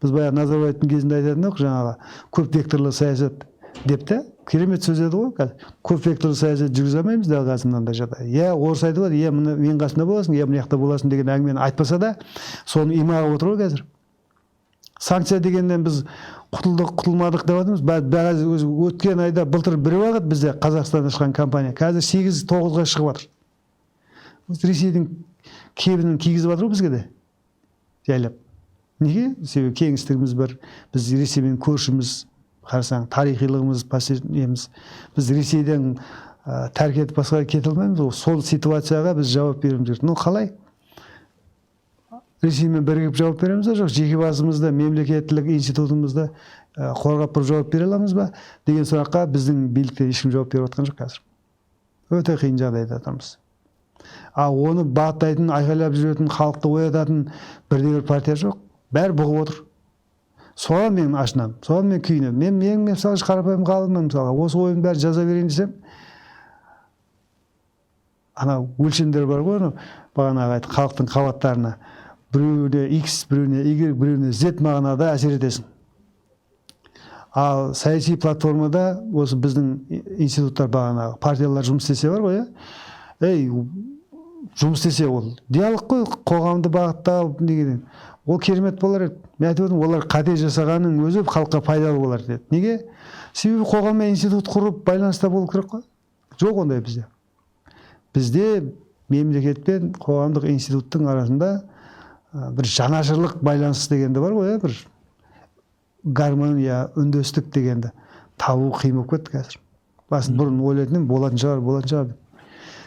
Біз баяғы Назарбаевтың кезінде айтатын едік, жаңағы көп векторлы саясат деп те, керемет сөз еді ғой қазір. Көп векторлы саясат жүргізе алмаймыз дәл қазір мынандай жағдай. Я орыс айтып отыр, я мен қасында боласың, я мына жақта боласың деген әңгімені айтпаса да, соны имағып отыр ғой қазір. Санкция дегеннен біз құтылдық құтылмадық деп жатырмыз. Бәрі өткен айда былтыр бір уақыт бізде Қазақстан ашқан компания қазір 8-9-ға шығып жатыр. Ресейдің кебінін кигізіп жатыр ғой бізге де жайлап. Неге? Себебі кеңістігіміз бар. Біз Ресеймен көршіміз, қарасаң тарихилығымыз, неміз. Біз Ресейден тәрк етіп басқа кете алмаймыз. Сол ситуацияға біз жауап беруіміз керек. Ну қалай? Ресеймен бірігіп жауап береміз ба, жоқ жеке басымызда мемлекеттілік институтымызда қорғап бір жауап бере аламыз ба деген сұраққа біздің билікте ешкім жауап беріп отқан жоқ қазір. Өте қиын жағдайда тұрмыз. Оны бағыттайтын, айқайлап жүретін, халықты оятатын бірде-бір партия жоқ. Бәрі бұғып отыр. Соған мен ашынамын, соған мен күйінемін. Мен мысалы қарапайым ғалыммын, мысалы осы ойын бәрі жаза берейін десем, ана өлшемдер бар ғой, бағанағы айтты халықтың қабаттарына. Біреуіне X, біреуіне Y, біреуіне Z мағынада әсер етесің. Ал саяси платформада осы біздің институттар бағанағы партиялар жұмыс істесе бар ғой, жұмыс істесе ол диалог қой, қоғамды бағыттау деген. Ол керемет болар еді. Мен айтып отырмын, олар қате жасағанның өзі халыққа пайдалы болар деді. Неге? Себебі қоғаммен институт құрып байланыста болу керек қой. Жоқ ондай бізде. Бізде мемлекет пен қоғамдық институттың арасында бір жанашырлық байланыс дегенде бар ғой, бір гармония, үндестік дегенді табу қиын болып кетті қазір. Басын бұрын ойлайтын болатын шығар.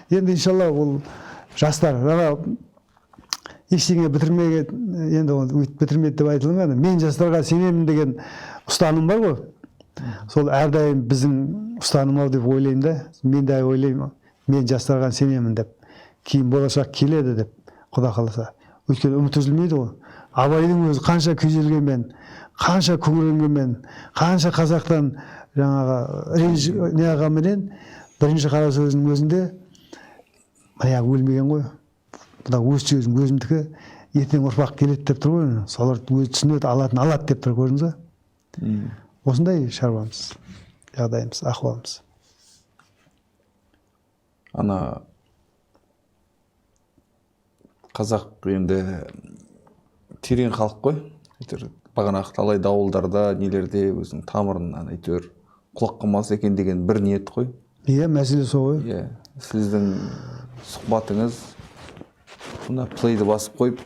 Енді иншалла ол жастар, ештеңе бітірмеген, енді оны бітірмеді деп айтылмайды. Мен жастарға сенемін деген ұстаным бар ғой. Сол әрдайым біздің ұстаным ау деп ойлаймын да, мен де ойлаймын, мен жастарға сенемін деп. Кейін болашақ келеді деп, Құда қаласа. Өйткені үміт үзілмейді ғой. Абайдың өзі қанша күйзелгенмен, қанша күңіренгенмен, қанша қазақтан жаңағы неғаменен бірінші қара сөзінің өзінде мына өлмеген ғой. Бұда өз сөзім өзімдікі, ертең ұрпақ келеді деп тұр ғой. Солар өзі түсінеді, алады деп тұр, көрдіңіз ба? Осындай шаруамыз, жағдайымыз, ахуалымыз. Ана қазақ енді терең халық қой. Бағанағы талай дауылдарда, нелерде өзінің тамырын әйтеуір құлақ қалмас екен деген бір ниет қой. Иә, мәселе сол ғой. Иә, сіздің сұхбатыңыз мына плейді басып қойып,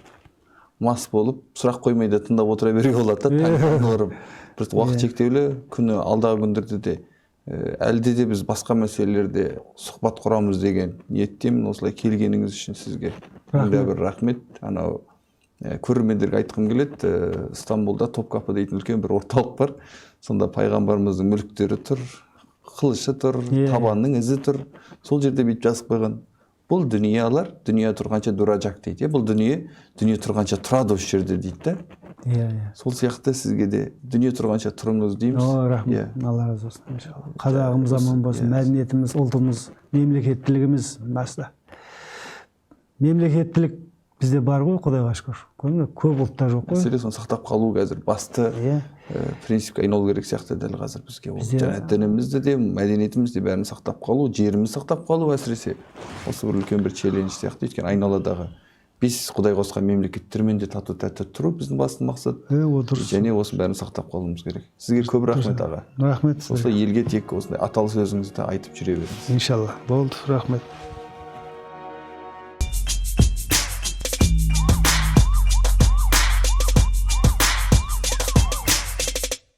мас болып, сұрақ қоймайды тыңдап отыра беруге болады да, таңертең ұрып. Просто уақыт шектеулі, күні алдағы күндерде де әлде де біз басқа мәселелерде сұхбат құрамыз деген ниеттемін. Осылай келгеніңіз үшін сізге бір рахмет. Анау көрермендерге айтқым келеді, Стамбулда Топкапы дейтін үлкен бір орталық бар. Сонда пайғамбарымыздың мүліктері тұр, қылышы тұр, табанның ізі тұр. Сол жерде бүйтіп жазып қойған. Бұл дүниялар, дүния тұрғанша дурачак дейді. Бұл дүние тұрғанша тұрады осы жерде дейді. Сол сияқты сізге де дүние тұрғанша тұрыңыз дейміз. Рахмет, Алла разы болсын. Қазағымыз аман болсын, мәдениетіміз, ұлтымыз, мемлекеттілігіміз баста. Мемлекеттілік бізде бар ғой, Құдайға шүкір. Көп ұлттар жоқ қой. Мәселе соны сақтап қалу қазір басты принципке айналу керек сияқты дәл қазір бізге. Және дінімізді де, мәдениетімізді де бәрін сақтап қалу, жерімізді сақтап қалу әсіресе осы бір үлкен бір челлендж сияқты. Өйткені айналадағы бес Құдай қосқан мемлекеттермен де тату тәтті тұру біздің басты мақсат. Және осы бәрін сақтап қалуымыз керек. Сізге көп рахмет аға. Рахмет. Осылай елге тек осындай аталы сөзіңізді айтып жүре беріңіз. Иншалла. Болды, рахмет.